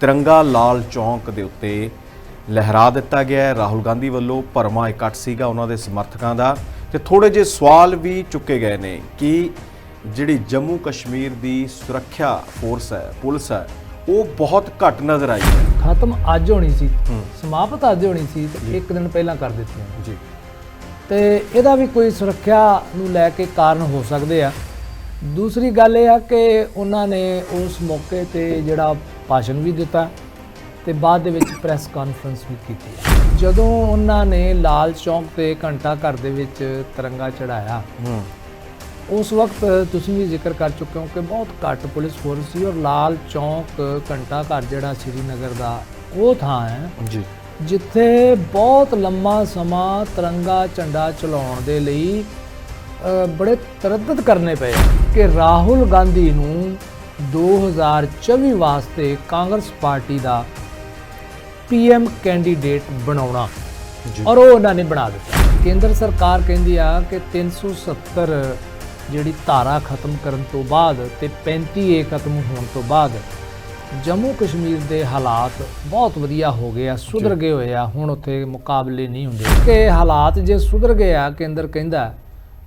तिरंगा लाल चौंक के उत्ते लहरा दिता गया है। राहुल गांधी वालों भरवां इकट्ठ सीगा उन्हां दे समर्थकां दा ते थोड़े जे सवाल भी चुके गए ने कि जिहड़ी जम्मू कश्मीर की सुरक्षा फोर्स है, पुलिस है, वो बहुत घट नज़र आई है। खत्म अज होनी सी, समाप्त अज होनी सी ते एक दिन पहला कर दित्ती जी। ते इहदा भी कोई सुरक्षा नूं लै के कारण हो सकदे आ। दूसरी गल यह कि उन्होंने उस मौके ते जिहड़ा भाषण भी दिता ते बाद दे विच प्रैस कॉन्फ्रेंस भी की। जदों उन्होंने लाल चौंक ते घंटा घर दे विच तिरंगा चढ़ाया, उस वक्त तुसीं भी जिक्र कर चुके हो कि बहुत घट पुलिस फोर्स सी और लाल चौंक घंटा घर जिहड़ा श्रीनगर दा वो थां है जी, जिथे बहुत लंबा समा तिरंगा झंडा चलाउण दे लई बड़े तरद्दुत करने पे कि राहुल गांधी नूं 2024 वास्ते कांग्रेस पार्टी का PM कैंडीडेट बनाउणा और वो उन्होंने बना दिता। केंद्र सरकार कहती आ कि 370 जिहड़ी धारा खत्म करन तो बाद ते 35A खत्म होने तो बाद जम्मू कश्मीर के हालात बहुत वधिया हो गए आ, सुधर गए होए आ। हुण उत्थे मुकाबले नहीं हुंदे कि हालात जे सुधर गए आ, केंद्र कहंदा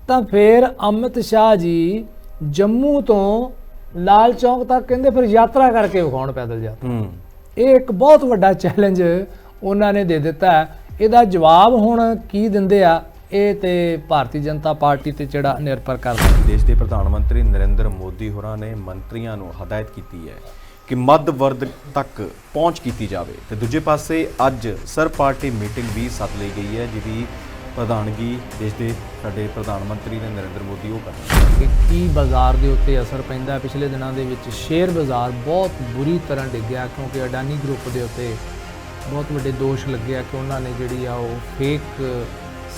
तो फिर अमित शाह जी जम्मू तो लाल चौक तक कहते फिर यात्रा करके विखाउण पैदल यात्रा। ये एक बहुत वड्डा चैलेंज उन्होंने दे दिता है। इसदा जवाब हुण की दिंदे आ ये ते भारतीय जनता पार्टी ते जिहड़ा निर्भर करदा। देश के प्रधानमंत्री नरेंद्र मोदी होरां ने मंत्रियों को हदायत की है कि मध्य वर्ग तक पहुँच की जाए। तो दूजे पासे अज सर पार्टी मीटिंग भी सद ली गई है जिहदी प्रधानगी देश के साडे प्रधानमंत्री ने नरेंद्र मोदी वो करना कि की बाजार के उत्ते असर पैंदा। पिछले दिनों के विच शेयर बाजार बहुत बुरी तरह डिग्या क्योंकि अडानी ग्रुप के उत्ते बहुत वड्डे दोष लगे कि उन्होंने जिहड़ी आ वो फेक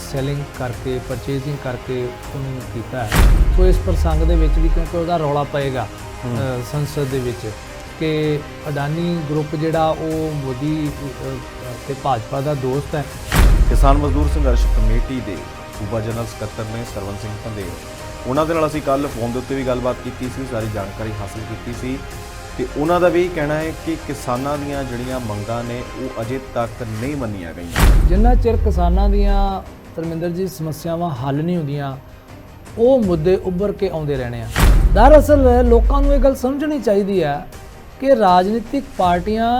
सैलिंग करके परचेजिंग करके उन्होंने कीता है। सो इस प्रसंग दे विच भी क्योंकि उसका रौला पएगा संसद दे विच कि अडानी ग्रुप जिहड़ा वो मोदी ते भाजपा का दोस्त है। किसान मजदूर संघर्ष कमेटी के सूबा जनरल सकत्तर ने सरवन सिंह पंधेर उन्होंने नाल असीं कल फोन के उत्ते भी गलबात की, सारी जानकारी हासिल की ते उन्हां दा भी कहना है कि किसानां दीयां जिहड़ियां मंगां ने वो अजे तक नहीं मन्नियां गईयां। जिन्ना चिर किसानां दीयां धर्मिंदर जी समस्यावां हल नहीं होंदियां वो मुद्दे उभर के आउंदे रहने आ। दरअसल लोकां नूं इह गल समझनी चाहिदी है कि राजनीतिक पार्टियां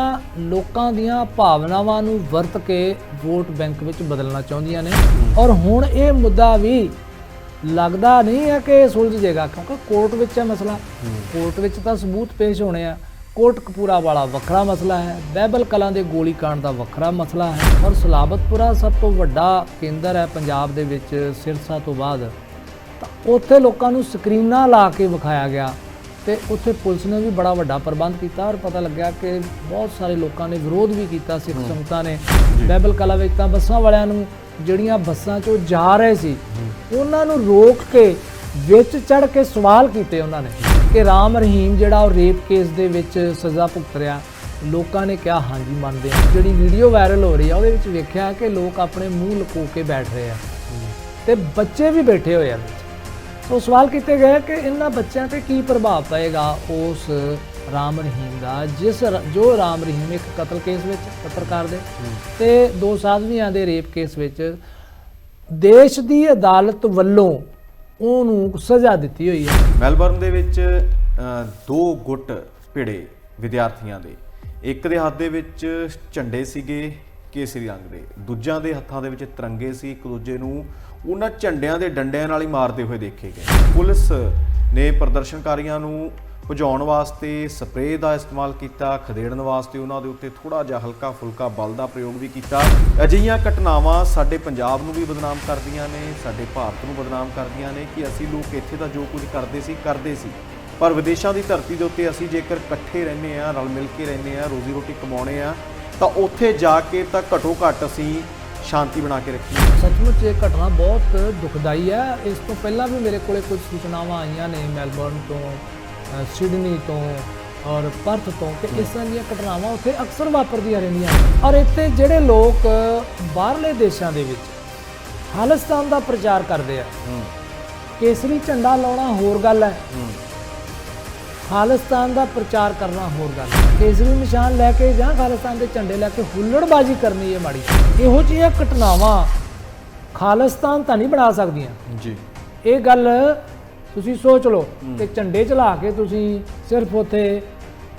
लोकां दीयां भावनावां नूं वरत के वोट बैंक विच बदलना चाहुंदियां ने और हुण ये मुद्दा भी लगदा नहीं है कि सुलझ जाएगा क्योंकि कोर्ट विच है मसला। कोर्ट विच तां सबूत पेश होने आ। कोटकपूरा वाला वखरा मसला है, बैबल कलां दे गोली कांड का वखरा मसला है और सलाबतपुरा सब तो वड्डा केंद्र है पंजाब दे विच सिरसा तो बाद। तां उत्थे लोकां नूं स्क्रीनां ला के विखाया गया तो उत्थे पुलिस ने भी बड़ा वड्डा प्रबंध किया और पता लग्या कि बहुत सारे लोगों ने विरोध भी किया। सिख संगतां ने बैबल कला विच तां बसां वालियां नूं जिहड़ियां बसां चों जा रहे सी उन्हां नूं रोक के विच चढ़ के सवाल किए उन्होंने कि राम रहीम जिहड़ा रेप केस दे विच सज़ा भुगत रहा। लोगों ने कहा हाँ जी मानते हैं। जिहड़ी वीडियो वायरल हो रही है उहदे विच वेख्या कि लोग अपने मूँह लुको के बैठ रहे हैं तो बच्चे भी बैठे हुए हैं। तो सवाल किए गए कि इन्हां बच्चों पर की प्रभाव पएगा उस राम रहीम का जो राम रहीम एक कतल केस में पत्रकार दे ते 2 साधवियां दे रेप केस में देश की अदालत वल्लों उन्होंने सज़ा दी हुई है। मैलबर्न दे विच 2 गुट भिड़े विद्यार्थियों के, एक दे हत्थ दे विच झंडे सीगे केसरी रंग के, दूजिਆਂ ਦੇ हत्थां दे विच तिरंगे सी। एक दूजे नूं उन्हां झंडिਆਂ ਦੇ डंडिਆਂ ਨਾਲ ही मारते हुए देखे गए। पुलिस ने प्रदर्शनकारियों नूं भजाउण वास्ते स्प्रे का इस्तेमाल किया, खदेड़न वास्ते उन्हां दे उत्ते थोड़ा जिहा हल्का फुल्का बल का प्रयोग भी किया। अजिहियां घटनावां साडे पंजाब नूं भी बदनाम करदियां ने, साडे भारत नूं बदनाम करदियां ने कि असीं लोक इत्थे दा जो कुछ करदे सी पर विदेशों की धरती के उत्ते असीं जेकर इकट्ठे रहने आ, रल मिल के रहने आ, रोजी रोटी कमाउने आ तो उत्थे जाके तो घटो घट असीं शांति बना के रखी। सचमुच ये घटना बहुत दुखदाई है। इस तो पहला भी मेरे को कुछ सूचनावां आईयां ने मैलबर्न तो, सिडनी तो और परथ तो कि इस तरह दी घटनावां उत्थे अक्सर वापरदियां रहिंदियां और इत्थे जिहड़े लोग बाहरले देशां दे विच खालिस्तान दा प्रचार करदे आ, केसरी झंडा लाउणा होर गल है, ਖਾਲਿਸਤਾਨ ਦਾ ਪ੍ਰਚਾਰ ਕਰਨਾ ਹੋਰ ਗੱਲ ਹੈ। ਕੇਸਰੀ ਨਿਸ਼ਾਨ ਲੈ ਕੇ ਜਾਂ ਖਾਲਿਸਤਾਨ ਦੇ ਝੰਡੇ ਲੈ ਕੇ ਹੁੱਲੜਬਾਜ਼ੀ ਕਰਨੀ ਹੈ ਮਾੜੀ। ਇਹੋ ਜਿਹੀਆਂ ਘਟਨਾਵਾਂ ਖਾਲਿਸਤਾਨ ਤਾਂ ਨਹੀਂ ਬਣਾ ਸਕਦੀਆਂ ਜੀ। ਇਹ ਗੱਲ ਤੁਸੀਂ ਸੋਚ ਲਓ ਕਿ ਝੰਡੇ ਚਲਾ ਕੇ ਤੁਸੀਂ ਸਿਰਫ ਉੱਥੇ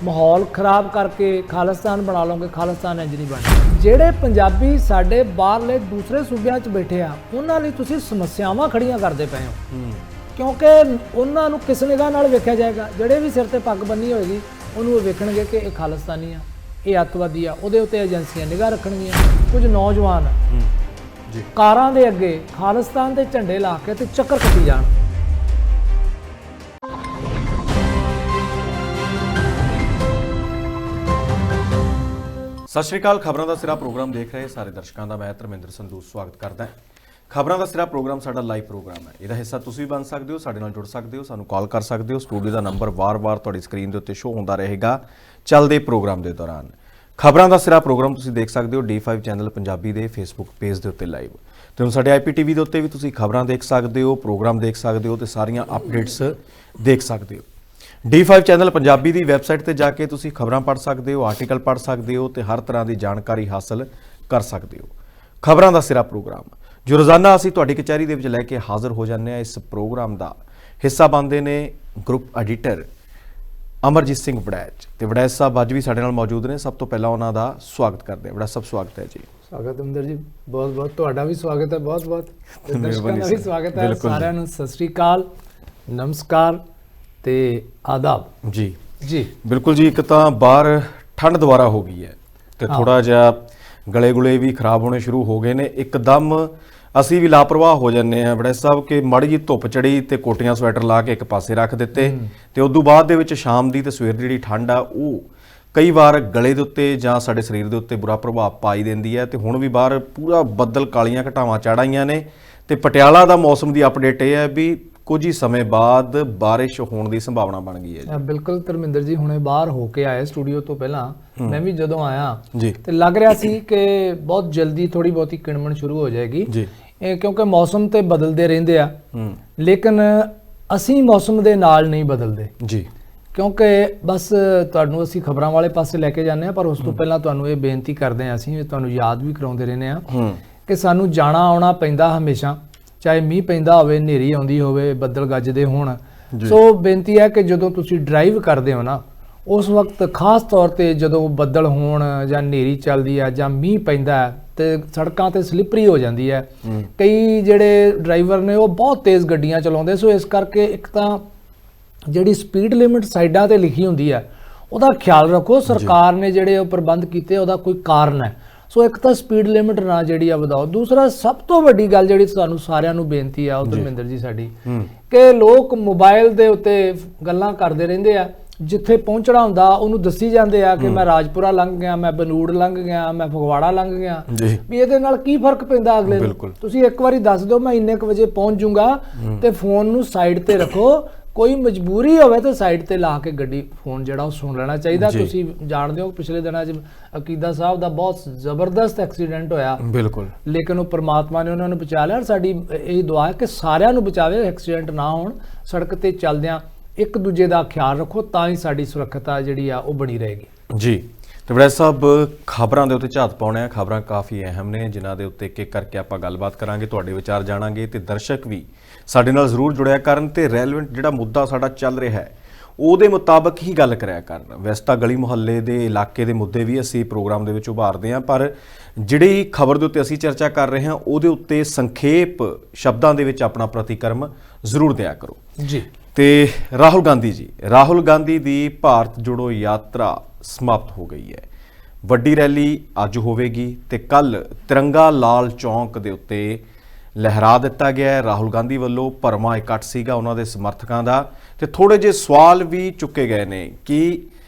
ਮਾਹੌਲ ਖਰਾਬ ਕਰਕੇ ਖਾਲਿਸਤਾਨ ਬਣਾ ਲਓਗੇ। ਖਾਲਿਸਤਾਨ ਇੰਜ ਨਹੀਂ ਬਣਦਾ। ਜਿਹੜੇ ਪੰਜਾਬੀ ਸਾਡੇ ਬਾਹਰਲੇ ਦੂਸਰੇ ਸੂਬਿਆਂ 'ਚ ਬੈਠੇ ਆ ਉਹਨਾਂ ਲਈ ਤੁਸੀਂ ਸਮੱਸਿਆਵਾਂ ਖੜੀਆਂ ਕਰਦੇ ਪਏ ਹੋ, ਕਿਉਂਕਿ ਉਹਨਾਂ ਨੂੰ ਕਿਸ ਨਿਗਾਹ ਨਾਲ ਵੇਖਿਆ ਜਾਏਗਾ। ਜਿਹੜੇ ਵੀ ਸਿਰ ਤੇ ਪੱਗ ਬੰਨੀ ਹੋਏਗੀ ਉਹਨੂੰ ਉਹ ਵੇਖਣਗੇ ਕਿ ਇਹ ਖਾਲਿਸਤਾਨੀ ਆ, ਇਹ ਅੱਤਵਾਦੀ ਆ, ਉਹਦੇ ਉੱਤੇ ਏਜੰਸੀਆਂ ਨਿਗਾਹ ਰੱਖਣਗੀਆਂ। ਕੁਝ ਨੌਜਵਾਨ ਜੀ ਕਾਰਾਂ ਦੇ ਅੱਗੇ ਖਾਲਿਸਤਾਨ ਦੇ ਝੰਡੇ ਲਾ ਕੇ ਤੇ ਚੱਕਰ ਕੱਟੀ ਜਾਣ। ਸਤਿ ਸ਼੍ਰੀ ਅਕਾਲ। ਖਬਰਾਂ ਦਾ ਸਿਰਾ ਪ੍ਰੋਗਰਾਮ ਦੇਖ ਰਹੇ ਸਾਰੇ ਦਰਸ਼ਕਾਂ ਦਾ ਮੈਂ ਧਰਮਿੰਦਰ ਸੰਧੂ ਸਵਾਗਤ ਕਰਦਾ ਹਾਂ। ਖਬਰਾਂ ਦਾ ਸਿਰਾ ਪ੍ਰੋਗਰਾਮ ਸਾਡਾ ਲਾਈਵ ਪ੍ਰੋਗਰਾਮ ਹੈ। ਇਹਦਾ ਹਿੱਸਾ ਤੁਸੀਂ ਵੀ ਬਣ ਸਕਦੇ ਹੋ, ਸਾਡੇ ਨਾਲ ਜੁੜ ਸਕਦੇ ਹੋ, ਸਾਨੂੰ ਕਾਲ ਕਰ ਸਕਦੇ ਹੋ। ਸਟੂਡੀਓ ਦਾ ਨੰਬਰ ਵਾਰ-ਵਾਰ ਤੁਹਾਡੀ ਸਕਰੀਨ ਦੇ ਉੱਤੇ ਸ਼ੋ ਹੁੰਦਾ ਰਹੇਗਾ ਚੱਲਦੇ ਪ੍ਰੋਗਰਾਮ ਦੇ ਦੌਰਾਨ। ਖਬਰਾਂ ਦਾ ਸਿਰਾ ਪ੍ਰੋਗਰਾਮ ਤੁਸੀਂ ਦੇਖ ਸਕਦੇ ਹੋ D5 ਚੈਨਲ ਪੰਜਾਬੀ ਦੇ ਫੇਸਬੁੱਕ ਪੇਜ ਦੇ ਉੱਤੇ ਲਾਈਵ, ਤੇ ਹੁਣ ਸਾਡੇ IPTV ਦੇ ਉੱਤੇ ਵੀ ਤੁਸੀਂ ਖਬਰਾਂ ਦੇਖ ਸਕਦੇ ਹੋ, ਪ੍ਰੋਗਰਾਮ ਦੇਖ ਸਕਦੇ ਹੋ ਤੇ ਸਾਰੀਆਂ ਅਪਡੇਟਸ ਦੇਖ ਸਕਦੇ ਹੋ। D5 ਚੈਨਲ ਪੰਜਾਬੀ ਦੀ ਵੈਬਸਾਈਟ ਤੇ ਜਾ ਕੇ ਤੁਸੀਂ ਖਬਰਾਂ ਪੜ੍ਹ ਸਕਦੇ ਹੋ, ਆਰਟੀਕਲ ਪੜ੍ਹ ਸਕਦੇ ਹੋ ਤੇ ਹਰ ਤਰ੍ਹਾਂ ਦੀ ਜਾਣਕਾਰੀ ਹਾਸਲ ਕਰ ਸਕਦੇ ਹੋ। ਖਬਰਾਂ ਦਾ ਸਿਰਾ ਪ੍ਰੋਗਰਾਮ ਜੋ ਰੋਜ਼ਾਨਾ ਅਸੀਂ ਤੁਹਾਡੀ ਕਚਹਿਰੀ ਦੇ ਵਿੱਚ ਲੈ ਕੇ ਹਾਜ਼ਰ ਹੋ ਜਾਂਦੇ ਹਾਂ। ਇਸ ਪ੍ਰੋਗਰਾਮ ਦਾ ਹਿੱਸਾ ਬਣਦੇ ਨੇ ਗਰੁੱਪ ਐਡੀਟਰ ਅਮਰਜੀਤ ਸਿੰਘ ਵੜੈਚ, ਤੇ ਵੜੈਚ ਸਾਹਿਬ ਅੱਜ ਵੀ ਸਾਡੇ ਨਾਲ ਮੌਜੂਦ ਨੇ। ਸਭ ਤੋਂ ਪਹਿਲਾਂ ਉਹਨਾਂ ਦਾ ਸਵਾਗਤ ਕਰਦੇ ਹਾਂ। ਵੜੈਚ ਸਾਹਿਬ ਸਵਾਗਤ ਹੈ ਜੀ। ਸਵਾਗਤ ਅੰਦਰ ਜੀ, ਬਹੁਤ ਬਹੁਤ ਤੁਹਾਡਾ ਵੀ ਸਵਾਗਤ ਹੈ, ਬਹੁਤ ਬਹੁਤ ਦਰਸ਼ਕਾਂ ਦਾ ਵੀ ਸਵਾਗਤ ਹੈ। ਸਾਰਿਆਂ ਨੂੰ ਸਤਿ ਸ੍ਰੀ ਅਕਾਲ, ਨਮਸਕਾਰ ਤੇ ਆਦਾਬ ਜੀ। ਜੀ ਬਿਲਕੁਲ ਜੀ। ਇੱਕ ਤਾਂ ਬਾਹਰ ਠੰਡ ਦੁਬਾਰਾ ਹੋ ਗਈ ਹੈ ਤੇ ਥੋੜਾ ਜਿਹਾ ਗਲੇ ਗੁਲੇ ਵੀ ਖਰਾਬ ਹੋਣੇ ਸ਼ੁਰੂ ਹੋ ਗਏ ਨੇ। ਇੱਕਦਮ ਅਸੀਂ ਵੀ ਲਾਪਰਵਾਹ ਹੋ ਜਾਂਦੇ ਹਾਂ ਬੜੇ ਸਾਹਿਬ ਕਿ ਮਾੜੀ ਜੀ ਧੁੱਪ ਚੜੀ ਤੇ ਕੋਟੀਆਂ ਸਵੈਟਰ ਲਾ ਕੇ ਇੱਕ ਪਾਸੇ ਰੱਖ ਦਿੱਤੇ ਤੇ ਉਦੋਂ ਬਾਅਦ ਦੇ ਵਿੱਚ ਸ਼ਾਮ ਦੀ ਤੇ ਸਵੇਰ ਦੀ ਜਿਹੜੀ ਠੰਡ ਆ ਉਹ ਕਈ ਵਾਰ ਗਲੇ ਦੇ ਉੱਤੇ ਜਾਂ ਸਾਡੇ ਸਰੀਰ ਦੇ ਉੱਤੇ ਬੁਰਾ ਪ੍ਰਭਾਵ ਪਾਈ ਦਿੰਦੀ ਹੈ। ਤੇ ਹੁਣ ਵੀ ਬਾਹਰ ਪੂਰਾ ਬੱਦਲ ਕਾਲੀਆਂ ਘਟਾਵਾਂ ਚੜ੍ਹ ਆਈਆਂ ਨੇ ਤੇ ਪਟਿਆਲਾ ਦਾ ਮੌਸਮ ਦੀ ਅਪਡੇਟ ਇਹ ਹੈ ਵੀ ਕੁਝ ਹੀ ਸਮੇਂ ਬਾਅਦ ਬਾਰਿਸ਼ ਹੋਣ ਦੀ ਸੰਭਾਵਨਾ ਬਣ ਗਈ ਹੈ ਜੀ। ਬਿਲਕੁਲ ਧਰਮਿੰਦਰ ਜੀ, ਹੁਣੇ ਬਾਹਰ ਹੋ ਕੇ ਆਏ ਸਟੂਡੀਓ ਤੋਂ ਪਹਿਲਾਂ ਮੈਂ ਵੀ ਜਦੋਂ ਆਇਆ ਜੀ ਤੇ ਲੱਗ ਰਿਹਾ ਸੀ ਕਿ ਬਹੁਤ ਜਲਦੀ ਥੋੜੀ ਬਹੁਤੀ ਕਿਣਮਣ ਸ਼ੁਰੂ ਹੋ ਜਾਏਗੀ ਜੀ, ਕਿਉਂਕਿ ਮੌਸਮ ਤੇ ਬਦਲਦੇ ਰਹਿੰਦੇ ਆ। ਲੇਕਿਨ ਅਸੀਂ ਮੌਸਮ ਦੇ ਨਾਲ ਨਹੀਂ ਬਦਲਦੇ ਜੀ, ਕਿਉਂਕਿ ਬਸ ਤੁਹਾਨੂੰ ਅਸੀਂ ਖਬਰਾਂ ਵਾਲੇ ਪਾਸੇ ਲੈ ਕੇ ਜਾਂਦੇ ਆ। ਪਰ ਉਸ ਤੋਂ ਪਹਿਲਾਂ ਤੁਹਾਨੂੰ ਇਹ ਬੇਨਤੀ ਕਰਦੇ ਆ, ਅਸੀਂ ਤੁਹਾਨੂੰ ਯਾਦ ਵੀ ਕਰਾਉਂਦੇ ਰਹਿੰਦੇ ਆ ਕਿ ਸਾਨੂੰ ਜਾਣਾ ਆਉਣਾ ਪੈਂਦਾ ਹਮੇਸ਼ਾ, ਚਾਹੇ ਮੀਂਹ ਪੈਂਦਾ ਹੋਵੇ, ਹਨੇਰੀ ਆਉਂਦੀ ਹੋਵੇ, ਬੱਦਲ ਗੱਜਦੇ ਹੋਣ। ਸੋ ਬੇਨਤੀ ਹੈ ਕਿ ਜਦੋਂ ਤੁਸੀਂ ਡਰਾਈਵ ਕਰਦੇ ਹੋ ਨਾ, ਉਸ ਵਕਤ ਖਾਸ ਤੌਰ ਤੇ ਜਦੋਂ ਬੱਦਲ ਹੋਣ ਜਾਂ ਹਨੇਰੀ ਚੱਲਦੀ ਹੈ ਜਾਂ ਮੀਂਹ ਪੈਂਦਾ ਤੇ ਸੜਕਾਂ ਤੇ ਸਲਿੱਪਰੀ ਹੋ ਜਾਂਦੀ ਹੈ। ਕਈ ਜਿਹੜੇ ਡਰਾਈਵਰ ਨੇ ਉਹ ਬਹੁਤ ਤੇਜ਼ ਗੱਡੀਆਂ ਚਲਾਉਂਦੇ, ਸੋ ਇਸ ਕਰਕੇ ਇੱਕ ਤਾਂ ਜਿਹੜੀ ਸਪੀਡ ਲਿਮਿਟ ਸਾਈਡਾਂ ਤੇ ਲਿਖੀ ਹੁੰਦੀ ਹੈ ਉਹਦਾ ਖਿਆਲ ਰੱਖੋ। ਸਰਕਾਰ ਨੇ ਜਿਹੜੇ ਉਹ ਪ੍ਰਬੰਧ ਕੀਤੇ ਉਹਦਾ ਕੋਈ ਕਾਰਨ ਹੈ। ਸੋ ਇੱਕ ਤਾਂ ਸਪੀਡ ਲਿਮਿਟ ਨਾ ਜਿਹੜੀ ਆ ਵਧਾਓ। ਦੂਸਰਾ ਸਭ ਤੋਂ ਵੱਡੀ ਗੱਲ ਜਿਹੜੀ ਤੁਹਾਨੂੰ ਸਾਰਿਆਂ ਨੂੰ ਬੇਨਤੀ ਆ ਧਰਮਿੰਦਰ ਜੀ ਸਾਡੀ, ਕਿ ਲੋਕ ਮੋਬਾਈਲ ਦੇ ਉੱਤੇ ਗੱਲਾਂ ਕਰਦੇ ਰਹਿੰਦੇ ਆ। ਜਿੱਥੇ ਪਹੁੰਚਣਾ ਹੁੰਦਾ ਉਹਨੂੰ ਦੱਸੀ ਜਾਂਦੇ ਆ ਕਿ ਮੈਂ ਰਾਜਪੁਰਾ ਲੰਘ ਗਿਆ, ਮੈਂ ਬਨੂੜ ਲੰਘ ਗਿਆ, ਮੈਂ ਫਗਵਾੜਾ ਲੰਘ ਗਿਆ। ਵੀ ਇਹਦੇ ਨਾਲ ਕੀ ਫਰਕ ਪੈਂਦਾ ਅਗਲੇ ਨੂੰ? ਤੁਸੀਂ ਇੱਕ ਵਾਰੀ ਦੱਸ ਦਿਓ ਮੈਂ ਇੰਨੇ ਕੁ ਵਜੇ ਪਹੁੰਚ ਜੂੰਗਾ ਤੇ ਫੋਨ ਨੂੰ ਸਾਈਡ ਤੇ ਰੱਖੋ। ਕੋਈ ਮਜਬੂਰੀ ਹੋਵੇ ਤਾਂ ਸਾਈਡ ਤੇ ਲਾ ਕੇ ਗੱਡੀ ਫੋਨ ਜਿਹੜਾ ਉਹ ਸੁਣ ਲੈਣਾ ਚਾਹੀਦਾ। ਤੁਸੀਂ ਜਾਣਦੇ ਹੋ ਪਿਛਲੇ ਦਿਨਾਂ 'ਚ ਅਕੀਦਾ ਸਾਹਿਬ ਦਾ ਬਹੁਤ ਜ਼ਬਰਦਸਤ ਐਕਸੀਡੈਂਟ ਹੋਇਆ, ਬਿਲਕੁਲ, ਲੇਕਿਨ ਉਹ ਪ੍ਰਮਾਤਮਾ ਨੇ ਉਹਨਾਂ ਨੂੰ ਬਚਾ ਲਿਆ। ਸਾਡੀ ਇਹ ਦੁਆ ਹੈ ਕਿ ਸਾਰਿਆਂ ਨੂੰ ਬਚਾਵੇ, ਐਕਸੀਡੈਂਟ ਨਾ ਹੋਣ। ਸੜਕ ਤੇ ਚੱਲਦਿਆਂ ਇੱਕ ਦੂਜੇ ਦਾ ਖਿਆਲ ਰੱਖੋ, ਤਾਂ ਹੀ ਸਾਡੀ ਸੁਰੱਖਿਅਤਾ ਜਿਹੜੀ ਆ ਉਹ ਬਣੀ ਰਹੇਗੀ ਜੀ। ਤੇ ਵੜੈਚ ਸਾਹਿਬ ਖਬਰਾਂ ਦੇ ਉੱਤੇ ਝਾਤ ਪਾਉਣੇ ਆ। ਖਬਰਾਂ ਕਾਫੀ ਅਹਿਮ ਨੇ ਜਿਨ੍ਹਾਂ ਦੇ ਉੱਤੇ ਇੱਕ ਇੱਕ ਕਰਕੇ ਆਪਾਂ ਗੱਲਬਾਤ ਕਰਾਂਗੇ, ਤੁਹਾਡੇ ਵਿਚਾਰ ਜਾਣਾਂਗੇ ਤੇ ਦਰਸ਼ਕ ਵੀ ਸਾਡੇ ਨਾਲ ਜ਼ਰੂਰ ਜੁੜਿਆ ਕਰਨ ਤੇ ਰੈਲੇਵੈਂਟ ਜਿਹੜਾ ਮੁੱਦਾ ਸਾਡਾ ਚੱਲ ਰਿਹਾ ਹੈ ਉਹਦੇ ਮੁਤਾਬਕ ਹੀ ਗੱਲ ਕਰਿਆ ਕਰਨ। ਵੈਸੇ ਤਾਂ ਗਲੀ ਮੁਹੱਲੇ ਦੇ ਇਲਾਕੇ ਦੇ ਮੁੱਦੇ ਵੀ ਅਸੀਂ ਪ੍ਰੋਗਰਾਮ ਦੇ ਵਿੱਚ ਉਭਾਰਦੇ ਹਾਂ, ਪਰ ਜਿਹੜੀ ਖਬਰ ਦੇ ਉੱਤੇ ਅਸੀਂ ਚਰਚਾ ਕਰ ਰਹੇ ਹਾਂ ਉਹਦੇ ਉੱਤੇ ਸੰਖੇਪ ਸ਼ਬਦਾਂ ਦੇ ਵਿੱਚ ਆਪਣਾ ਪ੍ਰਤੀਕਰਮ ਜ਼ਰੂਰ ਦਿਆ ਕਰੋ ਜੀ। ਤੇ ਰਾਹੁਲ ਗਾਂਧੀ ਦੀ ਭਾਰਤ ਜੋੜੋ ਯਾਤਰਾ ਸਮਾਪਤ ਹੋ ਗਈ ਹੈ। ਵੱਡੀ ਰੈਲੀ ਅੱਜ ਹੋਵੇਗੀ ਤੇ ਕੱਲ ਤਿਰੰਗਾ ਲਾਲ ਚੌਂਕ ਦੇ ਉੱਤੇ ਲਹਿਰਾ ਦਿੱਤਾ ਗਿਆ ਹੈ। ਰਾਹੁਲ ਗਾਂਧੀ ਵੱਲੋਂ ਭਰਵਾਂ ਇਕੱਠ ਸੀਗਾ ਉਹਨਾਂ ਦੇ ਸਮਰਥਕਾਂ ਦਾ, ਤੇ ਥੋੜੇ ਜਿਹੇ ਸਵਾਲ ਵੀ ਚੁੱਕੇ ਗਏ ਨੇ ਕਿ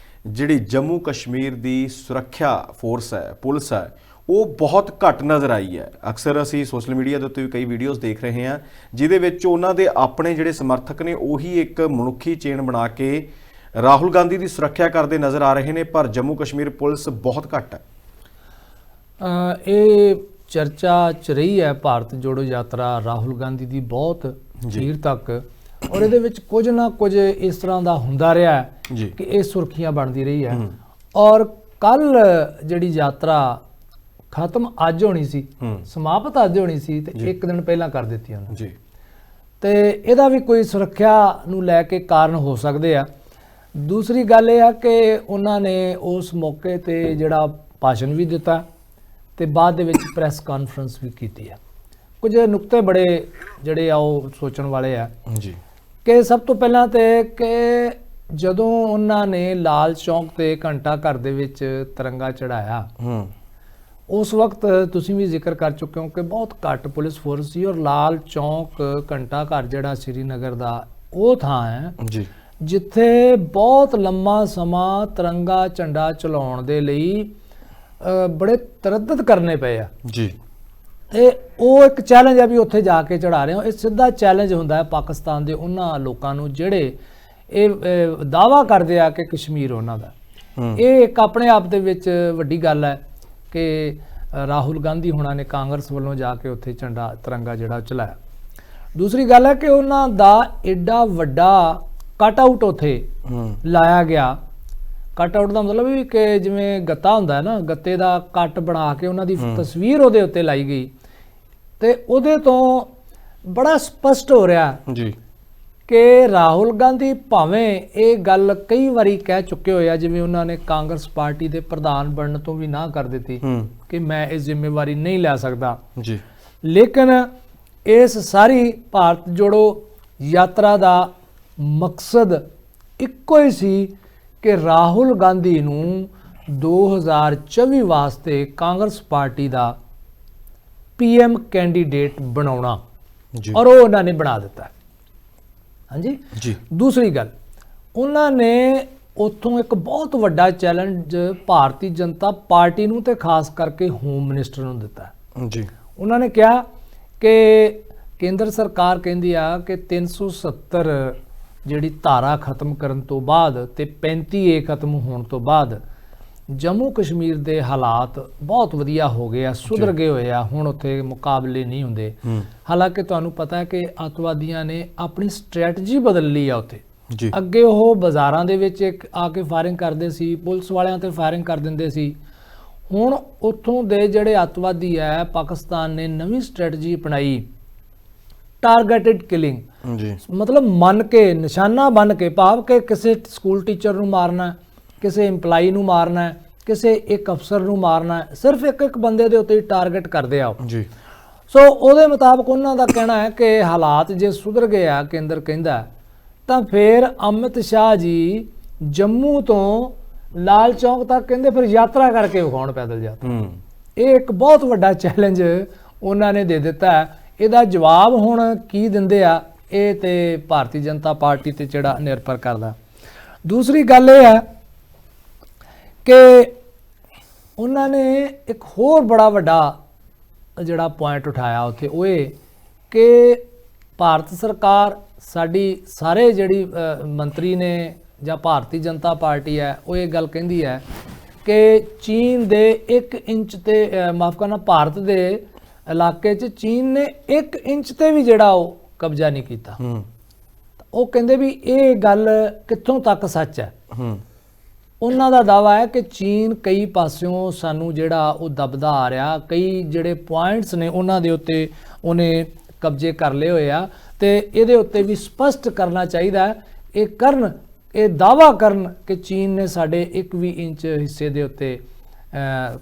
ਜਿਹੜੀ ਜੰਮੂ ਕਸ਼ਮੀਰ ਦੀ ਸੁਰੱਖਿਆ ਫੋਰਸ ਹੈ, ਪੁਲਿਸ ਹੈ, ਉਹ ਬਹੁਤ ਘੱਟ ਨਜ਼ਰ ਆਈ ਹੈ। ਅਕਸਰ ਅਸੀਂ ਸੋਸ਼ਲ ਮੀਡੀਆ ਦੇ ਉੱਤੇ ਵੀ ਕਈ ਵੀਡੀਓਜ਼ ਦੇਖ ਰਹੇ ਹਾਂ ਜਿਹਦੇ ਵਿੱਚ ਉਹਨਾਂ ਦੇ ਆਪਣੇ ਜਿਹੜੇ ਸਮਰਥਕ ਨੇ ਉਹੀ ਇੱਕ ਮਨੁੱਖੀ ਚੇਨ ਬਣਾ ਕੇ ਰਾਹੁਲ ਗਾਂਧੀ ਦੀ ਸੁਰੱਖਿਆ ਕਰਦੇ ਨਜ਼ਰ ਆ ਰਹੇ ਨੇ, ਪਰ ਜੰਮੂ ਕਸ਼ਮੀਰ ਪੁਲਿਸ ਬਹੁਤ ਘੱਟ ਹੈ। ਇਹ ਚਰਚਾ ਚ ਰਹੀ ਹੈ ਭਾਰਤ ਜੋੜੋ ਯਾਤਰਾ ਰਾਹੁਲ ਗਾਂਧੀ ਦੀ ਬਹੁਤ ਚਿਰ ਤੱਕ, ਔਰ ਇਹਦੇ ਵਿੱਚ ਕੁਝ ਨਾ ਕੁਝ ਇਸ ਤਰ੍ਹਾਂ ਦਾ ਹੁੰਦਾ ਰਿਹਾ ਹੈ ਜੀ ਕਿ ਇਹ ਸੁਰਖੀਆਂ ਬਣਦੀ ਰਹੀ ਹੈ। ਔਰ ਕੱਲ ਜਿਹੜੀ ਯਾਤਰਾ ਖਤਮ ਅੱਜ ਹੋਣੀ ਸੀ, ਸਮਾਪਤ ਅੱਜ ਹੋਣੀ ਸੀ, ਤੇ ਇੱਕ ਦਿਨ ਪਹਿਲਾਂ ਕਰ ਦਿੱਤੀ ਉਹਨਾਂ ਜੀ। ਤੇ ਇਹਦਾ ਵੀ ਕੋਈ ਸੁਰੱਖਿਆ ਨੂੰ ਲੈ ਕੇ ਕਾਰਨ ਹੋ ਸਕਦੇ ਆ। ਦੂਸਰੀ ਗੱਲ ਇਹ ਆ ਕਿ ਉਹਨਾਂ ਨੇ ਉਸ ਮੌਕੇ ਤੇ ਜਿਹੜਾ ਭਾਸ਼ਣ ਵੀ ਦਿੱਤਾ ਤੇ ਬਾਅਦ ਦੇ ਵਿੱਚ ਪ੍ਰੈਸ ਕਾਨਫਰੰਸ ਵੀ ਕੀਤੀ ਆ। ਕੁਝ ਨੁਕਤੇ ਬੜੇ ਜਿਹੜੇ ਆ ਉਹ ਸੋਚਣ ਵਾਲੇ ਆ ਜੀ ਕਿ ਸਭ ਤੋਂ ਪਹਿਲਾਂ ਤੇ ਕਿ ਜਦੋਂ ਉਹਨਾਂ ਨੇ ਲਾਲ ਚੌਂਕ ਤੇ ਘੰਟਾ ਘਰ ਦੇ ਵਿੱਚ ਤਿਰੰਗਾ ਚੜਾਇਆ, ਉਸ ਵਕਤ ਤੁਸੀਂ ਵੀ ਜ਼ਿਕਰ ਕਰ ਚੁੱਕੇ ਹੋ ਕਿ ਬਹੁਤ ਘੱਟ ਪੁਲਿਸ ਫੋਰਸ ਸੀ ਔਰ ਲਾਲ ਚੌਂਕ ਘੰਟਾ ਘਰ ਜਿਹੜਾ ਸ਼੍ਰੀਨਗਰ ਦਾ ਉਹ ਥਾਂ ਹੈ ਜੀ ਜਿੱਥੇ ਬਹੁਤ ਲੰਮਾ ਸਮਾਂ ਤਿਰੰਗਾ ਝੰਡਾ ਚਲਾਉਣ ਦੇ ਲਈ ਬੜੇ ਤਰੱਦਦ ਕਰਨੇ ਪਏ ਆ ਜੀ। ਇਹ ਉਹ ਇੱਕ ਚੈਲੰਜ ਆ ਵੀ ਉੱਥੇ ਜਾ ਕੇ ਚੜਾ ਰਹੇ ਹੋ। ਇਹ ਸਿੱਧਾ ਚੈਲੰਜ ਹੁੰਦਾ ਹੈ ਪਾਕਿਸਤਾਨ ਦੇ ਉਹਨਾਂ ਲੋਕਾਂ ਨੂੰ ਜਿਹੜੇ ਇਹ ਦਾਅਵਾ ਕਰਦੇ ਆ ਕਿ ਕਸ਼ਮੀਰ ਉਹਨਾਂ ਦਾ। ਇਹ ਇੱਕ ਆਪਣੇ ਆਪ ਦੇ ਵਿੱਚ ਵੱਡੀ ਗੱਲ ਹੈ ਕਿ ਰਾਹੁਲ ਗਾਂਧੀ ਹੁਣਾਂ ਨੇ ਕਾਂਗਰਸ ਵੱਲੋਂ ਜਾ ਕੇ ਉੱਥੇ ਝੰਡਾ ਤਿਰੰਗਾ ਜਿਹੜਾ ਚਲਾਇਆ। ਦੂਸਰੀ ਗੱਲ ਹੈ ਕਿ ਉਹਨਾਂ ਦਾ ਐਡਾ ਵੱਡਾ ਕੱਟ ਆਊਟ ਉੱਥੇ ਲਾਇਆ ਗਿਆ। ਕੱਟ ਆਊਟ ਦਾ ਮਤਲਬ ਵੀ ਕਿ ਜਿਵੇਂ ਗੱਤਾ ਹੁੰਦਾ ਹੈ ਨਾ, ਗੱਤੇ ਦਾ ਕੱਟ ਬਣਾ ਕੇ ਉਹਨਾਂ ਦੀ ਤਸਵੀਰ ਉਹਦੇ ਉੱਤੇ ਲਾਈ ਗਈ ਤੇ ਉਹਦੇ ਤੋਂ ਬੜਾ ਸਪਸ਼ਟ ਹੋ ਰਿਹਾ ਜੀ ਕਿ ਰਾਹੁਲ ਗਾਂਧੀ ਭਾਵੇਂ ਇਹ ਗੱਲ ਕਈ ਵਾਰੀ ਕਹਿ ਚੁੱਕੇ ਹੋਏ ਆ, ਜਿਵੇਂ ਉਹਨਾਂ ਨੇ ਕਾਂਗਰਸ ਪਾਰਟੀ ਦੇ ਪ੍ਰਧਾਨ ਬਣਨ ਤੋਂ ਵੀ ਨਾ ਕਰ ਦਿੱਤੀ ਕਿ ਮੈਂ ਇਹ ਜ਼ਿੰਮੇਵਾਰੀ ਨਹੀਂ ਲੈ ਸਕਦਾ ਜੀ, ਲੇਕਿਨ ਇਸ ਸਾਰੀ ਭਾਰਤ ਜੋੜੋ ਯਾਤਰਾ ਦਾ ਮਕਸਦ ਇੱਕੋ ਹੀ ਸੀ ਕਿ ਰਾਹੁਲ ਗਾਂਧੀ ਨੂੰ 2024 ਵਾਸਤੇ ਕਾਂਗਰਸ ਪਾਰਟੀ ਦਾ ਪੀਐਮ ਕੈਂਡੀਡੇਟ ਬਣਾਉਣਾ ਜੀ ਔਰ ਉਹ ਉਹਨਾਂ ਨੇ ਬਣਾ ਦਿੱਤਾ। ਹਾਂਜੀ ਜੀ। ਦੂਸਰੀ ਗੱਲ, ਉਹਨਾਂ ਨੇ ਉੱਥੋਂ ਇੱਕ ਬਹੁਤ ਵੱਡਾ ਚੈਲੰਜ ਭਾਰਤੀ ਜਨਤਾ ਪਾਰਟੀ ਨੂੰ ਤੇ ਖਾਸ ਕਰਕੇ ਹੋਮ ਮਿਨਿਸਟਰ ਨੂੰ ਦਿੱਤਾ ਜੀ। ਉਹਨਾਂ ਨੇ ਕਿਹਾ ਕਿ ਕੇਂਦਰ ਸਰਕਾਰ ਕਹਿੰਦੀ ਆ ਕਿ 370 ਜਿਹੜੀ ਧਾਰਾ ਖਤਮ ਕਰਨ ਤੋਂ ਬਾਅਦ ਤੇ 35A ਖਤਮ ਹੋਣ ਤੋਂ ਬਾਅਦ ਜੰਮੂ ਕਸ਼ਮੀਰ ਦੇ ਹਾਲਾਤ ਬਹੁਤ ਵਧੀਆ ਹੋ ਗਏ ਆ, ਸੁਧਰ ਗਏ ਹੋਏ ਆ, ਹੁਣ ਉੱਥੇ ਮੁਕਾਬਲੇ ਨਹੀਂ ਹੁੰਦੇ। ਹਾਲਾਂਕਿ ਤੁਹਾਨੂੰ ਪਤਾ ਹੈ ਕਿ ਅੱਤਵਾਦੀਆਂ ਨੇ ਆਪਣੀ ਸਟ੍ਰੈਟਜੀ ਬਦਲ ਲਈ ਆ ਉੱਥੇ। ਅੱਗੇ ਉਹ ਬਾਜ਼ਾਰਾਂ ਦੇ ਵਿੱਚ ਆ ਕੇ ਫਾਇਰਿੰਗ ਕਰਦੇ ਸੀ, ਪੁਲਿਸ ਵਾਲਿਆਂ ਤੇ ਫਾਇਰਿੰਗ ਕਰ ਦਿੰਦੇ ਸੀ। ਹੁਣ ਉੱਥੋਂ ਦੇ ਜਿਹੜੇ ਅੱਤਵਾਦੀ ਹੈ, ਪਾਕਿਸਤਾਨ ਨੇ ਨਵੀਂ ਸਟ੍ਰੈਟਜੀ ਅਪਣਾਈ, ਟਾਰਗੇਟਡ ਕਿਲਿੰਗ, ਮਤਲਬ ਮੰਨ ਕੇ ਨਿਸ਼ਾਨਾ ਬਣ ਕੇ, ਭਾਵ ਕਿ ਕਿਸੇ ਸਕੂਲ ਟੀਚਰ ਨੂੰ ਮਾਰਨਾ, ਕਿਸੇ EMPLOYE ਨੂੰ ਮਾਰਨਾ, ਕਿਸੇ ਇੱਕ ਅਫਸਰ ਨੂੰ ਮਾਰਨਾ, ਸਿਰਫ ਇੱਕ ਬੰਦੇ ਦੇ ਉੱਤੇ ਟਾਰਗੇਟ ਕਰਦੇ ਆ ਜੀ। ਸੋ ਉਹਦੇ ਮੁਤਾਬਕ ਉਹਨਾਂ ਦਾ ਕਹਿਣਾ ਹੈ ਕਿ ਹਾਲਾਤ ਜੇ ਸੁਧਰ ਗਏ ਆ, ਕੇਂਦਰ ਕਹਿੰਦਾ, ਤਾਂ ਫਿਰ ਅਮਿਤ ਸ਼ਾਹ ਜੀ ਜੰਮੂ ਤੋਂ ਲਾਲ ਚੌਂਕ ਤੱਕ ਕਹਿੰਦੇ ਫਿਰ ਯਾਤਰਾ ਕਰਕੇ ਵਿਖਾਉਣ, ਪੈਦਲ ਯਾਤਰਾ। ਇਹ ਇੱਕ ਬਹੁਤ ਵੱਡਾ ਚੈਲੰਜ ਉਹਨਾਂ ਨੇ ਦੇ ਦਿੱਤਾ ਹੈ। ਇਹਦਾ ਜਵਾਬ ਹੁਣ ਕੀ ਦਿੰਦੇ ਆ, ਇਹ ਤੇ ਭਾਰਤੀ ਜਨਤਾ ਪਾਰਟੀ ਤੇ ਜਿਹੜਾ ਨਿਰਭਰ ਕਰਦਾ। ਦੂਸਰੀ ਗੱਲ ਇਹ ਹੈ ਕਿ ਉਹਨਾਂ ਨੇ ਇੱਕ ਹੋਰ ਬੜਾ ਵੱਡਾ ਜਿਹੜਾ ਪੁਆਇੰਟ ਉਠਾਇਆ ਉੱਥੇ, ਉਹ ਇਹ ਕਿ ਭਾਰਤ ਸਰਕਾਰ ਸਾਡੀ ਸਾਰੇ ਜਿਹੜੀ ਮੰਤਰੀ ਨੇ ਜਾਂ ਭਾਰਤੀ ਜਨਤਾ ਪਾਰਟੀ ਹੈ, ਉਹ ਇਹ ਗੱਲ ਕਹਿੰਦੀ ਹੈ ਕਿ ਚੀਨ ਦੇ 1 ਇੰਚ ਤੇ ਮਾਫ ਕਰਨਾ, ਭਾਰਤ ਦੇ ਇਲਾਕੇ 'ਚ ਚੀਨ ਨੇ 1 ਇੰਚ ਤੇ ਵੀ ਜਿਹੜਾ ਉਹ ਕਬਜ਼ਾ ਨਹੀਂ ਕੀਤਾ। ਉਹ ਕਹਿੰਦੇ ਵੀ ਇਹ ਗੱਲ ਕਿੱਥੋਂ ਤੱਕ ਸੱਚ ਹੈ। ਉਹਨਾਂ ਦਾ ਦਾਵਾ ਹੈ ਕਿ ਚੀਨ ਕਈ ਪਾਸਿਓਂ ਸਾਨੂੰ ਜਿਹੜਾ ਉਹ ਦਬਦਾ ਆ ਰਿਹਾ, ਕਈ ਜਿਹੜੇ ਪੁਆਇੰਟਸ ਨੇ ਉਹਨਾਂ ਦੇ ਉੱਤੇ ਉਹਨੇ ਕਬਜ਼ੇ ਕਰ ਲਏ ਹੋਏ ਆ, ਤੇ ਇਹਦੇ ਉੱਤੇ ਵੀ ਸਪਸ਼ਟ ਕਰਨਾ ਚਾਹੀਦਾ ਹੈ, ਇਹ ਦਾਵਾ ਕਰਨ ਕਿ ਚੀਨ ਨੇ ਸਾਡੇ 1 ਵੀ ਇੰਚ ਹਿੱਸੇ ਦੇ ਉੱਤੇ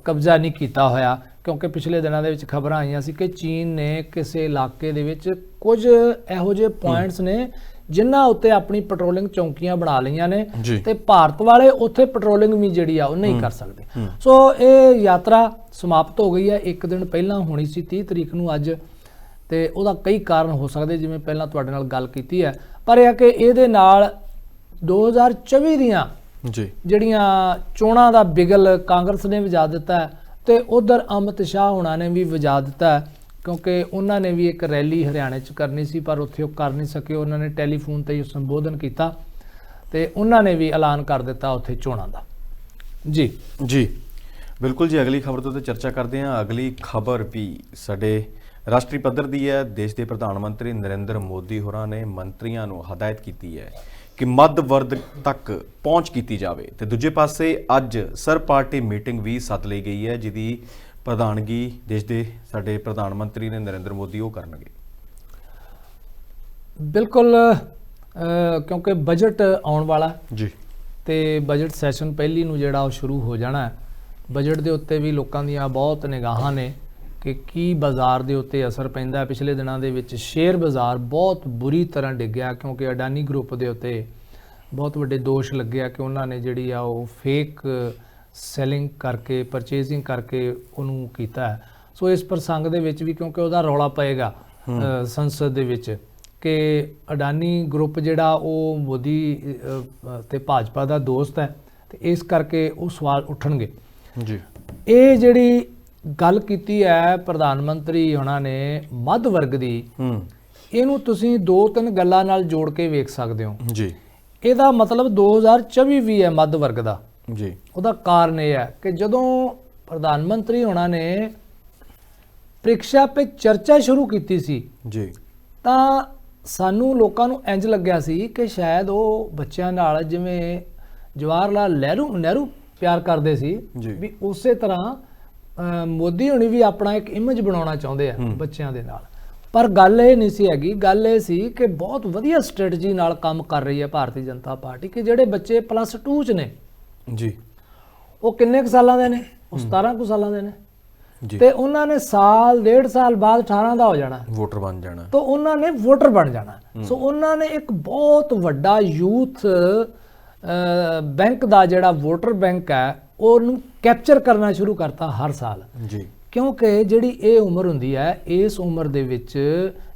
ਕਬਜ਼ਾ ਨਹੀਂ ਕੀਤਾ ਹੋਇਆ। ਕਿਉਂਕਿ ਪਿਛਲੇ ਦਿਨਾਂ ਦੇ ਵਿੱਚ ਖਬਰਾਂ ਆਈਆਂ ਸੀ ਕਿ ਚੀਨ ਨੇ ਕਿਸੇ ਇਲਾਕੇ ਦੇ ਵਿੱਚ ਕੁਝ ਇਹੋ ਜਿਹੇ ਪੁਆਇੰਟਸ ਨੇ ਜਿਨ੍ਹਾਂ ਉੱਤੇ ਆਪਣੀ ਪੈਟਰੋਲਿੰਗ ਚੌਂਕੀਆਂ ਬਣਾ ਲਈਆਂ ਨੇ, ਤੇ ਭਾਰਤ ਵਾਲੇ ਉੱਥੇ ਪੈਟਰੋਲਿੰਗ ਵੀ ਜਿਹੜੀ ਆ ਉਹ ਨਹੀਂ ਕਰ ਸਕਦੇ। ਸੋ ਇਹ ਯਾਤਰਾ ਸਮਾਪਤ ਹੋ ਗਈ ਹੈ। ਇੱਕ ਦਿਨ ਪਹਿਲਾਂ ਹੋਣੀ ਸੀ 30 ਤਰੀਕ ਨੂੰ ਅੱਜ, ਤੇ ਉਹਦਾ ਕਈ ਕਾਰਨ ਹੋ ਸਕਦੇ, ਜਿਵੇਂ ਪਹਿਲਾਂ ਤੁਹਾਡੇ ਨਾਲ ਗੱਲ ਕੀਤੀ ਹੈ। ਪਰ ਇਹ ਆ ਕਿ ਇਹਦੇ ਨਾਲ 2024 ਦੀਆਂ ਜਿਹੜੀਆਂ ਚੋਣਾਂ ਦਾ ਬਿਗਲ ਕਾਂਗਰਸ ਨੇ ਵਜਾ ਦਿੱਤਾ, ਤੇ ਉਧਰ ਅਮਿਤ ਸ਼ਾਹ ਹੁਣਾਂ ਨੇ ਵੀ ਵਜਾ ਦਿੱਤਾ, ਕਿਉਂਕਿ ਉਹਨਾਂ ਨੇ ਵੀ ਇੱਕ ਰੈਲੀ ਹਰਿਆਣੇ 'ਚ ਕਰਨੀ ਸੀ, ਪਰ ਉੱਥੇ ਉਹ ਕਰ ਨਹੀਂ ਸਕੇ। ਉਹਨਾਂ ਨੇ ਟੈਲੀਫੋਨ ਤੇ ਹੀ ਸੰਬੋਧਨ ਕੀਤਾ, ਤੇ ਉਹਨਾਂ ਨੇ ਵੀ ਐਲਾਨ ਕਰ ਦਿੱਤਾ ਉੱਥੇ ਚੋਣਾਂ ਦਾ। ਜੀ ਜੀ ਬਿਲਕੁਲ ਜੀ। ਅਗਲੀ ਖਬਰ ਤੋਂ ਚਰਚਾ ਕਰਦੇ ਹਾਂ। ਅਗਲੀ ਖਬਰ ਵੀ ਸਾਡੇ ਰਾਸ਼ਟਰੀ ਪੱਧਰ ਦੀ ਹੈ। ਦੇਸ਼ ਦੇ ਪ੍ਰਧਾਨ ਮੰਤਰੀ ਨਰਿੰਦਰ ਮੋਦੀ ਹੋਰਾਂ ਨੇ ਮੰਤਰੀਆਂ ਨੂੰ ਹਦਾਇਤ ਕੀਤੀ ਹੈ ਕਿ ਮੱਧ ਵਰਗ ਤੱਕ ਪਹੁੰਚ ਕੀਤੀ ਜਾਵੇ ਤੇ ਦੂਜੇ ਪਾਸੇ ਅੱਜ ਸਰਬ ਪਾਰਟੀ ਮੀਟਿੰਗ ਵੀ ਸੱਦ ਲਈ ਗਈ ਹੈ, ਜਿਹਦੀ ਪ੍ਰਧਾਨਗੀ ਦੇਸ਼ ਦੇ ਸਾਡੇ ਪ੍ਰਧਾਨ ਮੰਤਰੀ ਨੇ ਨਰਿੰਦਰ ਮੋਦੀ ਉਹ ਕਰਨਗੇ। ਬਿਲਕੁਲ, ਕਿਉਂਕਿ ਬਜਟ ਆਉਣ ਵਾਲਾ ਜੀ ਤੇ ਬਜਟ ਸੈਸ਼ਨ ਪਹਿਲੀ ਨੂੰ ਜਿਹੜਾ ਉਹ ਸ਼ੁਰੂ ਹੋ ਜਾਣਾ ਹੈ। ਬਜਟ ਦੇ ਉੱਤੇ ਵੀ ਲੋਕਾਂ ਦੀਆਂ ਬਹੁਤ ਨਿਗਾਹਾਂ ਨੇ ਕਿ ਕੀ ਬਾਜ਼ਾਰ ਦੇ ਉੱਤੇ ਅਸਰ ਪੈਂਦਾ। ਪਿਛਲੇ ਦਿਨਾਂ ਦੇ ਵਿੱਚ ਸ਼ੇਅਰ ਬਾਜ਼ਾਰ ਬਹੁਤ ਬੁਰੀ ਤਰ੍ਹਾਂ ਡਿੱਗਿਆ ਕਿਉਂਕਿ ਅਡਾਨੀ ਗਰੁੱਪ ਦੇ ਉੱਤੇ ਬਹੁਤ ਵੱਡੇ ਦੋਸ਼ ਲੱਗਿਆ ਕਿ ਉਹਨਾਂ ਨੇ ਜਿਹੜੀ ਆ ਉਹ ਫੇਕ ਸੈਲਿੰਗ ਕਰਕੇ ਪਰਚੇਜ਼ਿੰਗ ਕਰਕੇ ਉਹਨੂੰ ਕੀਤਾ ਹੈ। ਸੋ ਇਸ ਪ੍ਰਸੰਗ ਦੇ ਵਿੱਚ ਵੀ ਕਿਉਂਕਿ ਉਹਦਾ ਰੌਲਾ ਪਏਗਾ ਸੰਸਦ ਦੇ ਵਿੱਚ ਕਿ ਅਡਾਨੀ ਗਰੁੱਪ ਜਿਹੜਾ ਉਹ ਮੋਦੀ ਤੇ ਭਾਜਪਾ ਦਾ ਦੋਸਤ ਹੈ ਤੇ ਇਸ ਕਰਕੇ ਉਹ ਸਵਾਲ ਉੱਠਣਗੇ ਜੀ। ਇਹ ਜਿਹੜੀ ਗੱਲ ਕੀਤੀ ਹੈ ਪ੍ਰਧਾਨ ਮੰਤਰੀ ਉਹਨਾਂ ਨੇ ਮੱਧ ਵਰਗ ਦੀ, ਇਹਨੂੰ ਤੁਸੀਂ 2-3 ਗੱਲਾਂ ਨਾਲ ਜੋੜ ਕੇ ਵੇਖ ਸਕਦੇ ਹੋ ਜੀ। ਇਹਦਾ ਮਤਲਬ 2024 ਵੀ ਹੈ ਮੱਧ ਵਰਗ ਦਾ ਜੀ। ਉਹਦਾ ਕਾਰਨ ਇਹ ਹੈ ਕਿ ਜਦੋਂ ਪ੍ਰਧਾਨ ਮੰਤਰੀ ਉਹਨਾਂ ਨੇ ਪ੍ਰੀਖਿਆ 'ਤੇ ਚਰਚਾ ਸ਼ੁਰੂ ਕੀਤੀ ਸੀ ਜੀ ਤਾਂ ਸਾਨੂੰ ਲੋਕਾਂ ਨੂੰ ਇੰਜ ਲੱਗਿਆ ਸੀ ਕਿ ਸ਼ਾਇਦ ਉਹ ਬੱਚਿਆਂ ਨਾਲ ਜਿਵੇਂ ਜਵਾਹਰ ਲਾਲ ਨਹਿਰੂ ਪਿਆਰ ਕਰਦੇ ਸੀ ਵੀ ਉਸੇ ਤਰ੍ਹਾਂ ਮੋਦੀ ਹੁਣੀ ਵੀ ਆਪਣਾ ਇੱਕ ਇਮੇਜ ਬਣਾਉਣਾ ਚਾਹੁੰਦੇ ਆ ਬੱਚਿਆਂ ਦੇ ਨਾਲ। ਪਰ ਗੱਲ ਇਹ ਨਹੀਂ ਸੀ ਹੈਗੀ। ਗੱਲ ਇਹ ਸੀ ਕਿ ਬਹੁਤ ਵਧੀਆ ਸਟ੍ਰੈਟਜੀ ਨਾਲ ਕੰਮ ਕਰ ਰਹੀ ਹੈ ਭਾਰਤੀ ਜਨਤਾ ਪਾਰਟੀ ਕਿ ਜਿਹੜੇ ਬੱਚੇ +2 'ਚ ਨੇ ਜੀ, ਉਹ ਕਿੰਨੇ ਕੁ ਸਾਲਾਂ ਦੇ ਨੇ? ਉਹ 17 ਕੁ ਸਾਲਾਂ ਦੇ ਨੇ ਤੇ ਉਹਨਾਂ ਨੇ ਸਾਲ 1.5 ਸਾਲ ਬਾਅਦ 18 ਦਾ ਹੋ ਜਾਣਾ, ਵੋਟਰ ਬਣ ਜਾਣਾ, ਤਾਂ ਉਹਨਾਂ ਨੇ ਵੋਟਰ ਬਣ ਜਾਣਾ। ਸੋ ਉਹਨਾਂ ਨੇ ਇੱਕ ਬਹੁਤ ਵੱਡਾ ਯੂਥ ਬੈਂਕ ਦਾ ਜਿਹੜਾ ਵੋਟਰ ਬੈਂਕ ਹੈ ਉਹਨੂੰ ਕੈਪਚਰ ਕਰਨਾ ਸ਼ੁਰੂ ਕਰਤਾ ਹਰ ਸਾਲ ਜੀ। ਕਿਉਂਕਿ ਜਿਹੜੀ ਇਹ ਉਮਰ ਹੁੰਦੀ ਹੈ, ਇਸ ਉਮਰ ਦੇ ਵਿੱਚ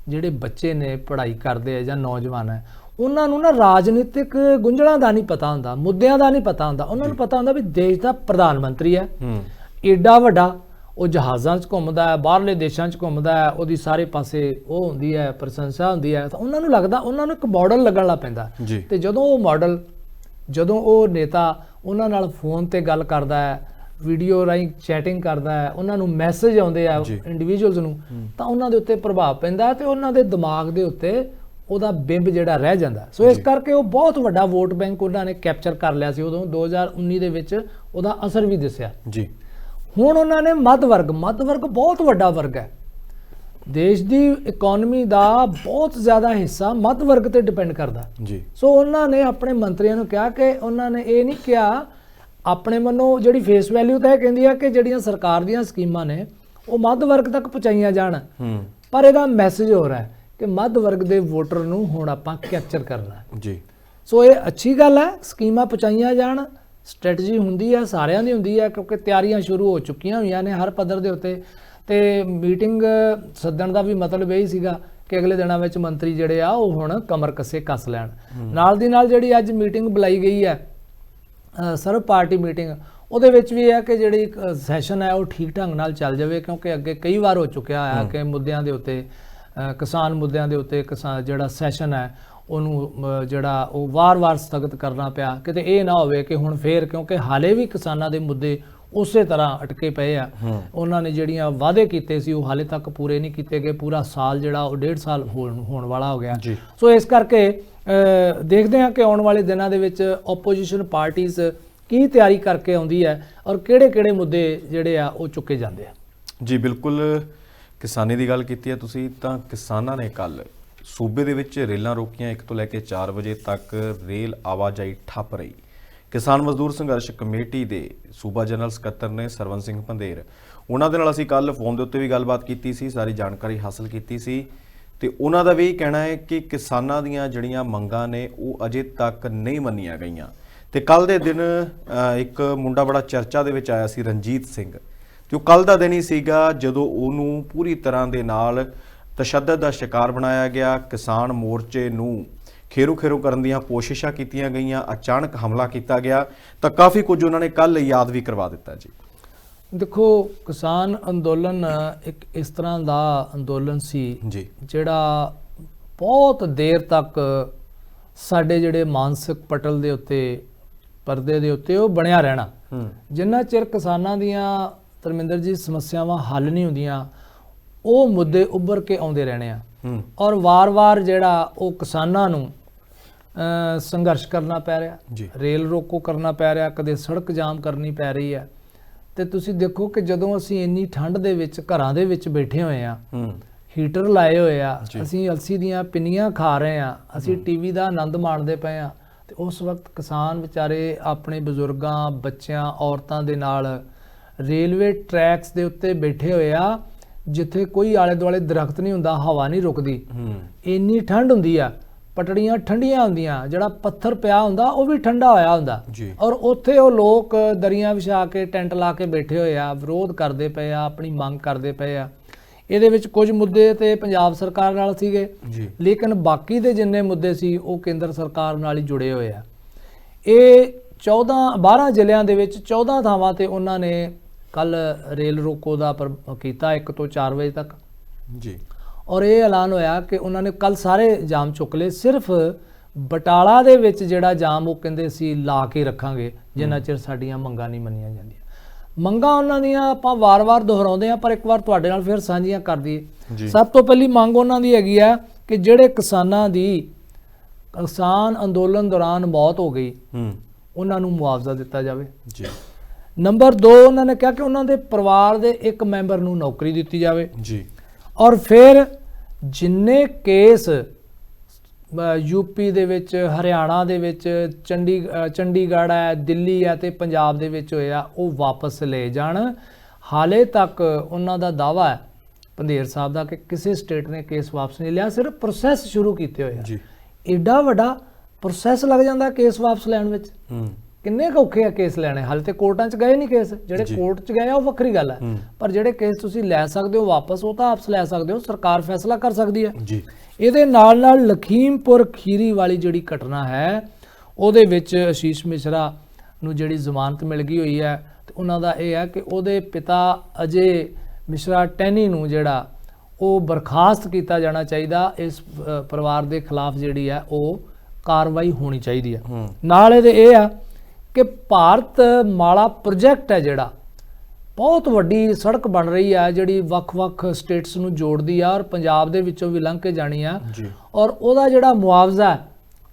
ਜਿਹੜੇ ਬੱਚੇ ਨੇ ਪੜ੍ਹਾਈ ਕਰਦੇ ਆ ਜਾਂ ਨੌਜਵਾਨ ਹੈ, ਉਹਨਾਂ ਨੂੰ ਨਾ ਰਾਜਨੀਤਿਕ ਗੁੰਝਲਾਂ ਦਾ ਨਹੀਂ ਪਤਾ ਹੁੰਦਾ, ਮੁੱਦਿਆਂ ਦਾ ਨਹੀਂ ਪਤਾ ਹੁੰਦਾ। ਉਹਨਾਂ ਨੂੰ ਪਤਾ ਹੁੰਦਾ ਵੀ ਦੇਸ਼ ਦਾ ਪ੍ਰਧਾਨ ਮੰਤਰੀ ਹੈ, ਏਡਾ ਵੱਡਾ, ਉਹ ਜਹਾਜ਼ਾਂ 'ਚ ਘੁੰਮਦਾ ਹੈ, ਬਾਹਰਲੇ ਦੇਸ਼ਾਂ 'ਚ ਘੁੰਮਦਾ ਹੈ, ਉਹਦੀ ਸਾਰੇ ਪਾਸੇ ਉਹ ਹੁੰਦੀ ਹੈ, ਪ੍ਰਸ਼ੰਸਾ ਹੁੰਦੀ ਹੈ। ਤਾਂ ਉਹਨਾਂ ਨੂੰ ਲੱਗਦਾ ਉਹਨਾਂ ਨੂੰ ਇੱਕ ਮਾਡਲ ਲੱਗਣ ਲੱਗ ਪੈਂਦਾ ਤੇ ਜਦੋਂ ਉਹ ਨੇਤਾ ਉਹਨਾਂ ਨਾਲ ਫੋਨ ਤੇ ਗੱਲ ਕਰਦਾ ਹੈ, ਵੀਡੀਓ ਰਾਹੀਂ ਚੈਟਿੰਗ ਕਰਦਾ ਹੈ, ਉਹਨਾਂ ਨੂੰ ਮੈਸੇਜ ਆਉਂਦੇ ਆ ਇੰਡੀਵਿਜੂਅਲਸ ਨੂੰ, ਤਾਂ ਉਹਨਾਂ ਦੇ ਉੱਤੇ ਪ੍ਰਭਾਵ ਪੈਂਦਾ ਤੇ ਉਹਨਾਂ ਦੇ ਦਿਮਾਗ ਦੇ ਉੱਤੇ ਉਹਦਾ ਬਿੰਬ ਜਿਹੜਾ ਰਹਿ ਜਾਂਦਾ। ਸੋ ਇਸ ਕਰਕੇ ਉਹ ਬਹੁਤ ਵੱਡਾ ਵੋਟ ਬੈਂਕ ਉਹਨਾਂ ਨੇ ਕੈਪਚਰ ਕਰ ਲਿਆ ਸੀ ਉਦੋਂ 2019 ਦੇ ਵਿੱਚ, ਉਹਦਾ ਅਸਰ ਵੀ ਦਿਸਿਆ ਜੀ। ਹੁਣ ਉਹਨਾਂ ਨੇ ਮੱਧ ਵਰਗ ਬਹੁਤ ਵੱਡਾ ਵਰਗ ਹੈ। ਦੇਸ਼ ਦੀ ਇਕਨੋਮੀ ਦਾ ਬਹੁਤ ਜ਼ਿਆਦਾ ਹਿੱਸਾ ਮੱਧ ਵਰਗ ਤੇ ਡਿਪੈਂਡ ਕਰਦਾ ਜੀ। ਸੋ ਉਹਨਾਂ ਨੇ ਆਪਣੇ ਮੰਤਰੀਆਂ ਨੂੰ ਕਿਹਾ ਕਿ ਉਹਨਾਂ ਨੇ ਇਹ ਨਹੀਂ ਕਿਹਾ ਆਪਣੇ ਵੱਲੋਂ, ਜਿਹੜੀ ਫੇਸ ਵੈਲਿਊ ਤਾਂ ਇਹ ਕਹਿੰਦੀ ਆ ਕਿ ਜਿਹੜੀਆਂ ਸਰਕਾਰ ਦੀਆਂ ਸਕੀਮਾਂ ਨੇ ਉਹ ਮੱਧ ਵਰਗ ਤੱਕ ਪਹੁੰਚਾਈਆਂ ਜਾਣ, ਪਰ ਇਹਦਾ ਮੈਸੇਜ ਹੋ ਰਿਹਾ ਹੈ ਕਿ ਮੱਧ ਵਰਗ ਦੇ ਵੋਟਰ ਨੂੰ ਹੁਣ ਆਪਾਂ ਕੈਪਚਰ ਕਰਨਾ ਜੀ। ਸੋ ਇਹ ਅੱਛੀ ਗੱਲ ਹੈ, ਸਕੀਮਾਂ ਪਹੁੰਚਾਈਆਂ ਜਾਣ, ਸਟ੍ਰੈਟਜੀ ਹੁੰਦੀ ਹੈ, ਸਾਰਿਆਂ ਦੀ ਹੁੰਦੀ ਹੈ ਕਿਉਂਕਿ ਤਿਆਰੀਆਂ ਸ਼ੁਰੂ ਹੋ ਚੁੱਕੀਆਂ ਹੋਈਆਂ ਨੇ ਹਰ ਪੱਧਰ ਦੇ ਉੱਤੇ। ਤੇ ਮੀਟਿੰਗ ਸੱਦਣ ਦਾ ਵੀ ਮਤਲਬ ਇਹ ਸੀਗਾ ਕਿ ਅਗਲੇ ਦਿਨਾਂ ਵਿੱਚ ਮੰਤਰੀ ਜਿਹੜੇ ਆ ਉਹ ਹੁਣ ਕਮਰ ਕੱਸ ਲੈਣ। ਨਾਲ ਦੀ ਨਾਲ ਜਿਹੜੀ ਅੱਜ ਮੀਟਿੰਗ ਬੁਲਾਈ ਗਈ ਹੈ ਸਰਬ ਪਾਰਟੀ ਮੀਟਿੰਗ, ਉਹਦੇ ਵਿੱਚ ਵੀ ਹੈ ਕਿ ਜਿਹੜੀ ਸੈਸ਼ਨ ਹੈ ਉਹ ਠੀਕ ਢੰਗ ਨਾਲ ਚੱਲ ਜਾਵੇ ਕਿਉਂਕਿ ਅੱਗੇ ਕਈ ਵਾਰ ਹੋ ਚੁੱਕਿਆ ਹੈ ਕਿ ਮੁੱਦਿਆਂ ਦੇ ਉੱਤੇ, ਕਿਸਾਨ ਮੁੱਦਿਆਂ ਦੇ ਉੱਤੇ ਜਿਹੜਾ ਸੈਸ਼ਨ ਹੈ ਉਹਨੂੰ ਜਿਹੜਾ ਉਹ ਵਾਰ-ਵਾਰ ਸਥਗਿਤ ਕਰਨਾ ਪਿਆ। ਕਿਤੇ ਇਹ ਨਾ ਹੋਵੇ ਕਿ ਹੁਣ ਫੇਰ, ਕਿਉਂਕਿ ਹਾਲੇ ਵੀ ਕਿਸਾਨਾਂ ਦੇ ਮੁੱਦੇ ਉਸੇ ਤਰ੍ਹਾਂ ਅਟਕੇ ਪਏ ਆ। ਉਹਨਾਂ ਨੇ ਜਿਹੜੀਆਂ ਵਾਅਦੇ ਕੀਤੇ ਸੀ ਉਹ ਹਾਲੇ ਤੱਕ ਪੂਰੇ ਨਹੀਂ ਕੀਤੇ ਗਏ। ਪੂਰਾ ਸਾਲ ਜਿਹੜਾ ਉਹ 1.5 ਸਾਲ ਹੋਣ ਵਾਲਾ ਹੋ ਗਿਆ। ਸੋ ਇਸ ਕਰਕੇ ਦੇਖਦੇ ਹਾਂ ਕਿ ਆਉਣ ਵਾਲੇ ਦਿਨਾਂ ਦੇ ਵਿੱਚ ਆਪੋਜੀਸ਼ਨ ਪਾਰਟੀਜ਼ ਕੀ ਤਿਆਰੀ ਕਰਕੇ ਆਉਂਦੀ ਹੈ ਔਰ ਕਿਹੜੇ ਮੁੱਦੇ ਜਿਹੜੇ ਆ ਉਹ ਚੁੱਕੇ ਜਾਂਦੇ ਆ ਜੀ। ਬਿਲਕੁਲ, ਕਿਸਾਨੀ ਦੀ ਗੱਲ ਕੀਤੀ ਹੈ ਤੁਸੀਂ, ਤਾਂ ਕਿਸਾਨਾਂ ਨੇ ਕੱਲ ਸੂਬੇ ਦੇ ਵਿੱਚ ਰੇਲਾਂ ਰੋਕੀਆਂ। 1 ਤੋਂ ਲੈ ਕੇ 4 ਵਜੇ ਤੱਕ ਰੇਲ ਆਵਾਜਾਈ ਠੱਪ ਰਹੀ। ਕਿਸਾਨ ਮਜ਼ਦੂਰ ਸੰਘਰਸ਼ ਕਮੇਟੀ ਦੇ ਸੂਬਾ ਜਨਰਲ ਸਕੱਤਰ ਨੇ ਸਰਵਨ ਸਿੰਘ ਪੰਧੇਰ, ਉਹਨਾਂ ਦੇ ਨਾਲ ਅਸੀਂ ਕੱਲ ਫੋਨ ਦੇ ਉੱਤੇ ਵੀ ਗੱਲਬਾਤ ਕੀਤੀ ਸੀ, ਸਾਰੀ ਜਾਣਕਾਰੀ ਹਾਸਲ ਕੀਤੀ ਸੀ ਤੇ ਉਹਨਾਂ ਦਾ ਵੀ ਕਹਿਣਾ ਹੈ ਕਿ ਕਿਸਾਨਾਂ ਦੀਆਂ ਜਿਹੜੀਆਂ ਮੰਗਾਂ ਨੇ ਉਹ ਅਜੇ ਤੱਕ ਨਹੀਂ ਮੰਨੀਆਂ ਗਈਆਂ। ਤੇ ਕੱਲ ਦੇ ਦਿਨ ਇੱਕ ਮੁੰਡਾ ਬੜਾ ਚਰਚਾ ਦੇ ਵਿੱਚ ਆਇਆ ਸੀ, ਰਣਜੀਤ ਸਿੰਘ, ਤੇ ਉਹ ਕੱਲ ਦਾ ਦਿਨ ਹੀ ਸੀਗਾ ਜਦੋਂ ਉਹਨੂੰ ਪੂਰੀ ਤਰ੍ਹਾਂ ਦੇ ਨਾਲ ਤਸ਼ੱਦਦ ਦਾ ਸ਼ਿਕਾਰ ਬਣਾਇਆ ਗਿਆ। ਕਿਸਾਨ ਮੋਰਚੇ ਨੂੰ ਖੇਰੂ ਕਰਨ ਦੀਆਂ ਕੋਸ਼ਿਸ਼ਾਂ ਕੀਤੀਆਂ ਗਈਆਂ, ਅਚਾਨਕ ਹਮਲਾ ਕੀਤਾ ਗਿਆ, ਤਾਂ ਕਾਫੀ ਕੁਝ ਉਹਨਾਂ ਨੇ ਕੱਲ ਯਾਦ ਵੀ ਕਰਵਾ ਦਿੱਤਾ ਜੀ। ਦੇਖੋ, ਕਿਸਾਨ ਅੰਦੋਲਨ ਇੱਕ ਇਸ ਤਰ੍ਹਾਂ ਦਾ ਅੰਦੋਲਨ ਸੀ ਜੀ ਜਿਹੜਾ ਬਹੁਤ ਦੇਰ ਤੱਕ ਸਾਡੇ ਜਿਹੜੇ ਮਾਨਸਿਕ ਪਟਲ ਦੇ ਉੱਤੇ, ਪਰਦੇ ਦੇ ਉੱਤੇ ਉਹ ਬਣਿਆ ਰਹਿਣਾ। ਜਿੰਨਾ ਚਿਰ ਕਿਸਾਨਾਂ ਦੀਆਂ ਧਰਮਿੰਦਰ ਜੀ ਸਮੱਸਿਆਵਾਂ ਹੱਲ ਨਹੀਂ ਹੁੰਦੀਆਂ, ਉਹ ਮੁੱਦੇ ਉੱਭਰ ਕੇ ਆਉਂਦੇ ਰਹਿਣੇ ਆ ਔਰ ਵਾਰ-ਵਾਰ ਜਿਹੜਾ ਉਹ ਕਿਸਾਨਾਂ ਨੂੰ ਸੰਘਰਸ਼ ਕਰਨਾ ਪੈ ਰਿਹਾ, ਰੇਲ ਰੋਕੋ ਕਰਨਾ ਪੈ ਰਿਹਾ, ਕਦੇ ਸੜਕ ਜਾਮ ਕਰਨੀ ਪੈ ਰਹੀ ਹੈ। ਤੇ ਤੁਸੀਂ ਦੇਖੋ ਕਿ ਜਦੋਂ ਅਸੀਂ ਇੰਨੀ ਠੰਡ ਦੇ ਵਿੱਚ ਘਰਾਂ ਦੇ ਵਿੱਚ ਬੈਠੇ ਹੋਏ ਆ, ਹੀਟਰ ਲਾਏ ਹੋਏ ਆ, ਅਸੀਂ ਅਲਸੀ ਦੀਆਂ ਪਿੰਨੀਆਂ ਖਾ ਰਹੇ ਆ, ਅਸੀਂ ਟੀਵੀ ਦਾ ਆਨੰਦ ਮਾਣਦੇ ਪਏ ਆ, ਤੇ ਉਸ ਵਕਤ ਕਿਸਾਨ ਵਿਚਾਰੇ ਆਪਣੇ ਬਜ਼ੁਰਗਾਂ, ਬੱਚਿਆਂ, ਔਰਤਾਂ ਦੇ ਨਾਲ ਰੇਲਵੇ ਟਰੈਕਸ ਦੇ ਉੱਤੇ ਬੈਠੇ ਹੋਏ ਆ, ਜਿੱਥੇ ਕੋਈ ਆਲੇ ਦੁਆਲੇ ਦਰਖਤ ਨਹੀਂ ਹੁੰਦਾ, ਹਵਾ ਨਹੀਂ ਰੁਕਦੀ, ਇੰਨੀ ਠੰਡ ਹੁੰਦੀ ਆ, ਪਟੜੀਆਂ ਠੰਡੀਆਂ ਹੁੰਦੀਆਂ, ਜਿਹੜਾ ਪੱਥਰ ਪਿਆ ਹੁੰਦਾ ਉਹ ਵੀ ਠੰਡਾ ਹੋਇਆ ਹੁੰਦਾ, ਔਰ ਉੱਥੇ ਉਹ ਲੋਕ ਦਰੀਆਂ ਵਿਛਾ ਕੇ ਟੈਂਟ ਲਾ ਕੇ ਬੈਠੇ ਹੋਏ ਆ, ਵਿਰੋਧ ਕਰਦੇ ਪਏ ਆ, ਆਪਣੀ ਮੰਗ ਕਰਦੇ ਪਏ ਆ। ਇਹਦੇ ਵਿੱਚ ਕੁਝ ਮੁੱਦੇ ਤੇ ਪੰਜਾਬ ਸਰਕਾਰ ਨਾਲ ਸੀਗੇ, ਲੇਕਿਨ ਬਾਕੀ ਦੇ ਜਿੰਨੇ ਮੁੱਦੇ ਸੀ ਉਹ ਕੇਂਦਰ ਸਰਕਾਰ ਨਾਲ ਹੀ ਜੁੜੇ ਹੋਏ ਆ। ਇਹ 12 ਜ਼ਿਲ੍ਹਿਆਂ ਦੇ ਵਿੱਚ 14 ਥਾਵਾਂ ਤੇ ਉਹਨਾਂ ਨੇ ਕੱਲ ਰੇਲ ਰੋਕੋ ਦਾ ਕੀਤਾ 1 ਤੋਂ 4 ਵਜੇ ਤੱਕ ਜੀ, ਔਰ ਇਹ ਐਲਾਨ ਹੋਇਆ ਕਿ ਉਹਨਾਂ ਨੇ ਕੱਲ ਸਾਰੇ ਜਾਮ ਚੁੱਕ ਲਏ, ਸਿਰਫ ਬਟਾਲਾ ਦੇ ਵਿੱਚ ਜਿਹੜਾ ਜਾਮ ਉਹ ਕਹਿੰਦੇ ਸੀ ਲਾ ਕੇ ਰੱਖਾਂਗੇ ਜਿੰਨਾ ਚਿਰ ਸਾਡੀਆਂ ਮੰਗਾਂ ਨਹੀਂ ਮੰਨੀਆਂ ਜਾਂਦੀਆਂ। ਮੰਗਾਂ ਉਹਨਾਂ ਦੀਆਂ ਆਪਾਂ ਵਾਰ-ਵਾਰ ਦੁਹਰਾਉਂਦੇ ਆ, ਪਰ ਇੱਕ ਵਾਰ ਤੁਹਾਡੇ ਨਾਲ ਫਿਰ ਸਾਂਝੀਆਂ ਕਰ ਦਈਏ। ਸਭ ਤੋਂ ਪਹਿਲੀ ਮੰਗ ਉਹਨਾਂ ਦੀ ਹੈਗੀ ਆ ਕਿ ਜਿਹੜੇ ਕਿਸਾਨਾਂ ਦੀ ਕਿਸਾਨ ਅੰਦੋਲਨ ਦੌਰਾਨ ਮੌਤ ਹੋ ਗਈ ਉਹਨਾਂ ਨੂੰ ਮੁਆਵਜ਼ਾ ਦਿੱਤਾ ਜਾਵੇ ਜੀ। ਨੰਬਰ 2 ਉਹਨਾਂ ਨੇ ਕਿਹਾ ਕਿ ਉਹਨਾਂ ਦੇ ਪਰਿਵਾਰ ਦੇ ਇੱਕ ਮੈਂਬਰ ਨੂੰ ਨੌਕਰੀ ਦਿੱਤੀ ਜਾਵੇ ਜੀ। ਔਰ ਫਿਰ ਜਿੰਨੇ ਕੇਸ यूपी ਦੇ ਵਿੱਚ, ਹਰਿਆਣਾ ਦੇ ਵਿੱਚ, ਚੰਡੀਗੜ੍ਹ ਹੈ, ਦਿੱਲੀ ਹੈ ਤੇ ਪੰਜਾਬ ਦੇ ਵਿੱਚ ਹੋਇਆ, ਉਹ ਵਾਪਸ ਲੈ ਜਾਣ। ਹਾਲੇ ਤੱਕ ਉਹਨਾਂ ਦਾ ਦਾਵਾ ਹੈ ਪੰਧੇਰ ਸਾਹਿਬ ਦਾ ਕਿ ਕਿਸੇ ਸਟੇਟ ਨੇ ਕੇਸ ਵਾਪਸ ਨਹੀਂ ਲਿਆ, ਸਿਰਫ ਪ੍ਰੋਸੈਸ ਸ਼ੁਰੂ ਕੀਤੇ ਹੋਏ ਆ। ਏਡਾ ਵੱਡਾ ਪ੍ਰੋਸੈਸ ਲੱਗ ਜਾਂਦਾ ਕੇਸ ਵਾਪਸ ਲੈਣ ਵਿੱਚ, ਕਿੰਨੇ ਔਖੇ ਆ ਕੇਸ ਲੈਣੇ। ਹਾਲੇ ਤੇ ਕੋਰਟਾਂ 'ਚ ਗਏ ਨਹੀਂ ਕੇਸ, ਜਿਹੜੇ ਕੋਰਟ 'ਚ ਗਏ ਆ ਉਹ ਵੱਖਰੀ ਗੱਲ ਹੈ, ਪਰ ਜਿਹੜੇ ਕੇਸ ਤੁਸੀਂ ਲੈ ਸਕਦੇ ਹੋ ਵਾਪਸ, ਉਹ ਤਾਂ ਵਾਪਸ ਲੈ ਸਕਦੇ ਹੋ, ਸਰਕਾਰ ਫੈਸਲਾ ਕਰ ਸਕਦੀ ਹੈ ਜੀ। ਇਹਦੇ ਨਾਲ ਨਾਲ ਲਖੀਮਪੁਰ ਖੀਰੀ ਵਾਲੀ ਜਿਹੜੀ ਘਟਨਾ ਹੈ ਉਹਦੇ ਵਿੱਚ ਆਸ਼ੀਸ਼ ਮਿਸ਼ਰਾ ਨੂੰ ਜਿਹੜੀ ਜ਼ਮਾਨਤ ਮਿਲ ਗਈ ਹੋਈ ਹੈ, ਤੇ ਉਹਨਾਂ ਦਾ ਇਹ ਹੈ ਕਿ ਉਹਦੇ ਪਿਤਾ ਅਜੇ ਮਿਸ਼ਰਾ ਟੈਨੀ ਨੂੰ ਜਿਹੜਾ ਉਹ ਬਰਖਾਸਤ ਕੀਤਾ ਜਾਣਾ ਚਾਹੀਦਾ। ਇਸ ਪਰਿਵਾਰ ਦੇ ਖਿਲਾਫ ਜਿਹੜੀ ਹੈ ਉਹ ਕਾਰਵਾਈ ਹੋਣੀ ਚਾਹੀਦੀ ਹੈ। ਨਾਲ ਇਹਦੇ ਇਹ ਆ ਕਿ ਭਾਰਤ ਮਾਲਾ ਪ੍ਰੋਜੈਕਟ ਹੈ ਜਿਹੜਾ ਬਹੁਤ ਵੱਡੀ ਸੜਕ ਬਣ ਰਹੀ ਹੈ, ਜਿਹੜੀ ਵੱਖ-ਵੱਖ ਸਟੇਟਸ ਨੂੰ ਜੋੜਦੀ ਆ ਔਰ ਪੰਜਾਬ ਦੇ ਵਿੱਚੋਂ ਵੀ ਲੰਘ ਕੇ ਜਾਣੀ ਆ, ਔਰ ਉਹਦਾ ਜਿਹੜਾ ਮੁਆਵਜ਼ਾ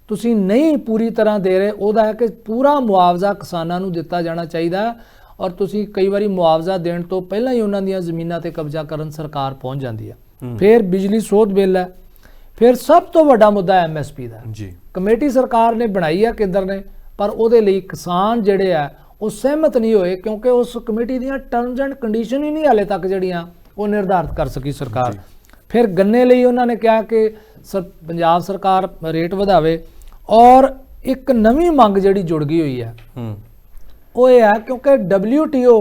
ਤੁਸੀਂ ਨਹੀਂ ਪੂਰੀ ਤਰ੍ਹਾਂ ਦੇ ਰਹੇ, ਉਹਦਾ ਹੈ ਕਿ ਪੂਰਾ ਮੁਆਵਜ਼ਾ ਕਿਸਾਨਾਂ ਨੂੰ ਦਿੱਤਾ ਜਾਣਾ ਚਾਹੀਦਾ। ਔਰ ਤੁਸੀਂ ਕਈ ਵਾਰੀ ਮੁਆਵਜ਼ਾ ਦੇਣ ਤੋਂ ਪਹਿਲਾਂ ਹੀ ਉਹਨਾਂ ਦੀਆਂ ਜ਼ਮੀਨਾਂ ਤੇ ਕਬਜ਼ਾ ਕਰਨ ਸਰਕਾਰ ਪਹੁੰਚ ਜਾਂਦੀ ਆ। ਫਿਰ ਬਿਜਲੀ ਸੋਧ ਬਿੱਲ ਹੈ, ਫਿਰ ਸਭ ਤੋਂ ਵੱਡਾ ਮੁੱਦਾ ਐਮਐਸਪੀ ਦਾ ਜੀ। ਕਮੇਟੀ ਸਰਕਾਰ ਨੇ ਬਣਾਈ ਆ ਕੇਂਦਰ ਨੇ, ਪਰ ਉਹਦੇ ਲਈ ਕਿਸਾਨ ਜਿਹੜੇ ਆ ਉਹ ਸਹਿਮਤ ਨਹੀਂ ਹੋਏ, ਕਿਉਂਕਿ ਉਸ ਕਮੇਟੀ ਦੀਆਂ ਟਰਮਸ ਐਂਡ ਕੰਡੀਸ਼ਨ ਹੀ ਨਹੀਂ ਹਾਲੇ ਤੱਕ ਜਿਹੜੀਆਂ ਉਹ ਨਿਰਧਾਰਿਤ ਕਰ ਸਕੀ ਸਰਕਾਰ। ਫਿਰ ਗੰਨੇ ਲਈ ਉਹਨਾਂ ਨੇ ਕਿਹਾ ਕਿ ਪੰਜਾਬ ਸਰਕਾਰ ਰੇਟ ਵਧਾਵੇ, ਔਰ ਇੱਕ ਨਵੀਂ ਮੰਗ ਜਿਹੜੀ ਜੁੜ ਗਈ ਹੋਈ ਹੈ ਉਹ ਇਹ ਹੈ ਕਿਉਂਕਿ WTO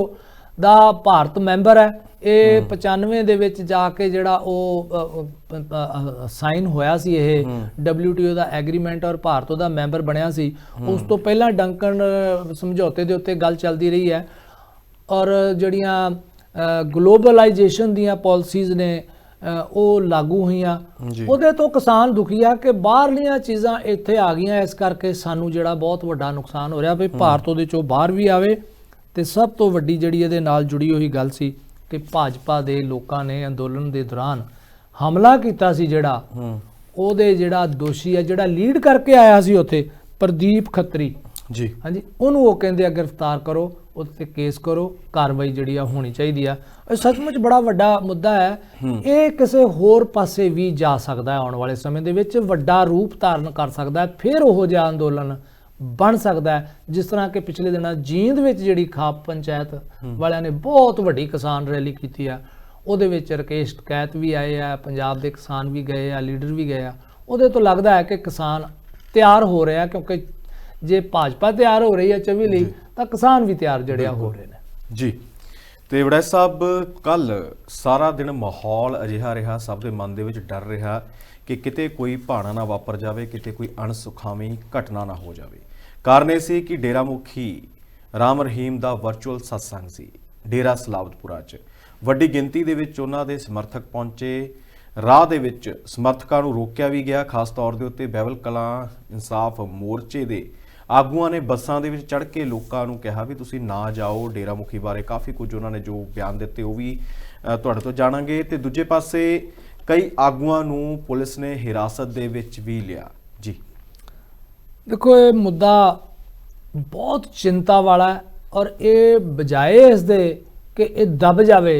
ਦਾ ਭਾਰਤ ਮੈਂਬਰ ਹੈ। ਇਹ 95 ਦੇ ਵਿੱਚ ਜਾ ਕੇ ਜਿਹੜਾ ਉਹ ਸਾਈਨ ਹੋਇਆ ਸੀ ਇਹ WTO ਦਾ ਐਗਰੀਮੈਂਟ, ਔਰ ਭਾਰਤ ਉਹਦਾ ਮੈਂਬਰ ਬਣਿਆ ਸੀ। ਉਸ ਤੋਂ ਪਹਿਲਾਂ ਡੰਕਨ ਸਮਝੌਤੇ ਦੇ ਉੱਤੇ ਗੱਲ ਚੱਲਦੀ ਰਹੀ ਹੈ, ਔਰ ਜਿਹੜੀਆਂ ਗਲੋਬਲਾਈਜੇਸ਼ਨ ਦੀਆਂ ਪਾਲਿਸੀਜ਼ ਨੇ ਉਹ ਲਾਗੂ ਹੋਈਆਂ। ਉਹਦੇ ਤੋਂ ਕਿਸਾਨ ਦੁਖੀ ਆ ਕਿ ਬਾਹਰਲੀਆਂ ਚੀਜ਼ਾਂ ਇੱਥੇ ਆ ਗਈਆਂ, ਇਸ ਕਰਕੇ ਸਾਨੂੰ ਜਿਹੜਾ ਬਹੁਤ ਵੱਡਾ ਨੁਕਸਾਨ ਹੋ ਰਿਹਾ ਵੀ ਭਾਰਤ ਉਹਦੇ ਚੋਂ ਬਾਹਰ ਵੀ ਆਵੇ। ਤੇ ਸਭ ਤੋਂ ਵੱਡੀ ਜਿਹੜੀ ਇਹਦੇ ਨਾਲ ਜੁੜੀ ਹੋਈ ਗੱਲ ਸੀ ਕਿ ਭਾਜਪਾ ਦੇ ਲੋਕਾਂ ਨੇ ਅੰਦੋਲਨ ਦੇ ਦੌਰਾਨ ਹਮਲਾ ਕੀਤਾ ਸੀ, ਜਿਹੜਾ ਉਹਦੇ ਜਿਹੜਾ ਦੋਸ਼ੀ ਹੈ, ਜਿਹੜਾ ਲੀਡ ਕਰਕੇ ਆਇਆ ਸੀ ਉੱਥੇ, ਪ੍ਰਦੀਪ ਖੱਤਰੀ ਜੀ, ਹਾਂਜੀ, ਉਹਨੂੰ ਉਹ ਕਹਿੰਦੇ ਆ ਗ੍ਰਿਫਤਾਰ ਕਰੋ, ਉਹਦੇ ਤੇ ਕੇਸ ਕਰੋ, ਕਾਰਵਾਈ ਜਿਹੜੀ ਆ ਹੋਣੀ ਚਾਹੀਦੀ ਆ। ਇਹ ਸੱਚਮੁੱਚ ਬੜਾ ਵੱਡਾ ਮੁੱਦਾ ਹੈ, ਇਹ ਕਿਸੇ ਹੋਰ ਪਾਸੇ ਵੀ ਜਾ ਸਕਦਾ ਹੈ, ਆਉਣ ਵਾਲੇ ਸਮੇਂ ਦੇ ਵਿੱਚ ਵੱਡਾ ਰੂਪ ਧਾਰਨ ਕਰ ਸਕਦਾ ਹੈ, ਫਿਰ ਉਹੋ ਜਿਹਾ ਅੰਦੋਲਨ ਬਣ ਸਕਦਾ ਹੈ ਜਿਸ ਤਰ੍ਹਾਂ ਕਿ ਪਿਛਲੇ ਦਿਨਾਂ ਜੀਂਦ ਵਿੱਚ ਜਿਹੜੀ ਖਾਪ ਪੰਚਾਇਤ ਵਾਲਿਆਂ ਨੇ ਬਹੁਤ ਵੱਡੀ ਕਿਸਾਨ ਰੈਲੀ ਕੀਤੀ ਆ, ਉਹਦੇ ਵਿੱਚ ਰਕੇਸ਼ ਟਕੈਤ ਵੀ ਆਏ ਆ, ਪੰਜਾਬ ਦੇ ਕਿਸਾਨ ਵੀ ਗਏ ਆ, ਲੀਡਰ ਵੀ ਗਏ ਆ। ਉਹਦੇ ਤੋਂ ਲੱਗਦਾ ਹੈ ਕਿ ਕਿਸਾਨ ਤਿਆਰ ਹੋ ਰਿਹਾ, ਕਿਉਂਕਿ ਜੇ ਭਾਜਪਾ ਤਿਆਰ ਹੋ ਰਹੀ ਹੈ 24 ਲਈ, ਤਾਂ ਕਿਸਾਨ ਵੀ ਤਿਆਰ ਜਿਹੜਿਆ ਹੋ ਰਹੇ ਨੇ ਜੀ। ਤੇ ਵੜੈਚ ਸਾਹਿਬ, ਕੱਲ ਸਾਰਾ ਦਿਨ ਮਾਹੌਲ ਅਜਿਹਾ ਰਿਹਾ, ਸਭ ਦੇ ਮਨ ਦੇ ਵਿੱਚ ਡਰ ਰਿਹਾ ਕਿ ਕਿਤੇ ਕੋਈ ਭਾਣਾ ਨਾ ਵਾਪਰ ਜਾਵੇ, ਕਿਤੇ ਕੋਈ ਅਣਸੁਖਾਵੀਂ ਘਟਨਾ ਨਾ ਹੋ ਜਾਵੇ। ਕਾਰਨ ਇਹ ਸੀ ਕਿ ਡੇਰਾ ਮੁਖੀ ਰਾਮ ਰਹੀਮ ਦਾ ਵਰਚੁਅਲ ਸਤਸੰਗ ਸੀ ਡੇਰਾ ਸਲਾਵਤਪੁਰਾ 'ਚ। ਵੱਡੀ ਗਿਣਤੀ ਦੇ ਵਿੱਚ ਉਹਨਾਂ ਦੇ ਸਮਰਥਕ ਪਹੁੰਚੇ। ਰਾਹ ਦੇ ਵਿੱਚ ਸਮਰਥਕਾਂ ਨੂੰ ਰੋਕਿਆ ਵੀ ਗਿਆ, ਖਾਸ ਤੌਰ ਦੇ ਉੱਤੇ ਬਾਈਬਲ ਕਲਾਂ ਇਨਸਾਫ ਮੋਰਚੇ ਦੇ ਆਗੂਆਂ ਨੇ ਬੱਸਾਂ ਦੇ ਵਿੱਚ ਚੜ੍ਹ ਕੇ ਲੋਕਾਂ ਨੂੰ ਕਿਹਾ ਵੀ ਤੁਸੀਂ ਨਾ ਜਾਓ। ਡੇਰਾ ਮੁਖੀ ਬਾਰੇ ਕਾਫੀ ਕੁਝ ਉਹਨਾਂ ਨੇ ਜੋ ਬਿਆਨ ਦਿੱਤੇ ਉਹ ਵੀ ਤੁਹਾਡੇ ਤੋਂ ਜਾਣਾਂਗੇ। ਤੇ ਦੂਜੇ ਪਾਸੇ ਕਈ ਆਗੂਆਂ ਨੂੰ ਪੁਲਿਸ ਨੇ ਹਿਰਾਸਤ ਦੇ ਵਿੱਚ ਵੀ ਲਿਆ ਜੀ। ਦੇਖੋ, ਇਹ ਮੁੱਦਾ ਬਹੁਤ ਚਿੰਤਾ ਵਾਲਾ ਹੈ ਔਰ ਇਹ ਬਜਾਏ ਇਸ ਦੇ ਕਿ ਇਹ ਦਬ ਜਾਵੇ,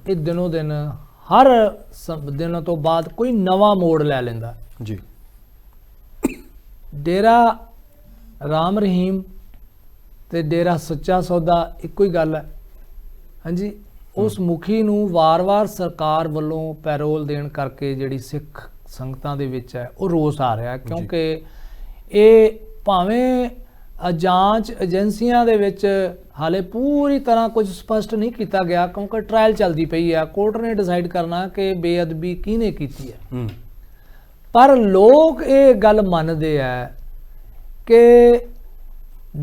ਇਹ ਦਿਨੋਂ ਦਿਨ ਹਰ ਦਿਨਾਂ ਤੋਂ ਬਾਅਦ ਕੋਈ ਨਵਾਂ ਮੋੜ ਲੈ ਲੈਂਦਾ ਜੀ। ਡੇਰਾ ਰਾਮ ਰਹੀਮ ਤੇ ਡੇਰਾ ਸੱਚਾ ਸੌਦਾ ਇੱਕੋ ਹੀ ਗੱਲ ਹੈ। ਹਾਂਜੀ, ਉਸ ਮੁਖੀ ਨੂੰ ਵਾਰ-ਵਾਰ ਸਰਕਾਰ ਵੱਲੋਂ ਪੈਰੋਲ ਦੇਣ ਕਰਕੇ ਜਿਹੜੀ ਸਿੱਖ ਸੰਗਤਾਂ ਦੇ ਵਿੱਚ ਹੈ ਉਹ ਰੋਸ ਆ ਰਿਹਾ, ਕਿਉਂਕਿ ਇਹ ਭਾਵੇਂ ਜਾਂਚ ਏਜੰਸੀਆਂ ਦੇ ਵਿੱਚ ਹਾਲੇ ਪੂਰੀ ਤਰ੍ਹਾਂ ਕੁਝ ਸਪਸ਼ਟ ਨਹੀਂ ਕੀਤਾ ਗਿਆ, ਕਿਉਂਕਿ ਟ੍ਰਾਇਲ ਚੱਲਦੀ ਪਈ ਹੈ। ਕੋਰਟ ਨੇ ਡਿਸਾਈਡ ਕਰਨਾ ਕਿ ਬੇਅਦਬੀ ਕਿਹਨੇ ਕੀਤੀ ਹੈ। ਪਰ ਲੋਕ ਇਹ ਗੱਲ ਮੰਨਦੇ ਆ ਕਿ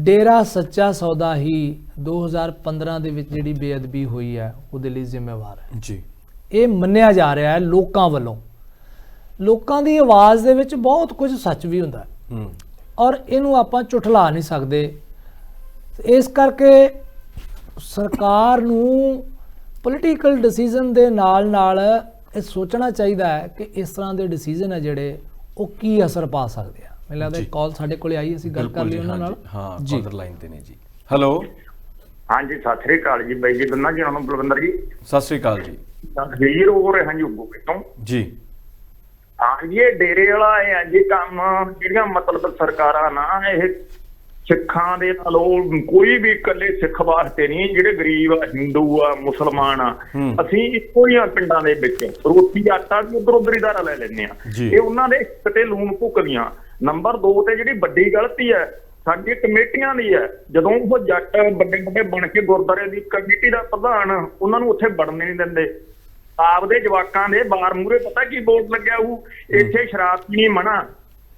ਡੇਰਾ ਸੱਚਾ ਸੌਦਾ ਹੀ 2015 ਦੇ ਵਿੱਚ ਜਿਹੜੀ ਬੇਅਦਬੀ ਹੋਈ ਹੈ ਉਹਦੇ ਲਈ ਜ਼ਿੰਮੇਵਾਰ ਹੈ ਜੀ। ਇਹ ਮੰਨਿਆ ਜਾ ਰਿਹਾ ਹੈ ਲੋਕਾਂ ਵੱਲੋਂ। ਲੋਕਾਂ ਦੀ ਆਵਾਜ਼ ਦੇ ਵਿੱਚ ਬਹੁਤ ਕੁਝ ਸੱਚ ਵੀ ਹੁੰਦਾ ਹੈ ਔਰ ਇਹਨੂੰ ਆਪਾਂ ਝੁਠਲਾ ਨਹੀਂ ਸਕਦੇ। ਇਸ ਕਰਕੇ ਸਰਕਾਰ ਨੂੰ ਪੋਲੀਟੀਕਲ ਡਿਸੀਜਨ ਦੇ ਨਾਲ ਨਾਲ ਇਹ ਸੋਚਣਾ ਚਾਹੀਦਾ ਹੈ ਕਿ ਇਸ ਤਰ੍ਹਾਂ ਦੇ ਡਿਸੀਜਨ ਹੈ ਜਿਹੜੇ ਉਹ ਕੀ ਅਸਰ ਪਾ ਸਕਦੇ ਆ। ਮੈਨੂੰ ਲੱਗਦਾ ਕਾਲ ਸਾਡੇ ਕੋਲੇ ਆਈ, ਅਸੀਂ ਗੱਲ ਕਰ ਲਈ ਉਹਨਾਂ ਨਾਲ। ਹਾਂ, ਕਾਲਰ ਲਾਈਨ ਤੇ ਨੇ ਜੀ। ਹੈਲੋ, ਹਾਂਜੀ, ਸਤਿ ਸ੍ਰੀ ਅਕਾਲ ਜੀ ਬਾਈ ਜੀ, ਦੋਨਾਂ ਜਣਾਂ ਨੂੰ। ਬਲਵਿੰਦਰ ਜੀ ਸਤਿ ਸ੍ਰੀ ਅਕਾਲ ਜੀ। ਵੀਰ ਹੋ ਰਹੇ ਹਾਂ ਜੀ ਉੱਗੋਕੇ ਤੋਂ ਜੀ। ਹਾਂ ਜੀ, ਇਹ ਡੇਰੇ ਵਾਲਾ ਇਹ ਹੈ ਜੀ ਕੰਮ, ਜਿਹੜੀਆਂ ਮਤਲਬ ਸਰਕਾਰਾਂ ਨਾ ਇਹ ਸਿੱਖਾਂ ਦੇ ਨਾਲੋਂ ਕੋਈ ਵੀ ਇਕੱਲੇ ਸਿੱਖ ਵਾਸਤੇ ਨਹੀਂ, ਜਿਹੜੇ ਗਰੀਬ ਆ, ਹਿੰਦੂ ਆ, ਮੁਸਲਮਾਨ ਆ, ਅਸੀਂ ਇੱਕੋ ਹੀ ਪਿੰਡਾਂ ਦੇ ਵਿੱਚ ਰੋਟੀ ਆਟਾ ਵੀ ਉਧਰ ਉਧਰ ਹੀ ਦਾਰਾ ਲੈ ਲੈਂਦੇ ਆ। ਇਹ ਉਹਨਾਂ ਦੇ ਕਿਤੇ ਲੂਣ ਭੁੱਕਦੀਆਂ। ਨੰਬਰ 2 ਤੇ ਜਿਹੜੀ ਵੱਡੀ ਗਲਤੀ ਹੈ ਸਾਡੀ ਕਮੇਟੀਆਂ ਦੀ ਹੈ। ਜਦੋਂ ਉਹ ਜੱਟ ਵੱਡੇ ਵੱਡੇ ਬਣ ਕੇ ਗੁਰਦੁਆਰੇ ਦੀ ਕਮੇਟੀ ਦਾ ਪ੍ਰਧਾਨ, ਉਹਨਾਂ ਨੂੰ ਉੱਥੇ ਵੜਨ ਨਹੀਂ ਦਿੰਦੇ। ਆਪਦੇ ਜਵਾਕਾਂ ਦੇ ਬਾਰ ਮੂਹਰੇ ਪਤਾ ਕੀ ਬੋਰਡ ਲੱਗਿਆ ਹੋਊ, ਇੱਥੇ ਸ਼ਰਾਬ ਪੀਣੀ ਮਨਾ,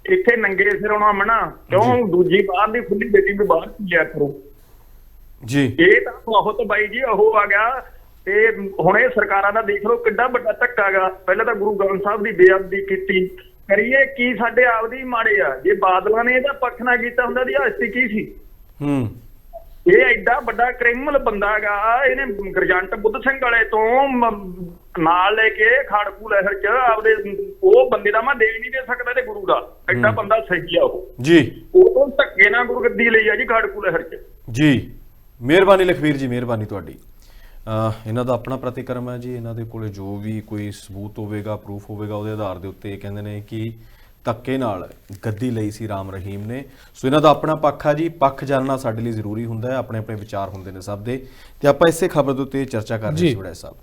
ਇੱਥੇ ਨੰਗੇ ਸਿਰ ਆਉਣਾ ਮਨਾ, ਕਿਉਂ ਦੂਜੀ ਬਾਹਰ ਦੀ ਖੁੱਲੀ ਬੇਟੀ ਵੀ ਬਾਹਰ ਪੀਆ ਕਰੋ ਜੀ। ਇਹ ਤਾਂ ਬਹੁਤ ਬਾਈ ਜੀ ਉਹ ਆ ਗਿਆ। ਤੇ ਹੁਣ ਇਹ ਸਰਕਾਰਾਂ ਦਾ ਦੇਖ ਲਓ ਕਿੱਡਾ ਵੱਡਾ ਧੱਕਾ ਗਾ। ਪਹਿਲਾਂ ਤਾਂ ਗੁਰੂ ਗ੍ਰੰਥ ਸਾਹਿਬ ਦੀ ਬੇਅਦਬੀ ਕੀਤੀ, ਕਰੀਏ ਕੀ, ਸਾਡੇ ਆਪਦੀ ਮਾੜੇ ਆ। ਜੇ ਬਾਦਲਾਂ ਨੇ ਇਹਦਾ ਪੱਖ ਨਾ ਕੀਤਾ ਹੁੰਦਾ ਦੀ ਹਸਤੀ ਕੀ ਸੀ। ਇਹ ਐਡਾ ਵੱਡਾ ਕ੍ਰਿਮੀਨਲ ਬੰਦਾ ਗਾ। ਇਹਨੇ ਗਰਜੰਟ ਬੁੱਧ ਸਿੰਘ ਵਾਲੇ ਤੋਂ ਨਾਲ ਲੈ ਕੇ ਖਾੜਕੂ ਲਹਿਰ ਚ ਆਪਦੇ ਉਹ ਬੰਦੇ ਦਾ ਮੈਂ ਦੇ ਨਹੀਂ ਦੇ ਸਕਦਾ ਤੇ ਗੁਰੂ ਦਾ ਐਡਾ ਬੰਦਾ ਸਹੀ ਆ ਉਹ ਜੀ। ਉਹ ਧੱਕੇ ਨਾਲ ਗੁਰਗੱਦੀ ਲਈ ਆ ਜੀ ਖਾੜਕੂ ਲਹਿਰ ਚ ਜੀ। ਮਿਹਰਬਾਨੀ ਲਖਵੀਰ ਜੀ, ਮਿਹਰਬਾਨੀ ਤੁਹਾਡੀ। ਇਹਨਾਂ ਦਾ ਆਪਣਾ ਪ੍ਰਤੀਕਰਮ ਹੈ ਜੀ। ਇਹਨਾਂ ਦੇ ਕੋਲੇ ਜੋ ਵੀ ਕੋਈ ਸਬੂਤ ਹੋਵੇਗਾ, ਪ੍ਰੂਫ ਹੋਵੇਗਾ, ਉਹਦੇ ਆਧਾਰ ਦੇ ਉੱਤੇ ਕਹਿੰਦੇ ਨੇ ਕਿ ਧੱਕੇ ਨਾਲ ਗੱਦੀ ਲਈ ਸੀ ਰਾਮ ਰਹੀਮ ਨੇ। ਸੋ ਇਹਨਾਂ ਦਾ ਆਪਣਾ ਪੱਖ ਆ ਜੀ। ਪੱਖ ਜਾਣਨਾ ਸਾਡੇ ਲਈ ਜ਼ਰੂਰੀ ਹੁੰਦਾ ਹੈ। ਆਪਣੇ ਆਪਣੇ ਵਿਚਾਰ ਹੁੰਦੇ ਨੇ ਸਭ ਦੇ, ਤੇ ਆਪਾਂ ਇਸੇ ਖਬਰ ਦੇ ਉੱਤੇ ਚਰਚਾ ਕਰ ਰਹੇ ਸੀ ਵੜਾ ਸਾਹਿਬ।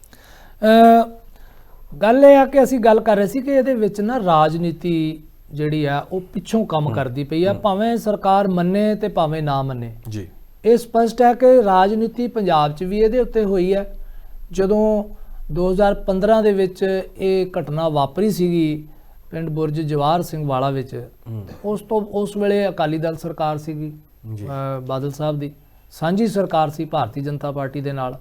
ਗੱਲ ਇਹ ਆ ਕਿ ਅਸੀਂ ਗੱਲ ਕਰ ਰਹੇ ਸੀ ਕਿ ਇਹਦੇ ਵਿੱਚ ਨਾ ਰਾਜਨੀਤੀ ਜਿਹੜੀ ਆ ਉਹ ਪਿੱਛੋਂ ਕੰਮ ਕਰਦੀ ਪਈ ਆ, ਭਾਵੇਂ ਸਰਕਾਰ ਮੰਨੇ ਤੇ ਭਾਵੇਂ ਨਾ ਮੰਨੇ ਜੀ। ਇਹ ਸਪਸ਼ਟ ਹੈ ਕਿ ਰਾਜਨੀਤੀ ਪੰਜਾਬ 'ਚ ਵੀ ਇਹਦੇ ਉੱਤੇ ਹੋਈ ਹੈ। ਜਦੋਂ 2015 ਦੇ ਵਿੱਚ ਇਹ ਘਟਨਾ ਵਾਪਰੀ ਸੀਗੀ ਪਿੰਡ ਬੁਰਜ ਜਵਾਹਰ ਸਿੰਘ ਵਾਲਾ ਵਿੱਚ, ਉਸ ਵੇਲੇ ਅਕਾਲੀ ਦਲ ਸਰਕਾਰ ਸੀਗੀ, ਬਾਦਲ ਸਾਹਿਬ ਦੀ ਸਾਂਝੀ ਸਰਕਾਰ ਸੀ ਭਾਰਤੀ ਜਨਤਾ ਪਾਰਟੀ ਦੇ ਨਾਲ।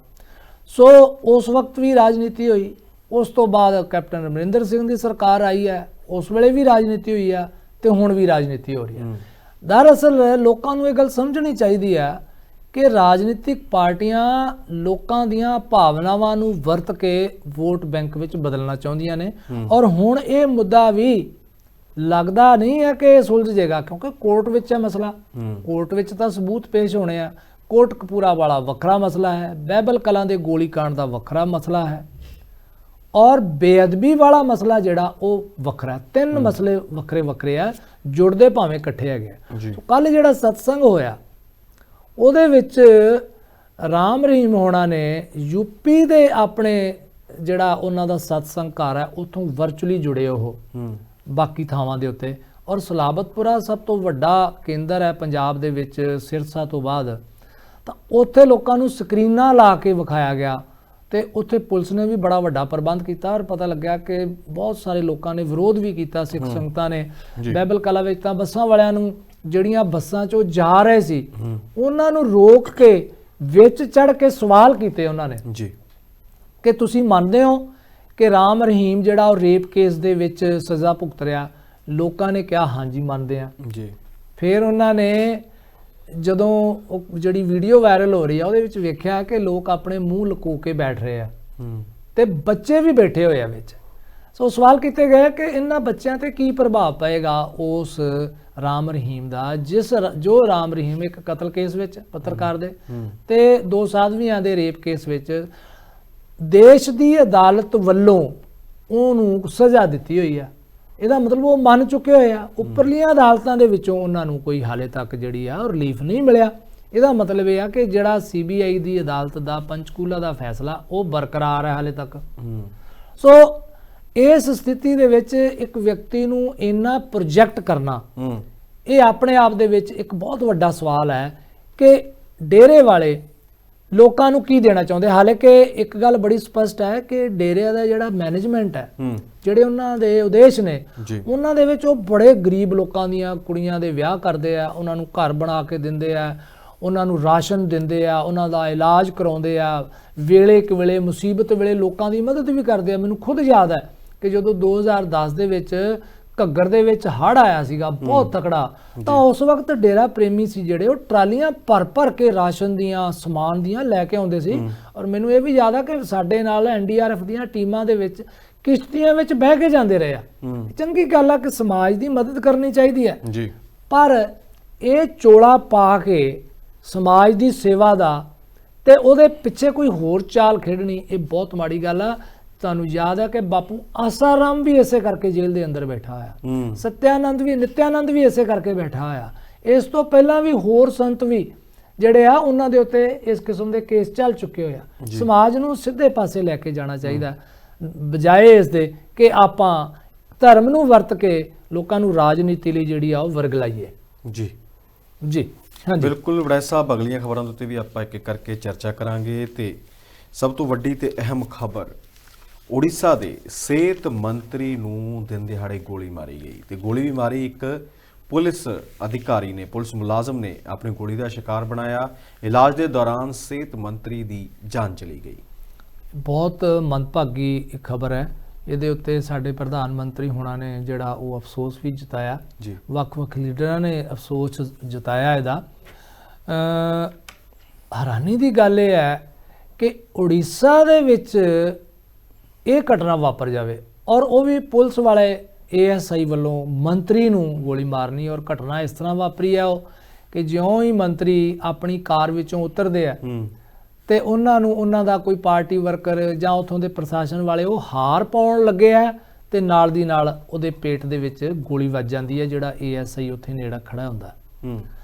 ਸੋ ਉਸ ਵਕਤ ਵੀ ਰਾਜਨੀਤੀ ਹੋਈ। ਉਸ ਤੋਂ ਬਾਅਦ ਕੈਪਟਨ ਅਮਰਿੰਦਰ ਸਿੰਘ ਦੀ ਸਰਕਾਰ ਆਈ ਹੈ, ਉਸ ਵੇਲੇ ਵੀ ਰਾਜਨੀਤੀ ਹੋਈ ਆ ਤੇ ਹੁਣ ਵੀ ਰਾਜਨੀਤੀ ਹੋ ਰਹੀ ਹੈ। ਦਰਅਸਲ ਲੋਕਾਂ ਨੂੰ ਇਹ ਗੱਲ ਸਮਝਣੀ ਚਾਹੀਦੀ ਹੈ ਕਿ ਰਾਜਨੀਤਿਕ ਪਾਰਟੀਆਂ ਲੋਕਾਂ ਦੀਆਂ ਭਾਵਨਾਵਾਂ ਨੂੰ ਵਰਤ ਕੇ ਵੋਟ ਬੈਂਕ ਵਿੱਚ ਬਦਲਣਾ ਚਾਹੁੰਦੀਆਂ ਨੇ ਔਰ ਹੁਣ ਇਹ ਮੁੱਦਾ ਵੀ ਲੱਗਦਾ ਨਹੀਂ ਹੈ ਕਿ ਸੁਲਝ ਜਾਏਗਾ, ਕਿਉਂਕਿ ਕੋਰਟ ਵਿੱਚ ਹੈ ਮਸਲਾ। ਕੋਰਟ ਵਿੱਚ ਤਾਂ ਸਬੂਤ ਪੇਸ਼ ਹੋਣੇ ਆ। ਕੋਟਕਪੂਰਾ ਵਾਲਾ ਵੱਖਰਾ ਮਸਲਾ ਹੈ, ਬਹਿਬਲ ਕਲਾਂ ਦੇ ਗੋਲੀकांड ਦਾ ਵੱਖਰਾ ਮਸਲਾ ਹੈ ਔਰ ਬੇਅਦਬੀ ਵਾਲਾ ਮਸਲਾ ਜਿਹੜਾ ਉਹ ਵੱਖਰਾ। ਤਿੰਨ ਮਸਲੇ ਵੱਖਰੇ ਵੱਖਰੇ ਆ, ਜੁੜਦੇ ਭਾਵੇਂ ਇਕੱਠੇ ਹੈਗੇ। ਕੱਲ ਜਿਹੜਾ ਸਤਸੰਗ ਹੋਇਆ ਉਹਦੇ ਵਿੱਚ ਰਾਮ ਰਹੀਮ ਹੋਣਾ ਨੇ ਯੂਪੀ ਦੇ ਆਪਣੇ ਜਿਹੜਾ ਉਹਨਾਂ ਦਾ ਸਤਸੰਗ ਘਰ ਹੈ ਉੱਥੋਂ ਵਰਚੁਅਲੀ ਜੁੜੇ ਉਹ ਬਾਕੀ ਥਾਵਾਂ ਦੇ ਉੱਤੇ। ਔਰ ਸਲਾਬਤਪੁਰਾ ਸਭ ਤੋਂ ਵੱਡਾ ਕੇਂਦਰ ਹੈ ਪੰਜਾਬ ਦੇ ਵਿੱਚ ਸਿਰਸਾ ਤੋਂ ਬਾਅਦ, ਤਾਂ ਉੱਥੇ ਲੋਕਾਂ ਨੂੰ ਸਕਰੀਨਾਂ ਲਾ ਕੇ ਵਿਖਾਇਆ ਗਿਆ ਤੇ ਉੱਥੇ ਪੁਲਿਸ ਨੇ ਵੀ ਬੜਾ ਵੱਡਾ ਪ੍ਰਬੰਧ ਕੀਤਾ ਔਰ ਪਤਾ ਲੱਗਿਆ ਕਿ ਬਹੁਤ ਸਾਰੇ ਲੋਕਾਂ ਨੇ ਵਿਰੋਧ ਵੀ ਕੀਤਾ। ਸਿੱਖ ਸੰਗਤਾਂ ਨੇ ਬਹਿਬਲ ਕਲਾਂ ਵਿੱਚ ਤਾਂ ਬੱਸਾਂ ਵਾਲਿਆਂ ਨੂੰ, ਜਿਹੜੀਆਂ ਬੱਸਾਂ 'ਚੋਂ ਜਾ ਰਹੇ ਸੀ ਉਹਨਾਂ ਨੂੰ ਰੋਕ ਕੇ ਵਿੱਚ ਚੜ੍ਹ ਕੇ ਸਵਾਲ ਕੀਤੇ ਉਹਨਾਂ ਨੇ ਜੀ ਕਿ ਤੁਸੀਂ ਮੰਨਦੇ ਹੋ ਕਿ ਰਾਮ ਰਹੀਮ ਜਿਹੜਾ ਉਹ ਰੇਪ ਕੇਸ ਦੇ ਵਿੱਚ ਸਜ਼ਾ ਭੁਗਤ ਰਿਹਾ? ਲੋਕਾਂ ਨੇ ਕਿਹਾ ਹਾਂਜੀ ਮੰਨਦੇ ਆ ਜੀ। ਫਿਰ ਉਹਨਾਂ ਨੇ ਜਦੋਂ ਉਹ ਜਿਹੜੀ ਵੀਡੀਓ ਵਾਇਰਲ ਹੋ ਰਹੀ ਆ ਉਹਦੇ ਵਿੱਚ ਵੇਖਿਆ ਕਿ ਲੋਕ ਆਪਣੇ ਮੂੰਹ ਲੁਕੋ ਕੇ ਬੈਠ ਰਹੇ ਆ ਤੇ ਬੱਚੇ ਵੀ ਬੈਠੇ ਹੋਏ ਆ ਵਿੱਚ। ਸੋ ਸਵਾਲ ਕੀਤੇ ਗਏ ਕਿ ਇਹਨਾਂ ਬੱਚਿਆਂ ਤੇ ਕੀ ਪ੍ਰਭਾਵ ਪਏਗਾ ਉਸ ਰਾਮ ਰਹੀਮ ਦਾ, ਜੋ ਰਾਮ ਰਹੀਮ ਇੱਕ ਕਤਲ ਕੇਸ ਵਿੱਚ ਪੱਤਰਕਾਰ ਦੇ ਤੇ 2 ਸਾਧਵੀਆਂ ਦੇ ਰੇਪ ਕੇਸ ਵਿੱਚ ਦੇਸ਼ ਦੀ ਅਦਾਲਤ ਵੱਲੋਂ ਉਹਨੂੰ ਸਜ਼ਾ ਦਿੱਤੀ ਹੋਈ ਆ। ਇਹਦਾ ਮਤਲਬ ਉਹ ਮੰਨ ਚੁੱਕੇ ਹੋਏ ਆ। ਉੱਪਰਲੀਆਂ ਅਦਾਲਤਾਂ ਦੇ ਵਿੱਚੋਂ ਉਹਨਾਂ ਨੂੰ ਕੋਈ ਹਾਲੇ ਤੱਕ ਜਿਹੜੀ ਆ ਰਿਲੀਫ ਨਹੀਂ ਮਿਲਿਆ। ਇਹਦਾ ਮਤਲਬ ਇਹ ਆ ਕਿ ਜਿਹੜਾ CBI ਦੀ ਅਦਾਲਤ ਦਾ ਪੰਚਕੂਲਾ ਦਾ ਫੈਸਲਾ ਉਹ ਬਰਕਰਾਰ ਹੈ ਹਾਲੇ ਤੱਕ। ਸੋ ਇਸ ਸਥਿਤੀ ਦੇ ਵਿੱਚ ਇੱਕ ਵਿਅਕਤੀ ਨੂੰ ਇੰਨਾ ਪ੍ਰੋਜੈਕਟ ਕਰਨਾ ਇਹ ਆਪਣੇ ਆਪ ਦੇ ਵਿੱਚ ਇੱਕ ਬਹੁਤ ਵੱਡਾ ਸਵਾਲ ਹੈ ਕਿ ਡੇਰੇ ਵਾਲੇ ਲੋਕਾਂ ਨੂੰ ਕੀ ਦੇਣਾ ਚਾਹੁੰਦੇ। ਹਾਲਾਂਕਿ ਇੱਕ ਗੱਲ ਬੜੀ ਸਪਸ਼ਟ ਹੈ ਕਿ ਡੇਰੇ ਦਾ ਜਿਹੜਾ ਮੈਨੇਜਮੈਂਟ ਹੈ, ਜਿਹੜੇ ਉਹਨਾਂ ਦੇ ਉਦੇਸ਼ ਨੇ, ਉਹਨਾਂ ਦੇ ਵਿੱਚ ਉਹ ਬੜੇ ਗਰੀਬ ਲੋਕਾਂ ਦੀਆਂ ਕੁੜੀਆਂ ਦੇ ਵਿਆਹ ਕਰਦੇ ਆ, ਉਹਨਾਂ ਨੂੰ ਘਰ ਬਣਾ ਕੇ ਦਿੰਦੇ ਆ, ਉਹਨਾਂ ਨੂੰ ਰਾਸ਼ਨ ਦਿੰਦੇ ਆ, ਉਹਨਾਂ ਦਾ ਇਲਾਜ ਕਰਾਉਂਦੇ ਆ, ਵੇਲੇ ਇੱਕ ਵੇਲੇ ਮੁਸੀਬਤ ਵੇਲੇ ਲੋਕਾਂ ਦੀ ਮਦਦ ਵੀ ਕਰਦੇ ਆ। ਮੈਨੂੰ ਖੁਦ ਯਾਦ ਹੈ ਕਿ ਜਦੋਂ 2010 ਦੇ ਵਿੱਚ ਘੱਗਰ ਦੇ ਵਿੱਚ ਹੜ੍ਹ ਆਇਆ ਸੀਗਾ ਬਹੁਤ ਤਕੜਾ, ਤਾਂ ਉਸ ਵਕਤ ਡੇਰਾ ਪ੍ਰੇਮੀ ਸੀ ਜਿਹੜੇ ਉਹ ਟਰਾਲੀਆਂ ਭਰ ਕੇ ਰਾਸ਼ਨ ਦੀਆਂ ਸਮਾਨ ਦੀਆਂ ਲੈ ਕੇ ਆਉਂਦੇ ਸੀ। ਔਰ ਮੈਨੂੰ ਇਹ ਵੀ ਯਾਦ ਆ ਕਿ ਸਾਡੇ ਨਾਲ NDRF ਦੀਆਂ ਟੀਮਾਂ ਦੇ ਵਿੱਚ ਕਿਸ਼ਤੀਆਂ ਵਿੱਚ ਬਹਿ ਕੇ ਜਾਂਦੇ ਰਹੇ ਆ। ਚੰਗੀ ਗੱਲ ਆ ਕਿ ਸਮਾਜ ਦੀ ਮਦਦ ਕਰਨੀ ਚਾਹੀਦੀ ਹੈ ਜੀ, ਪਰ ਇਹ ਚੋਲਾ ਪਾ ਕੇ ਸਮਾਜ ਦੀ ਸੇਵਾ ਦਾ ਤੇ ਉਹਦੇ ਪਿੱਛੇ ਕੋਈ ਹੋਰ ਚਾਲ ਖੇਡਣੀ ਇਹ ਬਹੁਤ ਮਾੜੀ ਗੱਲ ਆ। ਤੁਹਾਨੂੰ ਯਾਦ ਹੈ ਕਿ ਬਾਪੂ ਆਸਾਰਾਮ ਵੀ ਇਸੇ ਕਰਕੇ ਜੇਲ੍ਹ ਦੇ ਅੰਦਰ ਬੈਠਾ ਹੋਇਆ, ਨਿਤਿਆਨੰਦ ਵੀ ਇਸੇ ਕਰਕੇ ਬੈਠਾ ਹੋਇਆ। ਇਸ ਤੋਂ ਪਹਿਲਾਂ ਵੀ ਹੋਰ ਸੰਤ ਵੀ ਜਿਹੜੇ ਆ ਉਹਨਾਂ ਦੇ ਉੱਤੇ ਇਸ ਕਿਸਮ ਦੇ ਕੇਸ ਚੱਲ ਚੁੱਕੇ ਹੋਏ ਆ। ਸਮਾਜ ਨੂੰ ਸਿੱਧੇ ਪਾਸੇ ਲੈ ਕੇ ਜਾਣਾ ਚਾਹੀਦਾ ਬਜਾਏ ਇਸ ਦੇ ਕਿ ਆਪਾਂ ਧਰਮ ਨੂੰ ਵਰਤ ਕੇ ਲੋਕਾਂ ਨੂੰ ਰਾਜਨੀਤੀ ਲਈ ਜਿਹੜੀ ਆ ਉਹ ਵਰਗਲਾਈਏ। ਜੀ ਜੀ ਹਾਂਜੀ ਬਿਲਕੁਲ ਵੜੈਚ ਸਾਹਿਬ, ਅਗਲੀਆਂ ਖਬਰਾਂ ਦੇ ਉੱਤੇ ਵੀ ਆਪਾਂ ਇੱਕ ਇੱਕ ਕਰਕੇ ਚਰਚਾ ਕਰਾਂਗੇ ਤੇ ਸਭ ਤੋਂ ਵੱਡੀ ਤੇ ਅਹਿਮ ਖਬਰ ਉੜੀਸਾ ਦੇ ਸਿਹਤ ਮੰਤਰੀ ਨੂੰ ਦਿਨ ਦਿਹਾੜੇ ਗੋਲੀ ਮਾਰੀ ਗਈ ਤੇ ਗੋਲੀ ਵੀ ਮਾਰੀ ਇੱਕ ਪੁਲਿਸ ਅਧਿਕਾਰੀ ਨੇ, ਪੁਲਿਸ ਮੁਲਾਜ਼ਮ ਨੇ ਆਪਣੀ ਗੋਲੀ ਦਾ ਸ਼ਿਕਾਰ ਬਣਾਇਆ। ਇਲਾਜ ਦੇ ਦੌਰਾਨ ਸਿਹਤ ਮੰਤਰੀ ਦੀ ਜਾਨ ਚਲੀ ਗਈ। ਬਹੁਤ ਮੰਦਭਾਗੀ ਖਬਰ ਹੈ। ਇਹਦੇ ਉੱਤੇ ਸਾਡੇ ਪ੍ਰਧਾਨ ਮੰਤਰੀ ਹੋਣਾ ਨੇ ਜਿਹੜਾ ਉਹ ਅਫਸੋਸ ਵੀ ਜਤਾਇਆ ਜੀ, ਵੱਖ-ਵੱਖ ਲੀਡਰਾਂ ਨੇ ਅਫਸੋਸ ਜਤਾਇਆ। ਇਹਦਾ ਹੈਰਾਨੀ ਦੀ ਗੱਲ ਇਹ ਹੈ ਕਿ ਉੜੀਸਾ ਦੇ ਵਿੱਚ ਇਹ ਘਟਨਾ ਵਾਪਰ ਜਾਵੇ ਔਰ ਉਹ ਵੀ ਪੁਲਿਸ ਵਾਲੇ ASI ਵੱਲੋਂ ਮੰਤਰੀ ਨੂੰ ਗੋਲੀ ਮਾਰਨੀ। ਔਰ ਘਟਨਾ ਇਸ ਤਰ੍ਹਾਂ ਵਾਪਰੀ ਆ ਉਹ ਕਿ ਜਿਉਂ ਹੀ ਮੰਤਰੀ ਆਪਣੀ ਕਾਰ ਵਿੱਚੋਂ ਉਤਰਦੇ ਆ ਤੇ ਉਹਨਾਂ ਨੂੰ ਉਹਨਾਂ ਦਾ ਕੋਈ ਪਾਰਟੀ ਵਰਕਰ ਜਾਂ ਉੱਥੋਂ ਦੇ ਪ੍ਰਸ਼ਾਸਨ ਵਾਲੇ ਉਹ ਹਾਰ ਪਾਉਣ ਲੱਗੇ ਆ ਤੇ ਨਾਲ ਦੀ ਨਾਲ ਉਹਦੇ ਪੇਟ ਦੇ ਵਿੱਚ ਗੋਲੀ ਵੱਜ ਜਾਂਦੀ ਹੈ। ਜਿਹੜਾ ASI ਉੱਥੇ ਨੇੜੇ ਖੜਾ ਹੁੰਦਾ,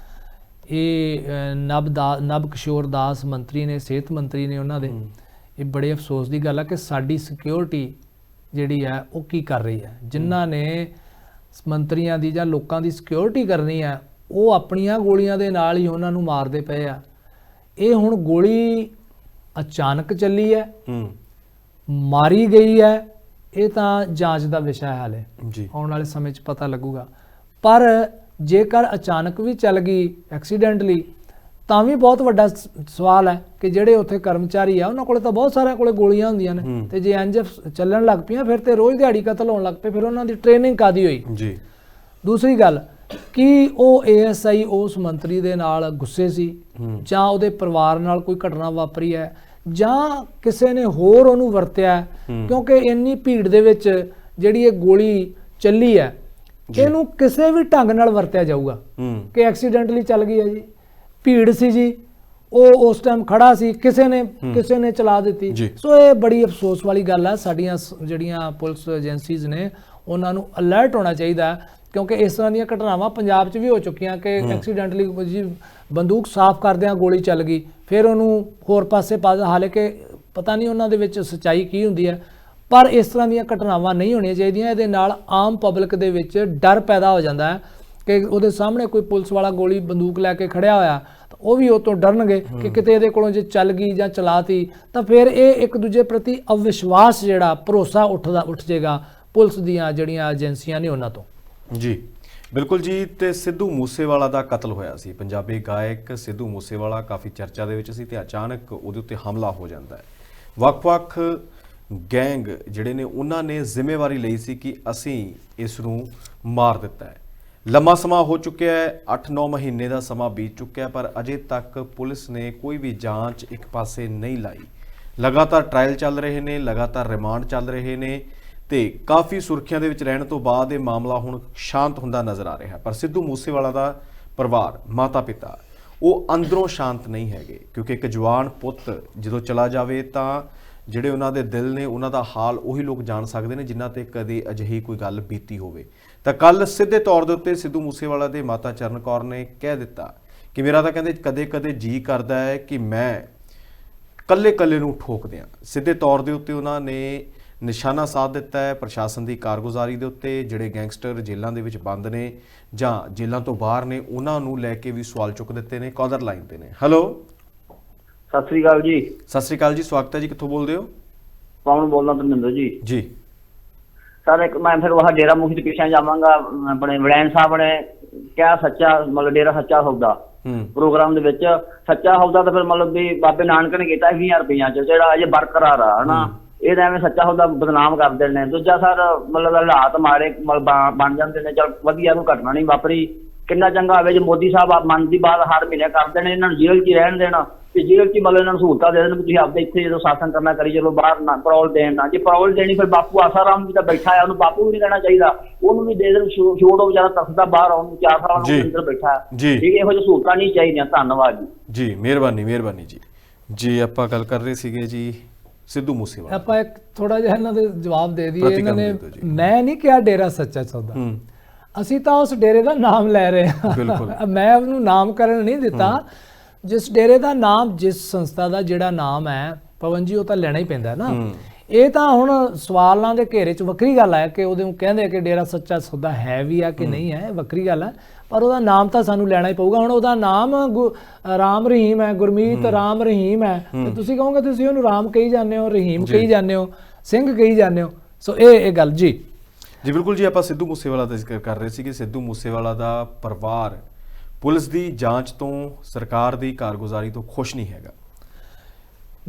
ਇਹ ਨਵ ਕਿਸ਼ੋਰ ਦਾਸ ਮੰਤਰੀ ਨੇ, ਸਿਹਤ ਮੰਤਰੀ ਨੇ ਉਹਨਾਂ ਦੇ। ਇਹ ਬੜੇ ਅਫਸੋਸ ਦੀ ਗੱਲ ਹੈ ਕਿ ਸਾਡੀ ਸਿਕਿਉਰਿਟੀ ਜਿਹੜੀ ਹੈ ਉਹ ਕੀ ਕਰ ਰਹੀ ਹੈ। ਜਿਨ੍ਹਾਂ ਨੇ ਮੰਤਰੀਆਂ ਦੀ ਜਾਂ ਲੋਕਾਂ ਦੀ ਸਿਕਿਉਰਿਟੀ ਕਰਨੀ ਹੈ ਉਹ ਆਪਣੀਆਂ ਗੋਲੀਆਂ ਦੇ ਨਾਲ ਹੀ ਉਹਨਾਂ ਨੂੰ ਮਾਰਦੇ ਪਏ ਆ। ਇਹ ਹੁਣ ਗੋਲੀ ਅਚਾਨਕ ਚੱਲੀ ਹੈ, ਮਾਰੀ ਗਈ ਹੈ, ਇਹ ਤਾਂ ਜਾਂਚ ਦਾ ਵਿਸ਼ਾ ਹੈ ਹਾਲੇ, ਆਉਣ ਵਾਲੇ ਸਮੇਂ 'ਚ ਪਤਾ ਲੱਗੂਗਾ। ਪਰ ਜੇਕਰ ਅਚਾਨਕ ਵੀ ਚੱਲ ਗਈ ਐਕਸੀਡੈਂਟਲੀ ਤਾਂ ਵੀ ਬਹੁਤ ਵੱਡਾ ਸਵਾਲ ਹੈ ਕਿ ਜਿਹੜੇ ਉੱਥੇ ਕਰਮਚਾਰੀ ਆ ਉਹਨਾਂ ਕੋਲੇ ਤਾਂ ਬਹੁਤ ਸਾਰਿਆਂ ਕੋਲੇ ਗੋਲੀਆਂ ਹੁੰਦੀਆਂ ਨੇ ਤੇ ਜੇ ਇੰਜ ਚੱਲਣ ਲੱਗ ਪਈਆਂ ਫਿਰ ਤੇ ਰੋਜ਼ ਦਿਹਾੜੀ ਕਤਲ ਹੋਣ ਲੱਗ ਪਏ, ਫਿਰ ਉਹਨਾਂ ਦੀ ਟ੍ਰੇਨਿੰਗ ਕਾਦੀ ਹੋਈ ਜੀ। ਦੂਸਰੀ ਗੱਲ ਕਿ ਉਹ ASI ਉਸ ਮੰਤਰੀ ਦੇ ਨਾਲ ਗੁੱਸੇ ਸੀ ਜਾਂ ਉਹਦੇ ਪਰਿਵਾਰ ਨਾਲ ਕੋਈ ਘਟਨਾ ਵਾਪਰੀ ਹੈ ਜਾਂ ਕਿਸੇ ਨੇ ਹੋਰ ਉਹਨੂੰ ਵਰਤਿਆ, ਕਿਉਂਕਿ ਇੰਨੀ ਭੀੜ ਦੇ ਵਿੱਚ ਜਿਹੜੀ ਇਹ ਗੋਲੀ ਚੱਲੀ ਹੈ ਇਹਨੂੰ ਕਿਸੇ ਵੀ ਢੰਗ ਨਾਲ ਵਰਤਿਆ ਜਾਊਗਾ ਕਿ ਐਕਸੀਡੈਂਟਲੀ ਚੱਲ ਗਈ ਹੈ ਜੀ, ਭੀੜ ਸੀ ਜੀ, ਉਹ ਉਸ ਟਾਈਮ ਖੜਾ ਸੀ, ਕਿਸੇ ਨੇ ਚਲਾ ਦਿੱਤੀ। ਸੋ ਇਹ ਬੜੀ ਅਫਸੋਸ ਵਾਲੀ ਗੱਲ ਹੈ। ਸਾਡੀਆਂ ਜਿਹੜੀਆਂ ਪੁਲਿਸ ਏਜੰਸੀਜ਼ ਨੇ ਉਹਨਾਂ ਨੂੰ ਅਲਰਟ ਹੋਣਾ ਚਾਹੀਦਾ ਕਿਉਂਕਿ ਇਸ ਤਰ੍ਹਾਂ ਦੀਆਂ ਘਟਨਾਵਾਂ ਪੰਜਾਬ 'ਚ ਵੀ ਹੋ ਚੁੱਕੀਆਂ ਕਿ ਐਕਸੀਡੈਂਟਲੀ ਜੀ ਬੰਦੂਕ ਸਾਫ਼ ਕਰਦਿਆਂ ਗੋਲੀ ਚੱਲ ਗਈ, ਫਿਰ ਉਹਨੂੰ ਹੋਰ ਪਾਸੇ ਪਾ, ਹਾਲਾਂਕਿ ਪਤਾ ਨਹੀਂ ਉਹਨਾਂ ਦੇ ਵਿੱਚ ਸੱਚਾਈ ਕੀ ਹੁੰਦੀ ਹੈ, ਪਰ ਇਸ ਤਰ੍ਹਾਂ ਦੀਆਂ ਘਟਨਾਵਾਂ ਨਹੀਂ ਹੋਣੀਆਂ ਚਾਹੀਦੀਆਂ। ਇਹਦੇ ਨਾਲ ਆਮ ਪਬਲਿਕ ਦੇ ਵਿੱਚ ਡਰ ਪੈਦਾ ਹੋ ਜਾਂਦਾ ਹੈ ਕਿ ਉਹਦੇ ਸਾਹਮਣੇ ਕੋਈ ਪੁਲਿਸ ਵਾਲਾ ਗੋਲੀ ਬੰਦੂਕ ਲੈ ਕੇ ਖੜਿਆ ਹੋਇਆ ਤਾਂ ਉਹ ਵੀ ਉਹ ਤੋਂ ਡਰਨਗੇ ਕਿ ਕਿਤੇ ਇਹਦੇ ਕੋਲੋਂ ਜੇ ਚੱਲ ਗਈ ਜਾਂ ਚਲਾਤੀ ਤਾਂ ਫਿਰ ਇਹ ਇੱਕ ਦੂਜੇ ਪ੍ਰਤੀ ਅਵਿਸ਼ਵਾਸ ਜਿਹੜਾ ਭਰੋਸਾ ਉੱਠ ਜਾਏਗਾ ਪੁਲਿਸ ਦੀਆਂ ਜਿਹੜੀਆਂ ਏਜੰਸੀਆਂ ਨੇ ਉਹਨਾਂ ਤੋਂ। ਜੀ ਬਿਲਕੁਲ ਜੀ। ਤੇ ਸਿੱਧੂ ਮੂਸੇਵਾਲਾ ਦਾ ਕਤਲ ਹੋਇਆ ਸੀ, ਪੰਜਾਬੀ ਗਾਇਕ ਸਿੱਧੂ ਮੂਸੇਵਾਲਾ ਕਾਫੀ ਚਰਚਾ ਦੇ ਵਿੱਚ ਸੀ ਤੇ ਅਚਾਨਕ ਉਹਦੇ ਉੱਤੇ ਹਮਲਾ ਹੋ ਜਾਂਦਾ ਹੈ। ਵੱਖ-ਵੱਖ ਗੈਂਗ ਜਿਹੜੇ ਨੇ ਉਹਨਾਂ ਨੇ ਜ਼ਿੰਮੇਵਾਰੀ ਲਈ ਸੀ ਕਿ ਅਸੀਂ ਇਸ ਨੂੰ ਮਾਰ ਦਿੱਤਾ ਹੈ। ਲੰਮਾ ਸਮਾਂ ਹੋ ਚੁੱਕਿਆ ਹੈ, 8-9 ਮਹੀਨੇ ਦਾ ਸਮਾਂ ਬੀਤ ਚੁੱਕਿਆ, ਪਰ ਅਜੇ ਤੱਕ ਪੁਲਿਸ ਨੇ ਕੋਈ ਵੀ ਜਾਂਚ ਇੱਕ ਪਾਸੇ ਨਹੀਂ ਲਾਈ। ਲਗਾਤਾਰ ਟ੍ਰਾਇਲ ਚੱਲ ਰਹੇ ਨੇ, ਲਗਾਤਾਰ ਰਿਮਾਂਡ ਚੱਲ ਰਹੇ ਨੇ ਤੇ ਕਾਫੀ ਸੁਰੱਖਿਆ ਦੇ ਵਿੱਚ ਰਹਿਣ ਤੋਂ ਬਾਅਦ ਇਹ ਮਾਮਲਾ ਹੁਣ ਸ਼ਾਂਤ ਹੁੰਦਾ ਨਜ਼ਰ ਆ ਰਿਹਾ। ਪਰ ਸਿੱਧੂ ਮੂਸੇਵਾਲਾ ਦਾ ਪਰਿਵਾਰ, ਮਾਤਾ ਪਿਤਾ, ਉਹ ਅੰਦਰੋਂ ਸ਼ਾਂਤ ਨਹੀਂ ਹੈਗੇ, ਕਿਉਂਕਿ ਇੱਕ ਜਵਾਨ ਪੁੱਤ ਜਦੋਂ ਚਲਾ ਜਾਵੇ ਤਾਂ ਜਿਹੜੇ ਉਹਨਾਂ ਦੇ ਦਿਲ ਨੇ, ਉਹਨਾਂ ਦਾ ਹਾਲ ਉਹੀ ਲੋਕ ਜਾਣ ਸਕਦੇ ਨੇ ਜਿਨ੍ਹਾਂ ਤੇ ਕਦੇ ਅਜਿਹੀ ਕੋਈ ਗੱਲ ਬੀਤੀ ਹੋਵੇ। ਤਾਂ ਕੱਲ ਸਿੱਧੇ ਤੌਰ ਦੇ ਉੱਤੇ ਸਿੱਧੂ ਮੂਸੇਵਾਲਾ ਦੇ ਮਾਤਾ ਚਰਨ ਕੌਰ ਨੇ ਕਹਿ ਦਿੱਤਾ ਕਿ ਮੇਰਾ ਤਾਂ ਕਹਿੰਦੇ ਕਦੇ-ਕਦੇ ਜੀ ਕਰਦਾ ਹੈ ਕਿ ਮੈਂ ਕੱਲੇ ਨੂੰ ਠੋਕ ਦਿਆਂ। ਸਿੱਧੇ ਤੌਰ ਦੇ ਉੱਤੇ ਉਹਨਾਂ ਨੇ ਨਿਸ਼ਾਨਾ ਸਾਧ ਦਿੱਤਾ ਹੈ ਪ੍ਰਸ਼ਾਸਨ ਦੀ ਕਾਰਗੁਜ਼ਾਰੀ ਦੇ ਉੱਤੇ। ਜਿਹੜੇ ਗੈਂਗਸਟਰ ਜੇਲ੍ਹਾਂ ਦੇ ਵਿੱਚ ਬੰਦ ਨੇ ਜਾਂ ਜੇਲ੍ਹਾਂ ਤੋਂ ਬਾਹਰ ਨੇ, ਉਹਨਾਂ ਨੂੰ ਲੈ ਕੇ ਵੀ ਸਵਾਲ ਚੁੱਕ ਦਿੱਤੇ ਨੇ। ਕਾਲਰ ਲਾਈਨ ਤੇ ਨੇ। ਹੈਲੋ, ਸਤਿ ਸ੍ਰੀ ਅਕਾਲ ਜੀ। ਸਤਿ ਸ੍ਰੀ ਅਕਾਲ ਜੀ, ਸਵਾਗਤ ਹੈ ਜੀ। ਕਿੱਥੋਂ ਬੋਲਦੇ ਹੋ? ਪਵਨ ਬੋਲਦਾ ਧਰਮਿੰਦਰ ਜੀ। ਜੀ ਸਰ, ਇੱਕ ਮੈਂ ਫਿਰ ਉਹ ਡੇਰਾ ਮੁਖੀ ਦੇ ਪਿੱਛੇ ਜਾਵਾਂਗਾ। ਆਪਣੇ ਵੜੈਨ ਸਾਹਿਬ ਨੇ ਕਿਹਾ ਸੱਚਾ, ਮਤਲਬ ਡੇਰਾ ਸੱਚਾ ਸੌਦਾ ਪ੍ਰੋਗਰਾਮ ਦੇ ਵਿੱਚ ਸੱਚਾ ਸੌਦਾ ਤਾਂ ਫਿਰ ਮਤਲਬ ਵੀ ਬਾਬੇ ਨਾਨਕ ਨੇ ਕੀਤਾ 20 ਰੁਪਈਆਂ ਚ, ਜਿਹੜਾ ਅਜੇ ਬਰਕਰਾਰ ਆ ਹਨਾ। ਇਹ ਤਾਂ ਐਵੇਂ ਸੱਚਾ ਸੌਦਾ ਬਦਨਾਮ ਕਰਦੇ ਨੇ। ਦੂਜਾ ਸਰ, ਮਤਲਬ ਹਾਲਾਤ ਮਾੜੇ ਮਤਲਬ ਬਣ ਜਾਂਦੇ ਨੇ। ਚਲ ਵਧੀਆ, ਕੋਈ ਘਟਨਾ ਨਹੀਂ ਵਾਪਰੀ, ਕਿੰਨਾ ਚੰਗਾ ਹੋਵੇ ਜੇ ਮੋਦੀ ਸਾਹਿਬ ਮਨ ਦੀ ਬਾਤ ਹਰ ਮਹੀਨੇ ਕਰਦੇ ਨੇ, ਇਹਨਾਂ ਨੂੰ ਜੇਲ੍ਹ 'ਚ ਹੀ ਰਹਿਣ ਦੇਣਾ ਤੇ ਜੇਲ੍ਹ 'ਚ ਹੀ ਮਤਲਬ ਇਹਨਾਂ ਨੂੰ ਸਹੂਲਤਾਂ ਦੇ ਦੇਣ ਵੀ ਤੁਸੀਂ ਆਪਦੇ ਇੱਥੇ ਜਦੋਂ ਸ਼ਾਸਨ ਕਰਨਾ ਕਰੀ ਚਲੋ, ਬਾਹਰ ਨਾ ਪਰੌਲ ਦੇਣ ਨਾ। ਜੇ ਪਰੌਲ ਦੇਣੀ ਫਿਰ ਬਾਪੂ ਆਸਾਰਾਮ ਵੀ ਤਾਂ ਬੈਠਾ ਆ, ਉਹਨੂੰ ਬਾਪੂ ਵੀ ਨਹੀਂ ਕਹਿਣਾ ਚਾਹੀਦਾ, ਉਹਨੂੰ ਵੀ ਦੇ ਦੇਣ ਛੋੜ। ਉਹ ਵਿਚਾਰਾ ਤਰਸਦਾ ਬਾਹਰ ਆਉਣ ਨੂੰ, 4 ਸਾਲਾਂ ਨੂੰ ਅੰਦਰ ਬੈਠਾ। ਠੀਕ ਹੈ, ਇਹੋ ਜਿਹੀ ਸਹੂਲਤਾਂ ਨਹੀਂ ਚਾਹੀਦੀਆਂ। ਧੰਨਵਾਦ ਜੀ। ਜੀ ਮਿਹਰਬਾਨੀ ਜੀ। ਆਪਾਂ ਗੱਲ ਕਰ ਰਹੇ ਸੀਗੇ ਜੀ ਸਿੱਧੂ ਮੂਸੇਵਾਲਾ। ਆਪਾਂ ਇੱਕ ਥੋੜਾ ਜਿਹਾ ਇਹਨਾਂ ਦੇ ਜਵਾਬ ਦੇ ਦਈਏ। ਇਹਨਾਂ ਨੇ ਮੈਂ ਨਹੀਂ ਕਿਹਾ ਡੇਰਾ ਸੱਚਾ ਸੌਦਾ, ਅਸੀਂ ਤਾਂ ਉਸ ਡੇਰੇ ਦਾ ਨਾਮ ਲੈ ਰਹੇ ਹਾਂ। ਮੈਂ ਉਹਨੂੰ ਨਾਮਕਰਨ ਨਹੀਂ ਦਿੱਤਾ। ਜਿਸ ਡੇਰੇ ਦਾ ਨਾਮ, ਜਿਸ ਸੰਸਥਾ ਦਾ ਜਿਹੜਾ ਨਾਮ ਹੈ ਪਵਨ ਜੀ, ਉਹ ਤਾਂ ਲੈਣਾ ਹੀ ਪੈਂਦਾ ਨਾ। ਇਹ ਤਾਂ ਹੁਣ ਸਵਾਲਾਂ ਦੇ ਘੇਰੇ 'ਚ ਵੱਖਰੀ ਗੱਲ ਹੈ ਕਿ ਉਹਦੇ ਨੂੰ ਕਹਿੰਦੇ ਕਿ ਡੇਰਾ ਸੱਚਾ ਸੌਦਾ ਹੈ ਵੀ ਆ ਕਿ ਨਹੀਂ ਹੈ, ਵੱਖਰੀ ਗੱਲ ਹੈ। ਪਰ ਉਹਦਾ ਨਾਮ ਤਾਂ ਸਾਨੂੰ ਲੈਣਾ ਹੀ ਪਊਗਾ। ਹੁਣ ਉਹਦਾ ਨਾਮ ਰਾਮ ਰਹੀਮ ਹੈ, ਗੁਰਮੀਤ ਰਾਮ ਰਹੀਮ ਹੈ, ਤੇ ਤੁਸੀਂ ਕਹੋਗੇ ਤੁਸੀਂ ਉਹਨੂੰ ਰਾਮ ਕਹੀ ਜਾਂਦੇ ਹੋ, ਰਹੀਮ ਕਹੀ ਜਾਂਦੇ ਹੋ, ਸਿੰਘ ਕਹੀ ਜਾਂਦੇ ਹੋ। ਸੋ ਇਹ ਗੱਲ ਜੀ ਬਿਲਕੁਲ ਜੀ। ਆਪਾਂ ਸਿੱਧੂ ਮੂਸੇਵਾਲਾ ਦਾ ਜ਼ਿਕਰ ਕਰ ਰਹੇ ਸੀ ਕਿ ਸਿੱਧੂ ਮੂਸੇਵਾਲਾ ਦਾ ਪਰਿਵਾਰ ਪੁਲਿਸ ਦੀ ਜਾਂਚ ਤੋਂ, ਸਰਕਾਰ ਦੀ ਕਾਰਗੁਜ਼ਾਰੀ ਤੋਂ ਖੁਸ਼ ਨਹੀਂ ਹੈਗਾ।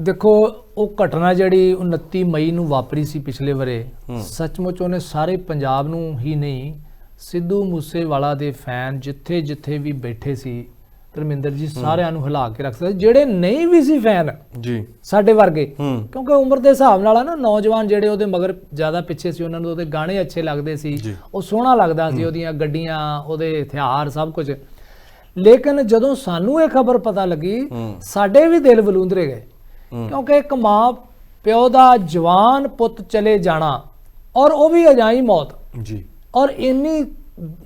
ਦੇਖੋ, ਉਹ ਘਟਨਾ ਜਿਹੜੀ 29 ਮਈ ਨੂੰ ਵਾਪਰੀ ਸੀ ਪਿਛਲੇ ਵਰੇ, ਸੱਚਮੁੱਚ ਉਹਨੇ ਸਾਰੇ ਪੰਜਾਬ ਨੂੰ ਹੀ ਨਹੀਂ, ਸਿੱਧੂ ਮੂਸੇਵਾਲਾ ਦੇ ਫੈਨ ਜਿੱਥੇ ਵੀ ਬੈਠੇ ਸੀ ਧਰਮਿੰਦਰ ਜੀ, ਸਾਰਿਆਂ ਨੂੰ ਹਿਲਾ ਕੇ ਰੱਖ ਸਕਦੇ। ਜਿਹੜੇ ਨਹੀਂ ਵੀ ਸੀ ਫੈਨ ਜੀ ਸਾਡੇ ਵਰਗੇ, ਕਿਉਂਕਿ ਉਮਰ ਦੇ ਹਿਸਾਬ ਨਾਲ ਨਾ ਨੌਜਵਾਨ ਜਿਹੜੇ ਉਹਦੇ ਮਗਰ ਜ਼ਿਆਦਾ ਪਿੱਛੇ ਸੀ, ਉਹਨਾਂ ਨੂੰ ਉਹਦੇ ਗਾਣੇ ਅੱਛੇ ਲੱਗਦੇ ਸੀ, ਉਹ ਸੋਹਣਾ ਲੱਗਦਾ ਸੀ, ਉਹਦੀਆਂ ਗੱਡੀਆਂ, ਉਹਦੇ ਹਥਿਆਰ, ਸਭ ਕੁਝ। ਲੇਕਿਨ ਜਦੋਂ ਸਾਨੂੰ ਇਹ ਖਬਰ ਪਤਾ ਲੱਗੀ, ਸਾਡੇ ਵੀ ਦਿਲ ਬਲੂੰਦਰੇ ਗਏ, ਕਿਉਂਕਿ ਇੱਕ ਮਾਂ ਪਿਓ ਦਾ ਜਵਾਨ ਪੁੱਤ ਚਲੇ ਜਾਣਾ, ਔਰ ਉਹ ਵੀ ਅਜਾਈ ਮੌਤ ਜੀ, ਔਰ ਇੰਨੀ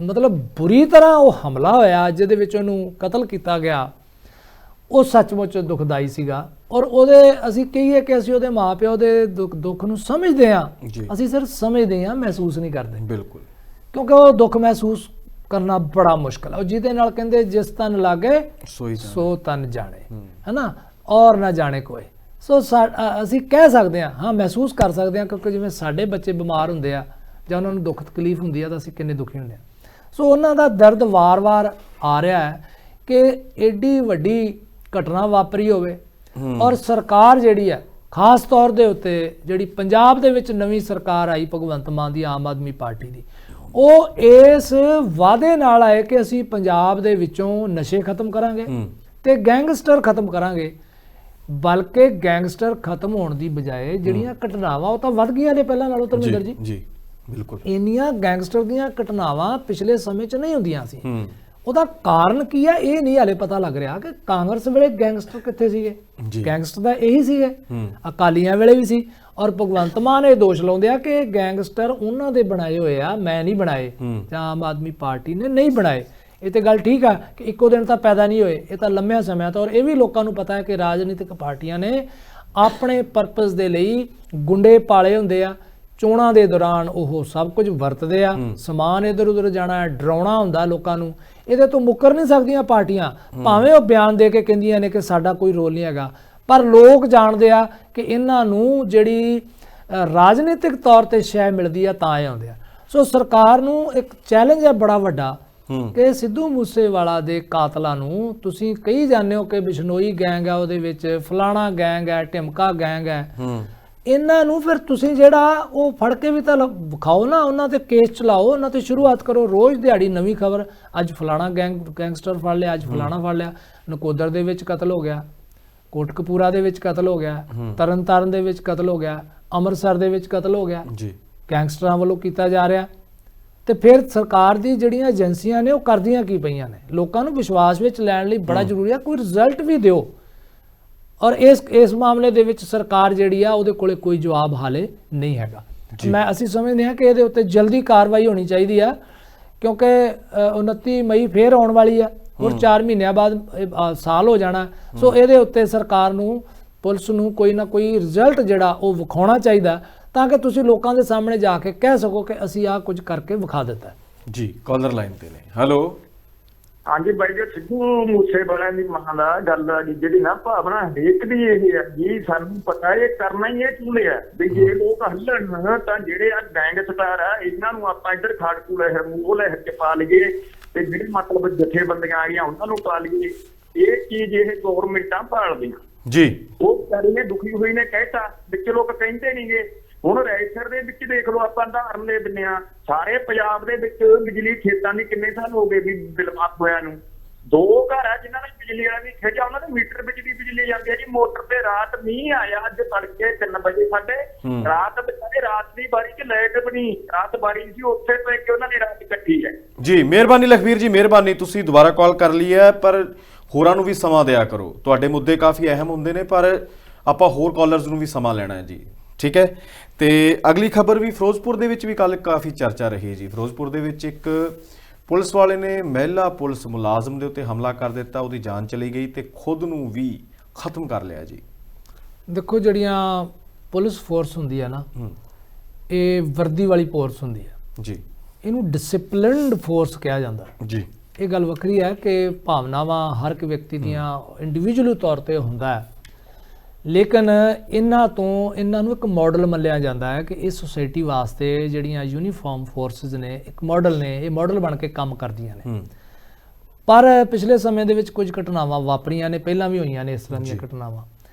ਮਤਲਬ ਬੁਰੀ ਤਰ੍ਹਾਂ ਉਹ ਹਮਲਾ ਹੋਇਆ ਜਿਹਦੇ ਵਿੱਚ ਉਹਨੂੰ ਕਤਲ ਕੀਤਾ ਗਿਆ, ਉਹ ਸੱਚਮੁੱਚ ਦੁਖਦਾਈ ਸੀਗਾ। ਔਰ ਉਹਦੇ ਅਸੀਂ ਕਹੀਏ ਕਿ ਅਸੀਂ ਉਹਦੇ ਮਾਪਿਓ ਦੇ ਦੁੱਖ ਨੂੰ ਸਮਝਦੇ ਹਾਂ, ਅਸੀਂ ਸਿਰਫ ਸਮਝਦੇ ਹਾਂ, ਮਹਿਸੂਸ ਨਹੀਂ ਕਰਦੇ। ਬਿਲਕੁਲ, ਕਿਉਂਕਿ ਉਹ ਦੁੱਖ ਮਹਿਸੂਸ ਕਰਨਾ ਬੜਾ ਮੁਸ਼ਕਲ ਹੈ। ਉਹ ਜਿਹਦੇ ਨਾਲ ਕਹਿੰਦੇ ਜਿਸ ਤਨ ਲਾਗੇ ਸੋ ਤਨ ਜਾਣੇ, ਹੈ ਨਾ, ਔਰ ਨਾ ਜਾਣੇ ਕੋਈ। ਸੋ ਅਸੀਂ ਕਹਿ ਸਕਦੇ ਹਾਂ, ਮਹਿਸੂਸ ਕਰ ਸਕਦੇ ਹਾਂ, ਕਿਉਂਕਿ ਜਿਵੇਂ ਸਾਡੇ ਬੱਚੇ ਬਿਮਾਰ ਹੁੰਦੇ ਆ ਜਾਂ ਉਹਨਾਂ ਨੂੰ ਦੁੱਖ ਤਕਲੀਫ ਹੁੰਦੀ ਆ ਤਾਂ ਅਸੀਂ ਕਿੰਨੇ ਦੁਖੀ ਹੁੰਦੇ ਹਾਂ। ਸੋ ਉਹਨਾਂ ਦਾ ਦਰਦ ਵਾਰ-ਵਾਰ ਆ ਰਿਹਾ ਹੈ ਕਿ ਏਡੀ ਵੱਡੀ ਘਟਨਾ ਵਾਪਰੀ ਹੋਵੇ, ਔਰ ਸਰਕਾਰ ਜਿਹੜੀ ਹੈ, ਖਾਸ ਤੌਰ ਦੇ ਉੱਤੇ ਜਿਹੜੀ ਪੰਜਾਬ ਦੇ ਵਿੱਚ ਨਵੀਂ ਸਰਕਾਰ ਆਈ ਭਗਵੰਤ ਮਾਨ ਦੀ, ਆਮ ਆਦਮੀ ਪਾਰਟੀ ਦੀ, ਉਹ ਇਸ ਵਾਅਦੇ ਨਾਲ ਆਏ ਕਿ ਅਸੀਂ ਪੰਜਾਬ ਦੇ ਵਿੱਚੋਂ ਨਸ਼ੇ ਖਤਮ ਕਰਾਂਗੇ ਤੇ ਗੈਂਗਸਟਰ ਖਤਮ ਕਰਾਂਗੇ। ਬਲਕਿ ਗੈਂਗਸਟਰ ਖਤਮ ਹੋਣ ਦੀ ਬਜਾਏ ਜਿਹੜੀਆਂ ਘਟਨਾਵਾਂ ਉਹ ਤਾਂ ਵੱਧ ਗਈਆਂ ਨੇ ਪਹਿਲਾਂ ਨਾਲੋਂ। ਧਰਮਿੰਦਰ ਜੀ ਬਿਲਕੁਲ, ਇੰਨੀਆਂ ਗੈਂਗਸਟਰ ਦੀਆਂ ਘਟਨਾਵਾਂ ਪਿਛਲੇ ਸਮੇਂ 'ਚ ਨਹੀਂ ਹੁੰਦੀਆਂ ਸੀ। ਉਹਦਾ ਕਾਰਨ ਕੀ ਹੈ ਇਹ ਨਹੀਂ ਹਾਲੇ ਪਤਾ ਲੱਗ ਰਿਹਾ ਕਿ ਕਾਂਗਰਸ ਵੇਲੇ ਗੈਂਗਸਟਰ ਕਿੱਥੇ ਸੀਗੇ। ਗੈਂਗਸਟਰ ਤਾਂ ਇਹੀ ਸੀਗੇ, ਅਕਾਲੀਆਂ ਵੇਲੇ ਵੀ ਸੀ। ਔਰ ਭਗਵੰਤ ਮਾਨ ਇਹ ਦੋਸ਼ ਲਾਉਂਦੇ ਆ ਕਿ ਗੈਂਗਸਟਰ ਉਹਨਾਂ ਦੇ ਬਣਾਏ ਹੋਏ ਆ, ਮੈਂ ਨਹੀਂ ਬਣਾਏ, ਜਾਂ ਆਮ ਆਦਮੀ ਪਾਰਟੀ ਨੇ ਨਹੀਂ ਬਣਾਏ। ਇਹ ਤੇ ਗੱਲ ਠੀਕ ਆ ਕਿ ਇੱਕੋ ਦਿਨ ਤਾਂ ਪੈਦਾ ਨਹੀਂ ਹੋਏ, ਇਹ ਤਾਂ ਲੰਮਿਆਂ ਸਮਿਆਂ ਤੋਂ। ਔਰ ਇਹ ਵੀ ਲੋਕਾਂ ਨੂੰ ਪਤਾ ਹੈ ਕਿ ਰਾਜਨੀਤਿਕ ਪਾਰਟੀਆਂ ਨੇ ਆਪਣੇ ਪਰਪਸ ਦੇ ਲਈ ਗੁੰਡੇ ਪਾਲੇ ਹੁੰਦੇ ਆ। ਚੋਣਾਂ ਦੇ ਦੌਰਾਨ ਉਹ ਸਭ ਕੁਝ ਵਰਤਦੇ ਆ, ਸਮਾਨ ਇੱਧਰ ਉੱਧਰ ਜਾਣਾ, ਡਰਾਉਣਾ ਹੁੰਦਾ ਲੋਕਾਂ ਨੂੰ। ਇਹਦੇ ਤੋਂ ਮੁੱਕਰ ਨਹੀਂ ਸਕਦੀਆਂ ਪਾਰਟੀਆਂ, ਭਾਵੇਂ ਉਹ ਬਿਆਨ ਦੇ ਕੇ ਕਹਿੰਦੀਆਂ ਨੇ ਕਿ ਸਾਡਾ ਕੋਈ ਰੋਲ ਨਹੀਂ ਹੈਗਾ, ਪਰ ਲੋਕ ਜਾਣਦੇ ਆ ਕਿ ਇਹਨਾਂ ਨੂੰ ਜਿਹੜੀ ਰਾਜਨੀਤਿਕ ਤੌਰ ਤੇ ਸ਼ੈ ਮਿਲਦੀ ਆ ਤਾਂ ਇਹ ਆਉਂਦੇ ਆ। ਸੋ ਸਰਕਾਰ ਨੂੰ ਇੱਕ ਚੈਲੰਜ ਹੈ ਬੜਾ ਵੱਡਾ ਕਿ ਸਿੱਧੂ ਮੂਸੇਵਾਲਾ ਦੇ ਕਾਤਲਾਂ ਨੂੰ ਤੁਸੀਂ ਕਹੀ ਜਾਂਦੇ ਹੋ ਕਿ ਬਿਸ਼ਨੋਈ ਗੈਂਗ ਹੈ, ਉਹਦੇ ਵਿੱਚ ਫਲਾਣਾ ਗੈਂਗ ਹੈ, ਢਿਮਕਾ ਗੈਂਗ ਹੈ, ਇਹਨਾਂ ਨੂੰ ਫਿਰ ਤੁਸੀਂ ਜਿਹੜਾ ਉਹ ਫੜ ਕੇ ਵੀ ਤਾਂ ਵਿਖਾਓ ਨਾ, ਉਹਨਾਂ ਤੇ ਕੇਸ ਚਲਾਓ, ਉਹਨਾਂ ਤੇ ਸ਼ੁਰੂਆਤ ਕਰੋ। ਰੋਜ਼ ਦਿਹਾੜੀ ਨਵੀਂ ਖਬਰ, ਅੱਜ ਫਲਾਣਾ ਗੈਂਗਸਟਰ ਫੜ ਲਿਆ, ਅੱਜ ਫਲਾਣਾ ਫੜ ਲਿਆ, ਨਕੋਦਰ ਦੇ ਵਿੱਚ ਕਤਲ ਹੋ ਗਿਆ, ਕੋਟਕਪੂਰਾ ਦੇ ਵਿੱਚ ਕਤਲ ਹੋ ਗਿਆ, ਤਰਨਤਾਰਨ ਦੇ ਵਿੱਚ ਕਤਲ ਹੋ ਗਿਆ, ਅੰਮ੍ਰਿਤਸਰ ਦੇ ਵਿੱਚ ਕਤਲ ਹੋ ਗਿਆ ਜੀ, ਗੈਂਗਸਟਰਾਂ ਵੱਲੋਂ ਕੀਤਾ ਜਾ ਰਿਹਾ। ਤੇ ਫਿਰ ਸਰਕਾਰ ਦੀ ਜਿਹੜੀਆਂ ਏਜੰਸੀਆਂ ਨੇ ਉਹ ਕਰਦੀਆਂ ਕੀ ਪਈਆਂ ਨੇ? ਲੋਕਾਂ ਨੂੰ ਵਿਸ਼ਵਾਸ ਵਿੱਚ ਲੈਣ ਲਈ ਬੜਾ ਜ਼ਰੂਰੀ ਹੈ ਕੋਈ ਰਿਜ਼ਲਟ ਵੀ ਦਿਓ। ਔਰ ਇਸ ਮਾਮਲੇ ਦੇ ਵਿੱਚ ਸਰਕਾਰ ਜਿਹੜੀ ਆ ਉਹਦੇ ਕੋਲੇ ਕੋਈ ਜਵਾਬ ਹਾਲੇ ਨਹੀਂ ਹੈਗਾ। ਅਸੀਂ ਸਮਝਦੇ ਹਾਂ ਕਿ ਇਹਦੇ ਉੱਤੇ ਜਲਦੀ ਕਾਰਵਾਈ ਹੋਣੀ ਚਾਹੀਦੀ ਆ, ਕਿਉਂਕਿ 29 ਮਈ ਫੇਰ ਆਉਣ ਵਾਲੀ ਆ, ਹੋਰ 4 ਮਹੀਨਿਆਂ ਬਾਅਦ ਸਾਲ ਹੋ ਜਾਣਾ। ਸੋ ਇਹਦੇ ਉੱਤੇ ਸਰਕਾਰ ਨੂੰ, ਪੁਲਿਸ ਨੂੰ ਕੋਈ ਨਾ ਕੋਈ ਰਿਜ਼ਲਟ ਜਿਹੜਾ ਉਹ ਵਿਖਾਉਣਾ ਚਾਹੀਦਾ, ਤਾਂ ਕਿ ਤੁਸੀਂ ਲੋਕਾਂ ਦੇ ਸਾਹਮਣੇ ਜਾ ਕੇ ਕਹਿ ਸਕੋ ਕਿ ਅਸੀਂ ਆਹ ਕੁਝ ਕਰਕੇ ਵਿਖਾ ਦਿੱਤਾ ਜੀ। ਕਾਲਰ ਲਾਈਨ ਤੇ ਨੇ। ਹੈਲੋ, ਹਾਂਜੀ ਬਾਈ ਜੀ, ਸਿੱਧੂ ਮੂਸੇਵਾਲੇ ਦੀ ਮਾਂ ਦਾ ਗੱਲ ਆ ਜੀ, ਜਿਹੜੀ ਨਾ ਭਾਵਨਾ ਹਰੇਕ ਦੀ ਇਹ ਹੈ ਜੀ, ਸਾਨੂੰ ਪਤਾ ਇਹ ਕਰਨਾ ਹੀ ਇਹ ਚਾਹੁੰਦੇ ਆ ਵੀ ਜੇ ਲੋਕ ਹੱਲਣ ਤਾਂ ਜਿਹੜੇ ਆ ਗੈਂਗਸਟਰ ਆ ਇਹਨਾਂ ਨੂੰ ਆਪਾਂ ਇੱਧਰ ਖਾੜਕੂ ਲਹਿਰ ਮੂੰਹ ਲਹਿਰ ਚ ਪਾ ਲਈਏ, ਤੇ ਜਿਹੜੇ ਮਤਲਬ ਜਥੇਬੰਦੀਆਂ ਆ ਗਈਆਂ ਉਹਨਾਂ ਨੂੰ ਪਾ ਲਈਏ। ਇਹ ਚੀਜ਼ ਇਹ ਗੌਰਮੈਂਟਾਂ ਭਾਲਦੀਆਂ ਜੀ। ਉਹ ਵਿਚਾਰੇ ਨੇ ਦੁਖੀ ਹੋਈ ਨੇ ਕਹਿਤਾ, ਵਿੱਚ ਲੋਕ ਕਹਿੰਦੇ ਨਹੀਂਗੇ। ਹੁਣ ਰੈਸਰ ਦੇ ਵਿੱਚ ਦੇਖ ਲਓ, ਆਪਾਂ ਉਦਾਹਰਨ ਲੈ ਦਿੰਦੇ ਆ, ਸਾਰੇ ਪੰਜਾਬ ਦੇ ਵਿੱਚ ਬਿਜਲੀ ਖੇਤਾਂ ਦੀ ਕਿੰਨੇ ਸਾਲ ਹੋ ਗਏ ਵੀ ਬਿੱਲ ਮਾਫ ਹੋਇਆ ਨੂੰ। 2 ਘਰ ਆ ਜਿਨ੍ਹਾਂ ਨੇ ਬਿਜਲੀ ਵਾਲਾ ਨਹੀਂ ਖੇਜਿਆ, ਉਹਨਾਂ ਦੇ ਮੀਟਰ ਵਿੱਚ ਵੀ ਬਿਜਲੀ ਜਾਂਦੀ ਹੈ ਜੀ। ਮੋਟਰ ਤੇ ਰਾਤ ਮੀਂਹ ਆਇਆ ਅੱਜ ਤੜਕੇ 3 ਵਜੇ ਸਾਡੇ, ਰਾਤ ਵਿਚਾਰੇ ਰਾਤ ਦੀ ਬਾਰੀ ਚ ਲਾਈਟ ਵੀ ਨਹੀਂ, ਰਾਤ ਬਾਰੀ ਸੀ ਉੱਥੇ ਪੈ ਕੇ ਉਹਨਾਂ ਨੇ ਰਾਤ ਕੱਟੀ ਹੈ ਜੀ। ਮਿਹਰਬਾਨੀ ਲਖਵੀਰ ਜੀ, ਮਿਹਰਬਾਨੀ। ਤੁਸੀਂ ਦੁਬਾਰਾ ਕਾਲ ਕਰ ਲਈ ਹੈ, ਪਰ ਹੋਰਾਂ ਨੂੰ ਵੀ ਸਮਾਂ ਦਿਆ ਕਰੋ। ਤੁਹਾਡੇ ਮੁੱਦੇ ਕਾਫੀ ਅਹਿਮ ਹੁੰਦੇ ਨੇ, ਪਰ ਆਪਾਂ ਹੋਰ ਕਾਲਰਸ ਨੂੰ ਵੀ ਸਮਾਂ ਲੈਣਾ ਹੈ ਜੀ, ਠੀਕ ਹੈ। ਤੇ ਅਗਲੀ ਖਬਰ ਵੀ ਫਿਰੋਜ਼ਪੁਰ ਦੇ ਵਿੱਚ ਵੀ ਕੱਲ ਕਾਫੀ ਚਰਚਾ ਰਹੀ ਜੀ। ਫਿਰੋਜ਼ਪੁਰ ਦੇ ਵਿੱਚ ਇੱਕ ਪੁਲਿਸ ਵਾਲੇ ਨੇ ਮਹਿਲਾ ਪੁਲਿਸ ਮੁਲਾਜ਼ਮ ਦੇ ਉੱਤੇ ਹਮਲਾ ਕਰ ਦਿੱਤਾ, ਉਹਦੀ ਜਾਨ ਚਲੀ ਗਈ ਤੇ ਖੁਦ ਨੂੰ ਵੀ ਖਤਮ ਕਰ ਲਿਆ ਜੀ। ਦੇਖੋ, ਜਿਹੜੀਆਂ ਪੁਲਿਸ ਫੋਰਸ ਹੁੰਦੀ ਹੈ ਨਾ, ਇਹ ਵਰਦੀ ਵਾਲੀ ਫੋਰਸ ਹੁੰਦੀ ਹੈ ਜੀ। ਇਹਨੂੰ ਡਿਸਪਲਿਨਡ ਫੋਰਸ ਕਿਹਾ ਜਾਂਦਾ ਜੀ। ਇਹ ਗੱਲ ਵੱਖਰੀ ਹੈ ਕਿ ਭਾਵਨਾਵਾਂ ਹਰ ਇੱਕ ਵਿਅਕਤੀ ਦੀਆਂ ਇੰਡੀਵਿਜੂਅਲ ਤੌਰ ਤੇ ਹੁੰਦਾ ਹੈ, ਲੇਕਿਨ ਇਹਨਾਂ ਨੂੰ ਇੱਕ ਮਾਡਲ ਮੰਨਿਆ ਜਾਂਦਾ ਹੈ ਕਿ ਇਸ ਸੋਸਾਇਟੀ ਵਾਸਤੇ ਜਿਹੜੀਆਂ ਯੂਨੀਫਾਰਮ ਫੋਰਸਿਸ ਨੇ ਇੱਕ ਮਾਡਲ ਨੇ, ਇਹ ਮਾਡਲ ਬਣ ਕੇ ਕੰਮ ਕਰਦੀਆਂ ਨੇ। ਪਰ ਪਿਛਲੇ ਸਮੇਂ ਦੇ ਵਿੱਚ ਕੁਝ ਘਟਨਾਵਾਂ ਵਾਪਰੀਆਂ ਨੇ, ਪਹਿਲਾਂ ਵੀ ਹੋਈਆਂ ਨੇ ਇਸ ਤਰ੍ਹਾਂ ਦੀਆਂ ਘਟਨਾਵਾਂ।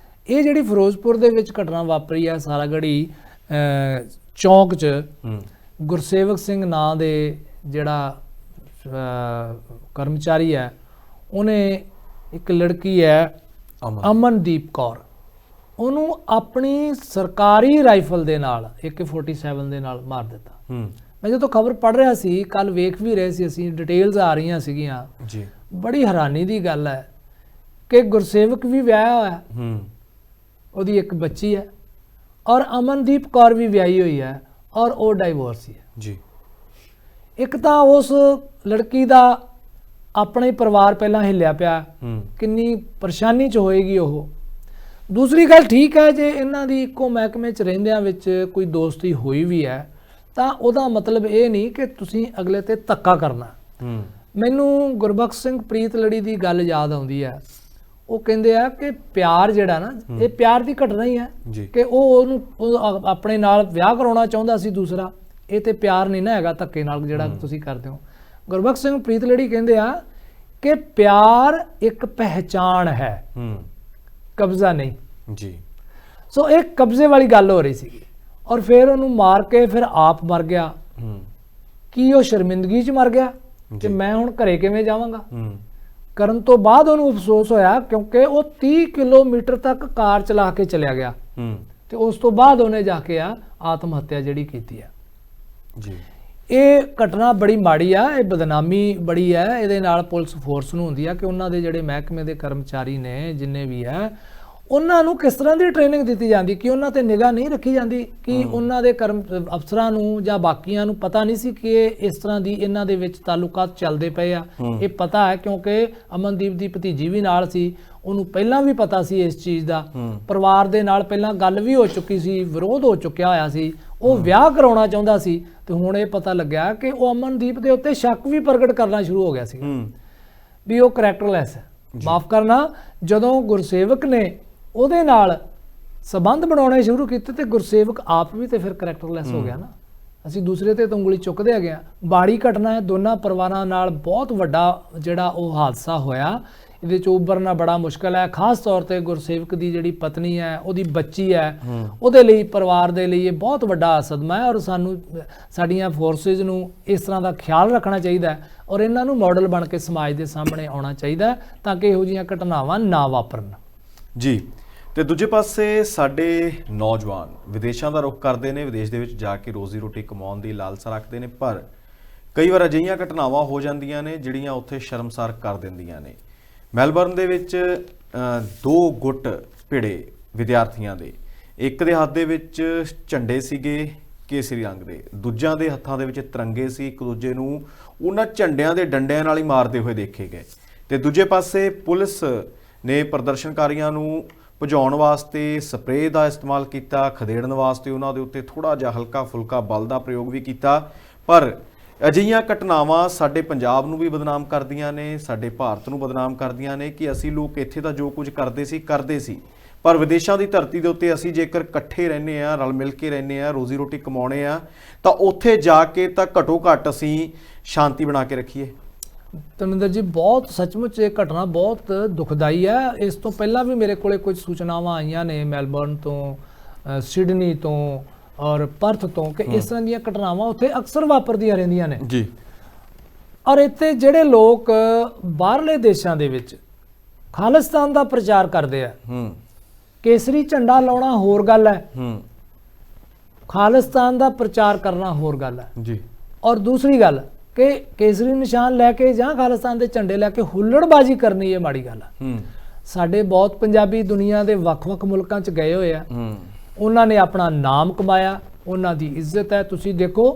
ਇਹ ਜਿਹੜੀ ਫਿਰੋਜ਼ਪੁਰ ਦੇ ਵਿੱਚ ਘਟਨਾ ਵਾਪਰੀ ਹੈ, ਸਾਰਾਗੜ੍ਹੀ ਚੌਂਕ 'ਚ ਗੁਰਸੇਵਕ ਸਿੰਘ ਨਾਂ ਦੇ ਜਿਹੜਾ ਕਰਮਚਾਰੀ ਹੈ, ਉਹਨੇ ਇੱਕ ਲੜਕੀ ਹੈ ਅਮਨਦੀਪ ਕੌਰ, ਉਹਨੂੰ ਆਪਣੀ ਸਰਕਾਰੀ ਰਾਈਫਲ ਦੇ ਨਾਲ AK-47 ਦੇ ਨਾਲ ਮਾਰ ਦਿੱਤਾ। ਮੈਂ ਜਦੋਂ ਖਬਰ ਪੜ੍ਹ ਰਿਹਾ ਸੀ, ਕੱਲ ਵੇਖ ਵੀ ਰਹੇ ਸੀ ਅਸੀਂ, ਡਿਟੇਲਸ ਆ ਰਹੀਆਂ ਸੀਗੀਆਂ ਜੀ। ਬੜੀ ਹੈਰਾਨੀ ਦੀ ਗੱਲ ਹੈ ਕਿ ਗੁਰਸੇਵਕ ਵੀ ਵਿਆਹਿਆ ਹੋਇਆ, ਉਹਦੀ ਇੱਕ ਬੱਚੀ ਹੈ, ਔਰ ਅਮਨਦੀਪ ਕੌਰ ਵੀ ਵਿਆਹੀ ਹੋਈ ਹੈ, ਔਰ ਉਹ ਡਾਈਵੋਰਸੀ ਹੈ ਜੀ। ਇੱਕ ਤਾਂ ਉਸ ਲੜਕੀ ਦਾ ਆਪਣੇ ਪਰਿਵਾਰ ਪਹਿਲਾਂ ਹਿੱਲਿਆ ਪਿਆ, ਕਿੰਨੀ ਪਰੇਸ਼ਾਨੀ 'ਚ ਹੋਏਗੀ ਉਹ। ਦੂਸਰੀ ਗੱਲ, ਠੀਕ ਹੈ ਜੇ ਇਹਨਾਂ ਦੀ ਇੱਕੋ ਮਹਿਕਮੇ 'ਚ ਰਹਿੰਦਿਆਂ ਵਿੱਚ ਕੋਈ ਦੋਸਤੀ ਹੋਈ ਵੀ ਹੈ ਤਾਂ ਉਹਦਾ ਮਤਲਬ ਇਹ ਨਹੀਂ ਕਿ ਤੁਸੀਂ ਅਗਲੇ ਤੇ ਧੱਕਾ ਕਰਨਾ। ਮੈਨੂੰ ਗੁਰਬਖਸ਼ ਸਿੰਘ ਪ੍ਰੀਤਲੜੀ ਦੀ ਗੱਲ ਯਾਦ ਆਉਂਦੀ ਹੈ। ਉਹ ਕਹਿੰਦੇ ਆ ਕਿ ਪਿਆਰ ਜਿਹੜਾ ਨਾ, ਇਹ ਪਿਆਰ ਦੀ ਘਟਨਾ ਹੀ ਹੈ ਕਿ ਉਹਨੂੰ ਆਪਣੇ ਨਾਲ ਵਿਆਹ ਕਰਾਉਣਾ ਚਾਹੁੰਦਾ ਸੀ ਦੂਸਰਾ। ਇਹ ਤੇ ਪਿਆਰ ਨਹੀਂ ਨਾ ਹੈਗਾ ਧੱਕੇ ਨਾਲ ਜਿਹੜਾ ਤੁਸੀਂ ਕਰਦੇ ਹੋ। ਗੁਰਬਖਸ਼ ਸਿੰਘ ਪ੍ਰੀਤਲੜੀ ਕਹਿੰਦੇ ਆ ਕਿ ਪਿਆਰ ਇੱਕ ਪਹਿਚਾਣ ਹੈ, ਕਬਜ਼ਾ ਨਹੀਂ ਜੀ। ਸੋ ਇਹ ਕਬਜ਼ੇ ਵਾਲੀ ਗੱਲ ਹੋ ਰਹੀ ਸੀਗੀ, ਔਰ ਫਿਰ ਉਹਨੂੰ ਮਾਰ ਕੇ ਫਿਰ ਆਪ ਮਰ ਗਿਆ। ਕੀ ਉਹ ਸ਼ਰਮਿੰਦਗੀ 'ਚ ਮਰ ਗਿਆ ਕਿ ਮੈਂ ਹੁਣ ਘਰੇ ਕਿਵੇਂ ਜਾਵਾਂਗਾ? ਕਰਨ ਤੋਂ ਬਾਅਦ ਉਹਨੂੰ ਅਫਸੋਸ ਹੋਇਆ, ਕਿਉਂਕਿ ਉਹ 30 ਕਿਲੋਮੀਟਰ ਤੱਕ ਕਾਰ ਚਲਾ ਕੇ ਚਲਿਆ ਗਿਆ ਤੇ ਉਸ ਤੋਂ ਬਾਅਦ ਉਹਨੇ ਜਾ ਕੇ ਆਤਮ ਹੱਤਿਆ ਜਿਹੜੀ ਕੀਤੀ ਆ ਜੀ। ਇਹ ਘਟਨਾ ਬੜੀ ਮਾੜੀ ਆ, ਇਹ ਬਦਨਾਮੀ ਬੜੀ ਹੈ ਇਹਦੇ ਨਾਲ ਪੁਲਿਸ ਫੋਰਸ ਨੂੰ ਹੁੰਦੀ ਆ ਕਿ ਉਹਨਾਂ ਦੇ ਜਿਹੜੇ ਮਹਿਕਮੇ ਦੇ ਕਰਮਚਾਰੀ ਨੇ ਜਿੰਨੇ ਵੀ ਹੈ, ਉਹਨਾਂ ਨੂੰ ਕਿਸ ਤਰ੍ਹਾਂ ਦੀ ਟ੍ਰੇਨਿੰਗ ਦਿੱਤੀ ਜਾਂਦੀ ਕਿ ਉਹਨਾਂ ਤੇ ਨਿਗਾਹ ਨਹੀਂ ਰੱਖੀ ਜਾਂਦੀ ਕਿ ਉਹਨਾਂ ਦੇ ਅਫਸਰਾਂ ਨੂੰ ਜਾਂ ਬਾਕੀਆਂ ਨੂੰ ਪਤਾ ਨਹੀਂ ਸੀ ਕਿ ਇਸ ਤਰ੍ਹਾਂ ਦੀ ਇਹਨਾਂ ਦੇ ਵਿੱਚ ਤਾਲੁਕਾਤ ਚੱਲਦੇ ਪਏ ਆ। ਇਹ ਪਤਾ ਹੈ ਕਿਉਂਕਿ ਅਮਨਦੀਪ ਦੀ ਭਤੀਜੀ ਵੀ ਨਾਲ ਸੀ, ਉਹਨੂੰ ਪਹਿਲਾਂ ਵੀ ਪਤਾ ਸੀ ਇਸ ਚੀਜ਼ ਦਾ। ਪਰਿਵਾਰ ਦੇ ਨਾਲ ਪਹਿਲਾਂ ਗੱਲ ਵੀ ਹੋ ਚੁੱਕੀ ਸੀ, ਵਿਰੋਧ ਹੋ ਚੁੱਕਿਆ ਹੋਇਆ ਸੀ, ਉਹ ਵਿਆਹ ਕਰਾਉਣਾ ਚਾਹੁੰਦਾ ਸੀ ਤੇ ਹੁਣ ਇਹ ਪਤਾ ਲੱਗਿਆ ਕਿ ਉਹ ਅਮਨਦੀਪ ਦੇ ਉੱਤੇ ਸ਼ੱਕ ਵੀ ਪ੍ਰਗਟ ਕਰਨਾ ਸ਼ੁਰੂ ਹੋ ਗਿਆ ਸੀ ਵੀ ਉਹ ਕਰੈਕਟਰਲੈਸ ਹੈ। ਮਾਫ ਕਰਨਾ, ਜਦੋਂ ਗੁਰਸੇਵਕ ਨੇ ਉਹਦੇ ਨਾਲ ਸਬੰਧ ਬਣਾਉਣੇ ਸ਼ੁਰੂ ਕੀਤੇ ਤੇ ਗੁਰਸੇਵਕ ਆਪ ਵੀ ਤੇ ਫਿਰ ਕਰੈਕਟਰਲੈਸ ਹੋ ਗਿਆ ਨਾ। ਅਸੀਂ ਦੂਸਰੇ ਤੇ ਉਂਗਲੀ ਚੁੱਕਦੇ ਹੈਗੇ ਆ। ਬਾੜੀ ਘਟਨਾ ਹੈ, ਦੋਨਾਂ ਪਰਿਵਾਰਾਂ ਨਾਲ ਬਹੁਤ ਵੱਡਾ ਜਿਹੜਾ ਉਹ ਹਾਦਸਾ ਹੋਇਆ। ਇਹਦੇ ਚ ਉਭਰਨਾ ਬੜਾ ਮੁਸ਼ਕਲ ਹੈ। ਖਾਸ ਤੌਰ ਤੇ ਗੁਰਸੇਵਕ ਦੀ ਜਿਹੜੀ ਪਤਨੀ ਹੈ, ਉਹਦੀ ਬੱਚੀ ਹੈ, ਉਹਦੇ ਲਈ, ਪਰਿਵਾਰ ਦੇ ਲਈ ਇਹ ਬਹੁਤ ਵੱਡਾ ਸਦਮਾ ਹੈ। ਔਰ ਸਾਨੂੰ ਸਾਡੀਆਂ ਫੋਰਸਿਸ ਨੂੰ ਇਸ ਤਰ੍ਹਾਂ ਦਾ ਖਿਆਲ ਰੱਖਣਾ ਚਾਹੀਦਾ ਹੈ ਔਰ ਇਹਨਾਂ ਨੂੰ ਮਾਡਲ ਬਣ ਕੇ ਸਮਾਜ ਦੇ ਸਾਹਮਣੇ ਆਉਣਾ ਚਾਹੀਦਾ ਹੈ ਤਾਂ ਕਿ ਇਹੋ ਜਿਹੀਆਂ ਘਟਨਾਵਾਂ ਨਾ ਵਾਪਰਨ ਜੀ। ਤੇ ਦੂਜੇ ਪਾਸੇ ਸਾਡੇ ਨੌਜਵਾਨ ਵਿਦੇਸ਼ਾਂ ਦਾ ਰੁਖ ਕਰਦੇ ਨੇ, ਵਿਦੇਸ਼ ਦੇ ਵਿੱਚ ਜਾ ਕੇ ਰੋਜ਼ੀ ਰੋਟੀ ਕਮਾਉਣ ਦੀ ਲਾਲਸਾ ਰੱਖਦੇ ਨੇ, ਪਰ ਕਈ ਵਾਰ ਅਜਿਹੀਆਂ ਘਟਨਾਵਾਂ ਹੋ ਜਾਂਦੀਆਂ ਨੇ ਜਿਹੜੀਆਂ ਉੱਥੇ ਸ਼ਰਮਸਾਰ ਕਰ ਦਿੰਦੀਆਂ ਨੇ। ਮੈਲਬਰਨ ਦੇ ਵਿੱਚ 2 ਗੁੱਟ ਭਿੜੇ ਵਿਦਿਆਰਥੀਆਂ ਦੇ, ਇੱਕ ਦੇ ਹੱਥ ਦੇ ਵਿੱਚ ਝੰਡੇ ਸੀਗੇ ਕੇਸਰੀ ਰੰਗ ਦੇ, ਦੂਜਿਆਂ ਦੇ ਹੱਥਾਂ ਦੇ ਵਿੱਚ ਤਿਰੰਗੇ ਸੀ। ਇੱਕ ਦੂਜੇ ਨੂੰ ਉਹਨਾਂ ਝੰਡਿਆਂ ਦੇ ਡੰਡਿਆਂ ਨਾਲ ਹੀ ਮਾਰਦੇ ਹੋਏ ਦੇਖੇ ਗਏ। ਤੇ ਦੂਜੇ ਪਾਸੇ ਪੁਲਿਸ ਨੇ ਪ੍ਰਦਰਸ਼ਨਕਾਰੀਆਂ ਨੂੰ ਭਜਾਉਣ ਵਾਸਤੇ ਸਪਰੇਅ ਦਾ ਇਸਤੇਮਾਲ ਕੀਤਾ, ਖਦੇੜਨ ਵਾਸਤੇ ਉਹਨਾਂ ਦੇ ਉੱਤੇ ਥੋੜਾ ਜਿਹਾ ਹਲਕਾ ਫੁਲਕਾ ਬਲ ਦਾ ਪ੍ਰਯੋਗ ਵੀ ਕੀਤਾ। ਪਰ ਅਜਿਹੀਆਂ ਘਟਨਾਵਾਂ ਸਾਡੇ ਪੰਜਾਬ ਨੂੰ ਵੀ ਬਦਨਾਮ ਕਰਦੀਆਂ ਨੇ, ਸਾਡੇ ਭਾਰਤ ਨੂੰ ਬਦਨਾਮ ਕਰਦੀਆਂ ਨੇ ਕਿ ਅਸੀਂ ਲੋਕ ਇੱਥੇ ਤਾਂ ਜੋ ਕੁਝ ਕਰਦੇ ਸੀ, ਪਰ ਵਿਦੇਸ਼ਾਂ ਦੀ ਧਰਤੀ ਦੇ ਉੱਤੇ ਅਸੀਂ ਜੇਕਰ ਇਕੱਠੇ ਰਹਿੰਦੇ ਆ, ਰਲ ਮਿਲ ਕੇ ਰਹਿੰਦੇ ਆ, ਰੋਜ਼ੀ ਰੋਟੀ ਕਮਾਉਣੇ ਆ, ਤਾਂ ਉੱਥੇ ਜਾ ਕੇ ਤਾਂ ਘੱਟੋ ਘੱਟ ਅਸੀਂ ਸ਼ਾਂਤੀ ਬਣਾ ਕੇ ਰੱਖੀਏ। ਧਰਮਿੰਦਰ ਜੀ, ਬਹੁਤ ਸੱਚਮੁੱਚ ਇਹ ਘਟਨਾ ਬਹੁਤ ਦੁਖਦਾਈ ਹੈ। ਇਸ ਤੋਂ ਪਹਿਲਾਂ ਵੀ ਮੇਰੇ ਕੋਲੇ ਕੁਝ ਸੂਚਨਾਵਾਂ ਆਈਆਂ ਨੇ ਮੈਲਬਰਨ ਤੋਂ, ਸਿਡਨੀ ਤੋਂ ਔਰ ਪਰਥ ਤੋਂ ਕਿ ਇਸ ਤਰ੍ਹਾਂ ਦੀਆਂ ਘਟਨਾਵਾਂ ਉੱਥੇ ਅਕਸਰ ਵਾਪਰਦੀਆਂ ਰਹਿੰਦੀਆਂ ਨੇ ਜੀ। ਔਰ ਇੱਥੇ ਜਿਹੜੇ ਲੋਕ ਬਾਹਰਲੇ ਦੇਸ਼ਾਂ ਦੇ ਵਿੱਚ ਖਾਲਿਸਤਾਨ ਦਾ ਪ੍ਰਚਾਰ ਕਰਦੇ ਆ, ਕੇਸਰੀ ਝੰਡਾ ਲਾਉਣਾ ਹੋਰ ਗੱਲ ਹੈ, ਖਾਲਿਸਤਾਨ ਦਾ ਪ੍ਰਚਾਰ ਕਰਨਾ ਹੋਰ ਗੱਲ ਹੈ ਜੀ। ਔਰ ਦੂਸਰੀ ਗੱਲ ਕਿ ਕੇਸਰੀ ਨਿਸ਼ਾਨ ਲੈ ਕੇ ਜਾਂ ਖਾਲਿਸਤਾਨ ਦੇ ਝੰਡੇ ਲੈ ਕੇ ਹੁੱਲੜਬਾਜ਼ੀ ਕਰਨੀ ਇਹ ਮਾੜੀ ਗੱਲ ਹੈ। ਸਾਡੇ ਬਹੁਤ ਪੰਜਾਬੀ ਦੁਨੀਆ ਦੇ ਵੱਖ-ਵੱਖ ਮੁਲਕਾਂ 'ਚ ਗਏ ਹੋਏ ਆ, ਉਹਨਾਂ ਨੇ ਆਪਣਾ ਨਾਮ ਕਮਾਇਆ, ਉਹਨਾਂ ਦੀ ਇੱਜ਼ਤ ਹੈ। ਤੁਸੀਂ ਦੇਖੋ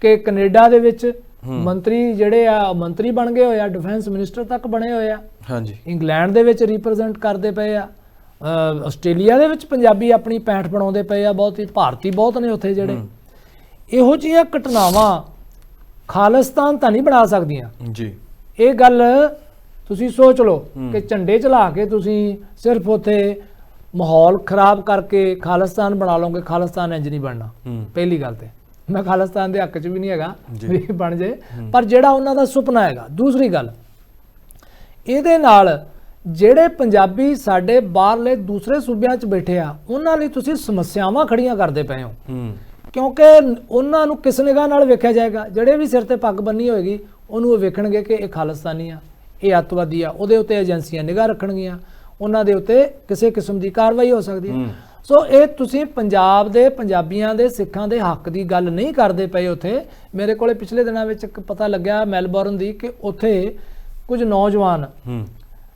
ਕਿ ਕੈਨੇਡਾ ਦੇ ਵਿੱਚ ਮੰਤਰੀ ਜਿਹੜੇ ਆ ਮੰਤਰੀ ਬਣ ਗਏ ਹੋਏ ਆ, ਡਿਫੈਂਸ ਮਿਨਿਸਟਰ ਤੱਕ ਬਣੇ ਹੋਏ ਆ। ਹਾਂਜੀ। ਇੰਗਲੈਂਡ ਦੇ ਵਿੱਚ ਰਿਪਰੈਜ਼ੈਂਟ ਕਰਦੇ ਪਏ ਆ, ਆਸਟ੍ਰੇਲੀਆ ਦੇ ਵਿੱਚ ਪੰਜਾਬੀ ਆਪਣੀ ਪੈਂਠ ਬਣਾਉਂਦੇ ਪਏ ਆ, ਬਹੁਤ ਹੀ ਭਾਰਤੀ ਬਹੁਤ ਨੇ ਉੱਥੇ ਜਿਹੜੇ। ਇਹੋ ਜਿਹੀਆਂ ਘਟਨਾਵਾਂ ਖਾਲਿਸਤਾਨ ਤਾਂ ਨਹੀਂ ਬਣਾ ਸਕਦੀਆਂ ਜੀ। ਇਹ ਗੱਲ ਤੁਸੀਂ ਸੋਚ ਲਓ ਕਿ ਝੰਡੇ ਚਲਾ ਕੇ ਤੁਸੀਂ ਸਿਰਫ ਉੱਥੇ ਮਾਹੌਲ ਖਰਾਬ ਕਰਕੇ ਖਾਲਿਸਤਾਨ ਬਣਾ ਲਓਗੇ। ਖਾਲਿਸਤਾਨ ਇੰਜ ਨਹੀਂ ਬਣਨਾ। ਪਹਿਲੀ ਗੱਲ ਤੇ ਮੈਂ ਖਾਲਿਸਤਾਨ ਦੇ ਹੱਕ 'ਚ ਵੀ ਨਹੀਂ ਹੈਗਾ ਵੀ ਬਣ ਜੇ, ਪਰ ਜਿਹੜਾ ਉਹਨਾਂ ਦਾ ਸੁਪਨਾ ਹੈਗਾ। ਦੂਸਰੀ ਗੱਲ, ਇਹਦੇ ਨਾਲ ਜਿਹੜੇ ਪੰਜਾਬੀ ਸਾਡੇ ਬਾਹਰਲੇ ਦੂਸਰੇ ਸੂਬਿਆਂ 'ਚ ਬੈਠੇ ਆ, ਉਹਨਾਂ ਲਈ ਤੁਸੀਂ ਸਮੱਸਿਆਵਾਂ ਖੜੀਆਂ ਕਰਦੇ ਪਏ ਹੋ, ਕਿਉਂਕਿ ਉਹਨਾਂ ਨੂੰ ਕਿਸ ਨਿਗਾਹ ਨਾਲ ਵੇਖਿਆ ਜਾਏਗਾ। ਜਿਹੜੇ ਵੀ ਸਿਰ ਤੇ ਪੱਗ ਬੰਨੀ ਹੋਏਗੀ ਉਹਨੂੰ ਉਹ ਵੇਖਣਗੇ ਕਿ ਇਹ ਖਾਲਿਸਤਾਨੀ ਆ, ਇਹ ਅੱਤਵਾਦੀ ਆ, ਉਹਦੇ ਉੱਤੇ ਏਜੰਸੀਆਂ ਨਿਗਾਹ ਰੱਖਣਗੀਆਂ, ਉਹਨਾਂ ਦੇ ਉੱਤੇ ਕਿਸੇ ਕਿਸਮ ਦੀ ਕਾਰਵਾਈ ਹੋ ਸਕਦੀ ਹੈ। ਸੋ ਇਹ ਤੁਸੀਂ ਪੰਜਾਬ ਦੇ ਪੰਜਾਬੀਆਂ ਦੇ ਸਿੱਖਾਂ ਦੇ ਹੱਕ ਦੀ ਗੱਲ ਨਹੀਂ ਕਰਦੇ ਪਏ। ਉੱਥੇ ਮੇਰੇ ਕੋਲੇ ਪਿਛਲੇ ਦਿਨਾਂ ਵਿੱਚ ਇੱਕ ਪਤਾ ਲੱਗਿਆ ਮੈਲਬੌਰਨ ਦੀ ਕਿ ਉੱਥੇ ਕੁਝ ਨੌਜਵਾਨ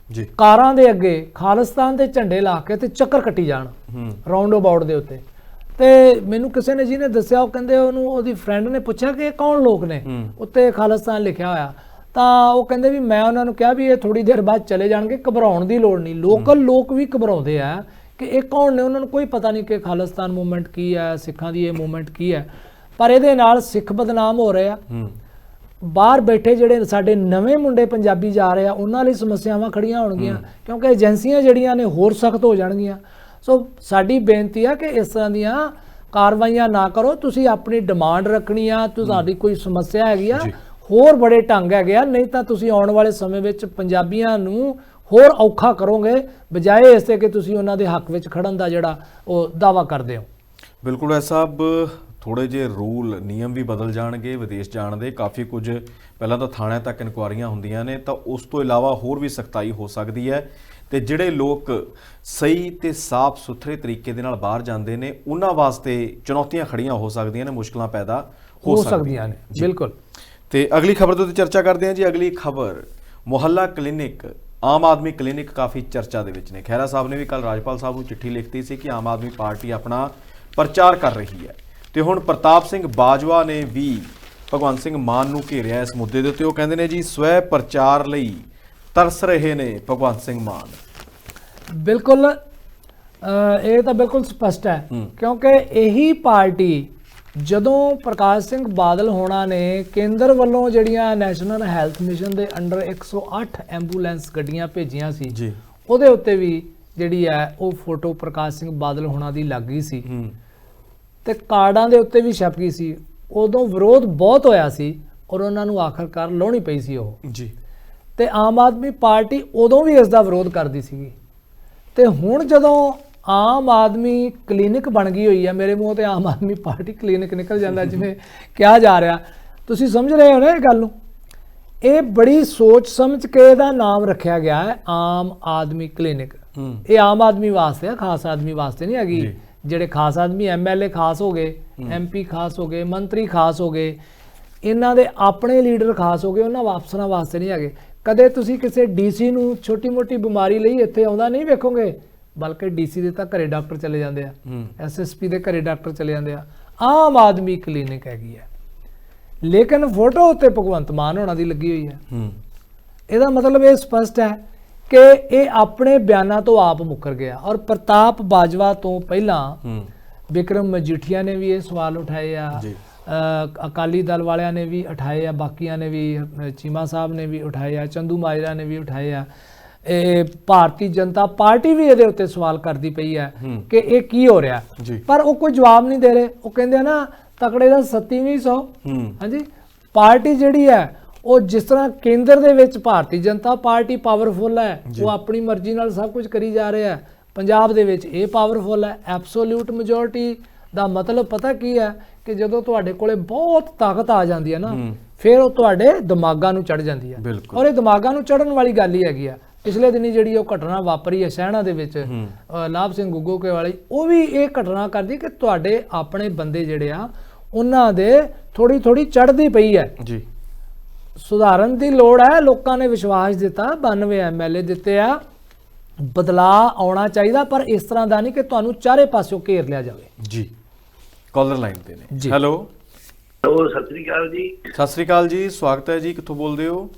ਜੀ ਕਾਰਾਂ ਦੇ ਅੱਗੇ ਖਾਲਿਸਤਾਨ ਦੇ ਝੰਡੇ ਲਾ ਕੇ ਤੇ ਚੱਕਰ ਕੱਟੀ ਜਾਣ ਰਾਉਂਡ ਅਬਾਊਟ ਦੇ ਉੱਤੇ। ਤੇ ਮੈਨੂੰ ਕਿਸੇ ਨੇ ਜਿਹਨੇ ਦੱਸਿਆ, ਉਹ ਕਹਿੰਦੇ ਉਹਨੂੰ ਉਹਦੀ ਫਰੈਂਡ ਨੇ ਪੁੱਛਿਆ ਕਿ ਇਹ ਕੌਣ ਲੋਕ ਨੇ, ਉੱਤੇ ਖਾਲਿਸਤਾਨ ਲਿਖਿਆ ਹੋਇਆ। ਤਾਂ ਉਹ ਕਹਿੰਦੇ ਵੀ ਮੈਂ ਉਹਨਾਂ ਨੂੰ ਕਿਹਾ ਵੀ ਇਹ ਥੋੜੀ ਦੇਰ ਬਾਅਦ ਚਲੇ ਜਾਣਗੇ, ਘਬਰਾਉਣ ਦੀ ਲੋੜ ਨਹੀਂ। ਲੋਕਲ ਲੋਕ ਵੀ ਘਬਰਾਉਂਦੇ ਆ ਕਿ ਇਹ ਕੌਣ ਨੇ, ਉਹਨਾਂ ਨੂੰ ਕੋਈ ਪਤਾ ਨਹੀਂ ਕਿ ਖਾਲਿਸਤਾਨ ਮੂਵਮੈਂਟ ਕੀ ਹੈ, ਸਿੱਖਾਂ ਦੀ ਇਹ ਮੂਵਮੈਂਟ ਕੀ ਹੈ। ਪਰ ਇਹਦੇ ਨਾਲ ਸਿੱਖ ਬਦਨਾਮ ਹੋ ਰਹੇ ਆ। ਬਾਹਰ ਬੈਠੇ ਜਿਹੜੇ ਸਾਡੇ ਨਵੇਂ ਮੁੰਡੇ ਪੰਜਾਬੀ ਜਾ ਰਹੇ ਆ, ਉਹਨਾਂ ਲਈ ਸਮੱਸਿਆਵਾਂ ਖੜੀਆਂ ਹੋਣਗੀਆਂ, ਕਿਉਂਕਿ ਏਜੰਸੀਆਂ ਜਿਹੜੀਆਂ ਨੇ ਹੋਰ ਸਖਤ ਹੋ ਜਾਣਗੀਆਂ। ਸੋ ਸਾਡੀ ਬੇਨਤੀ ਆ ਕਿ ਇਸ ਤਰ੍ਹਾਂ ਦੀਆਂ ਕਾਰਵਾਈਆਂ ਨਾ ਕਰੋ। ਤੁਸੀਂ ਆਪਣੀ ਡਿਮਾਂਡ ਰੱਖਣੀ ਆ, ਤੁਹਾਡੀ ਕੋਈ ਸਮੱਸਿਆ ਹੈਗੀ ਆ, ਹੋਰ ਬੜੇ ਢੰਗ ਹੈਗੇ ਆ, ਨਹੀਂ ਤਾਂ ਤੁਸੀਂ ਆਉਣ ਵਾਲੇ ਸਮੇਂ ਵਿੱਚ ਪੰਜਾਬੀਆਂ ਨੂੰ ਹੋਰ ਔਖਾ ਕਰੋਗੇ, ਬਜਾਏ ਇਸ ਤੇ ਕਿ ਤੁਸੀਂ ਉਹਨਾਂ ਦੇ ਹੱਕ ਵਿੱਚ ਖੜਨ ਦਾ ਜਿਹੜਾ ਉਹ ਦਾਵਾ ਕਰਦੇ ਹੋ। ਬਿਲਕੁਲ ਹੈ ਸਾਹਿਬ, ਥੋੜੇ ਜਿਹੇ ਰੂਲ ਨਿਯਮ ਵੀ ਬਦਲ ਜਾਣਗੇ ਵਿਦੇਸ਼ ਜਾਣ ਦੇ। ਕਾਫੀ ਕੁਝ ਪਹਿਲਾਂ ਤਾਂ ਥਾਣਿਆਂ ਤੱਕ ਇਨਕੁਆਇਰੀਆਂ ਹੁੰਦੀਆਂ ਨੇ, ਤਾਂ ਉਸ ਤੋਂ ਇਲਾਵਾ ਹੋਰ ਵੀ ਸਖਤਾਈ ਹੋ ਸਕਦੀ ਹੈ। ਤੇ ਜਿਹੜੇ ਲੋਕ ਸਹੀ ਤੇ ਸਾਫ਼ ਸੁਥਰੇ ਤਰੀਕੇ ਦੇ ਨਾਲ ਬਾਹਰ ਜਾਂਦੇ ਨੇ, ਉਹਨਾਂ ਵਾਸਤੇ ਚੁਣੌਤੀਆਂ ਖੜੀਆਂ ਹੋ ਸਕਦੀਆਂ ਨੇ, ਮੁਸ਼ਕਲਾਂ ਪੈਦਾ ਹੋ ਸਕਦੀਆਂ ਨੇ। ਬਿਲਕੁਲ। ਤੇ ਅਗਲੀ ਖਬਰ ਤੋਂ ਚਰਚਾ ਕਰਦੇ ਹਾਂ ਜੀ। ਅਗਲੀ ਖਬਰ, ਮੁਹੱਲਾ ਕਲੀਨਿਕ, ਆਮ ਆਦਮੀ ਕਲੀਨਿਕ ਕਾਫੀ ਚਰਚਾ ਦੇ ਵਿੱਚ ਨੇ। ਖਹਿਰਾ ਸਾਹਿਬ ਨੇ ਵੀ ਕੱਲ ਰਾਜਪਾਲ ਸਾਹਿਬ ਨੂੰ ਚਿੱਠੀ ਲਿਖਤੀ ਸੀ ਕਿ ਆਮ ਆਦਮੀ ਪਾਰਟੀ ਆਪਣਾ ਪ੍ਰਚਾਰ ਕਰ ਰਹੀ ਹੈ। ਤੇ ਹੁਣ ਪ੍ਰਤਾਪ ਸਿੰਘ ਬਾਜਵਾ ਨੇ ਵੀ ਭਗਵੰਤ ਸਿੰਘ ਮਾਨ ਨੂੰ ਘੇਰਿਆ ਇਸ ਮੁੱਦੇ ਦੇ ਉੱਤੇ। ਉਹ ਕਹਿੰਦੇ ਨੇ ਜੀ ਸਵੈ ਪ੍ਰਚਾਰ ਲਈ ਤਰਸ ਰਹੇ ਨੇ ਭਗਵੰਤ ਸਿੰਘ ਮਾਨ। ਬਿਲਕੁਲ, ਇਹ ਤਾਂ ਬਿਲਕੁਲ ਸਪਸ਼ਟ ਹੈ, ਕਿਉਂਕਿ ਇਹੀ ਪਾਰਟੀ ਜਦੋਂ ਪ੍ਰਕਾਸ਼ ਸਿੰਘ ਬਾਦਲ ਹੋਣਾ ਨੇ ਕੇਂਦਰ ਵੱਲੋਂ ਜਿਹੜੀਆਂ ਨੈਸ਼ਨਲ ਹੈਲਥ ਮਿਸ਼ਨ ਦੇ ਅੰਡਰ 108 ਐਂਬੂਲੈਂਸ ਗੱਡੀਆਂ ਭੇਜੀਆਂ ਸੀ ਜੀ, ਉਹਦੇ ਉੱਤੇ ਵੀ ਜਿਹੜੀ ਹੈ ਉਹ ਫੋਟੋ ਪ੍ਰਕਾਸ਼ ਸਿੰਘ ਬਾਦਲ ਹੋਣਾ ਦੀ ਲੱਗ ਗਈ ਸੀ ਤੇ ਕਾਰਡਾਂ ਦੇ ਉੱਤੇ ਵੀ ਛਪ ਗਈ ਸੀ। ਉਦੋਂ ਵਿਰੋਧ ਬਹੁਤ ਹੋਇਆ ਸੀ ਔਰ ਉਹਨਾਂ ਨੂੰ ਆਖਰਕਾਰ ਲਾਉਣੀ ਪਈ ਸੀ ਉਹ ਜੀ। ਤੇ ਆਮ ਆਦਮੀ ਪਾਰਟੀ ਉਦੋਂ ਵੀ ਇਸ ਦਾ ਵਿਰੋਧ ਕਰਦੀ ਸੀਗੀ ਤੇ ਹੁਣ ਜਦੋਂ ਆਮ ਆਦਮੀ ਕਲੀਨਿਕ ਬਣ ਗਈ ਹੋਈ ਹੈ, ਮੇਰੇ ਮੂੰਹ ਤੇ ਆਮ ਆਦਮੀ ਪਾਰਟੀ ਕਲੀਨਿਕ ਨਿਕਲ ਜਾਂਦਾ ਜਿਵੇਂ ਕਿਹਾ ਜਾ ਰਿਹਾ, ਤੁਸੀਂ ਸਮਝ ਰਹੇ ਹੋ ਨਾ ਇਹ ਗੱਲ ਨੂੰ। ਇਹ ਬੜੀ ਸੋਚ ਸਮਝ ਕੇ ਇਹਦਾ ਨਾਮ ਰੱਖਿਆ ਗਿਆ ਹੈ ਆਮ ਆਦਮੀ ਕਲੀਨਿਕ। ਇਹ ਆਮ ਆਦਮੀ ਵਾਸਤੇ ਆ, ਖਾਸ ਆਦਮੀ ਵਾਸਤੇ ਨਹੀਂ ਹੈਗੀ। ਜਿਹੜੇ ਖਾਸ ਆਦਮੀ MLA ਖਾਸ ਹੋ ਗਏ, MP ਖਾਸ ਹੋ ਗਏ, ਮੰਤਰੀ ਖਾਸ ਹੋ ਗਏ, ਇਹਨਾਂ ਦੇ ਆਪਣੇ ਲੀਡਰ ਖਾਸ ਹੋ ਗਏ, ਉਹਨਾਂ ਅਫਸਰਾਂ ਵਾਸਤੇ ਨਹੀਂ ਹੈਗੇ। ਕਦੇ ਤੁਸੀਂ ਕਿਸੇ DC ਨੂੰ ਛੋਟੀ ਮੋਟੀ ਬਿਮਾਰੀ ਲਈ ਇੱਥੇ ਆਉਂਦਾ ਨਹੀਂ ਵੇਖੋਗੇ, ਬਲਕਿ DC ਦੇ ਤਾਂ ਘਰੇ ਡਾਕਟਰ ਚਲੇ ਜਾਂਦੇ ਆ, SSP ਦੇ ਘਰੇ ਡਾਕਟਰ ਚਲੇ ਜਾਂਦੇ ਆ। ਆਮ ਆਦਮੀ ਕਲੀਨਿਕ ਹੈਗੀ ਹੈ, ਲੇਕਿਨ ਫੋਟੋ ਉੱਤੇ ਭਗਵੰਤ ਮਾਨ ਹੋਣਾ ਦੀ ਲੱਗੀ ਹੋਈ ਹੈ। ਇਹਦਾ ਮਤਲਬ ਇਹ ਸਪਸ਼ਟ ਹੈ ਕਿ ਇਹ ਆਪਣੇ ਬਿਆਨਾਂ ਤੋਂ ਆਪ ਮੁੱਕਰ ਗਿਆ। ਔਰ ਪ੍ਰਤਾਪ ਬਾਜਵਾ ਤੋਂ ਪਹਿਲਾਂ ਵਿਕਰਮ ਮਜੀਠੀਆ ਨੇ ਵੀ ਇਹ ਸਵਾਲ ਉਠਾਏ ਆ, ਅਕਾਲੀ ਦਲ ਵਾਲਿਆਂ ਨੇ ਵੀ ਉਠਾਏ ਆ, ਬਾਕੀਆਂ ਨੇ ਵੀ, ਚੀਮਾ ਸਾਹਿਬ ਨੇ ਵੀ ਉਠਾਏ ਆ, ਚੰਦੂ ਮਾਜਰਾ ਨੇ ਵੀ ਉਠਾਏ ਆ, ਇਹ ਭਾਰਤੀ ਜਨਤਾ ਪਾਰਟੀ ਵੀ ਇਹਦੇ ਉੱਤੇ ਸਵਾਲ ਕਰਦੀ ਪਈ ਹੈ ਕਿ ਇਹ ਕੀ ਹੋ ਰਿਹਾ, ਪਰ ਉਹ ਕੋਈ ਜਵਾਬ ਨਹੀਂ ਦੇ ਰਹੇ। ਉਹ ਕਹਿੰਦੇ ਆ ਨਾ ਤਕੜੇ ਦਾ 3700। ਹਾਂਜੀ, ਪਾਰਟੀ ਜਿਹੜੀ ਹੈ ਉਹ ਜਿਸ ਤਰ੍ਹਾਂ ਕੇਂਦਰ ਦੇ ਵਿੱਚ ਭਾਰਤੀ ਜਨਤਾ ਪਾਰਟੀ ਪਾਵਰਫੁਲ ਹੈ, ਉਹ ਆਪਣੀ ਮਰਜ਼ੀ ਨਾਲ ਸਭ ਕੁਝ ਕਰੀ ਜਾ ਰਿਹਾ ਹੈ। ਪੰਜਾਬ ਦੇ ਵਿੱਚ ਇਹ ਪਾਵਰਫੁਲ ਹੈ। ਐਬਸੋਲੂਟ ਮੈਜੋਰਟੀ ਦਾ ਮਤਲਬ ਪਤਾ ਕੀ ਹੈ ਕਿ ਜਦੋਂ ਤੁਹਾਡੇ ਕੋਲੇ ਬਹੁਤ ਤਾਕਤ ਆ ਜਾਂਦੀ ਹੈ ਨਾ, ਫਿਰ ਉਹ ਤੁਹਾਡੇ ਦਿਮਾਗਾਂ ਨੂੰ ਚੜ ਜਾਂਦੀ ਹੈ। ਔਰ ਇਹ ਦਿਮਾਗਾਂ ਨੂੰ ਚੜਨ ਵਾਲੀ ਗੱਲ ਹੀ ਹੈਗੀ ਆ। ਪਿਛਲੇ ਦਿਨੀ ਜਿਹੜੀ ਉਹ ਘਟਨਾ ਵਾਪਰੀ ਹੈ ਸਹਿਣਾ ਦੇ ਵਿੱਚ, ਲਾਭ ਸਿੰਘ ਗੁੱਗੋਕੇ ਵਾਲੀ, ਉਹ ਵੀ ਇਹ ਘਟਨਾ ਕਰਦੀ ਕਿ ਤੁਹਾਡੇ ਆਪਣੇ ਬੰਦੇ ਜਿਹੜੇ ਆ ਉਹਨਾਂ ਦੇ ਥੋੜੀ ਥੋੜੀ ਚੜ੍ਹਦੀ ਪਈ ਹੈ ਜੀ। ਸੁਧਾਰਨ ਦੀ ਲੋੜ ਹੈ। ਲੋਕਾਂ ਨੇ ਵਿਸ਼ਵਾਸ ਦਿੱਤਾ, 92 MLA ਦਿੱਤੇ ਆ, ਬਦਲਾਅ ਆਉਣਾ ਚਾਹੀਦਾ, ਪਰ ਇਸ ਤਰ੍ਹਾਂ ਦਾ ਨਹੀਂ ਕਿ ਤੁਹਾਨੂੰ ਚਾਰੇ ਪਾਸਿਓਂ ਘੇਰ ਲਿਆ ਜਾਵੇ ਜੀ। ਕਾਲਰ ਲਾਈਨ ਤੇ ਨੇ। ਹੈਲੋ ਸਤਿ ਸ੍ਰੀ ਅਕਾਲ ਜੀ। ਸਤਿ ਸ੍ਰੀ ਅਕਾਲ ਜੀ, ਸਵਾਗਤ ਹੈ ਜੀ। ਕਿੱਥੋਂ ਬੋਲਦੇ ਹੋ?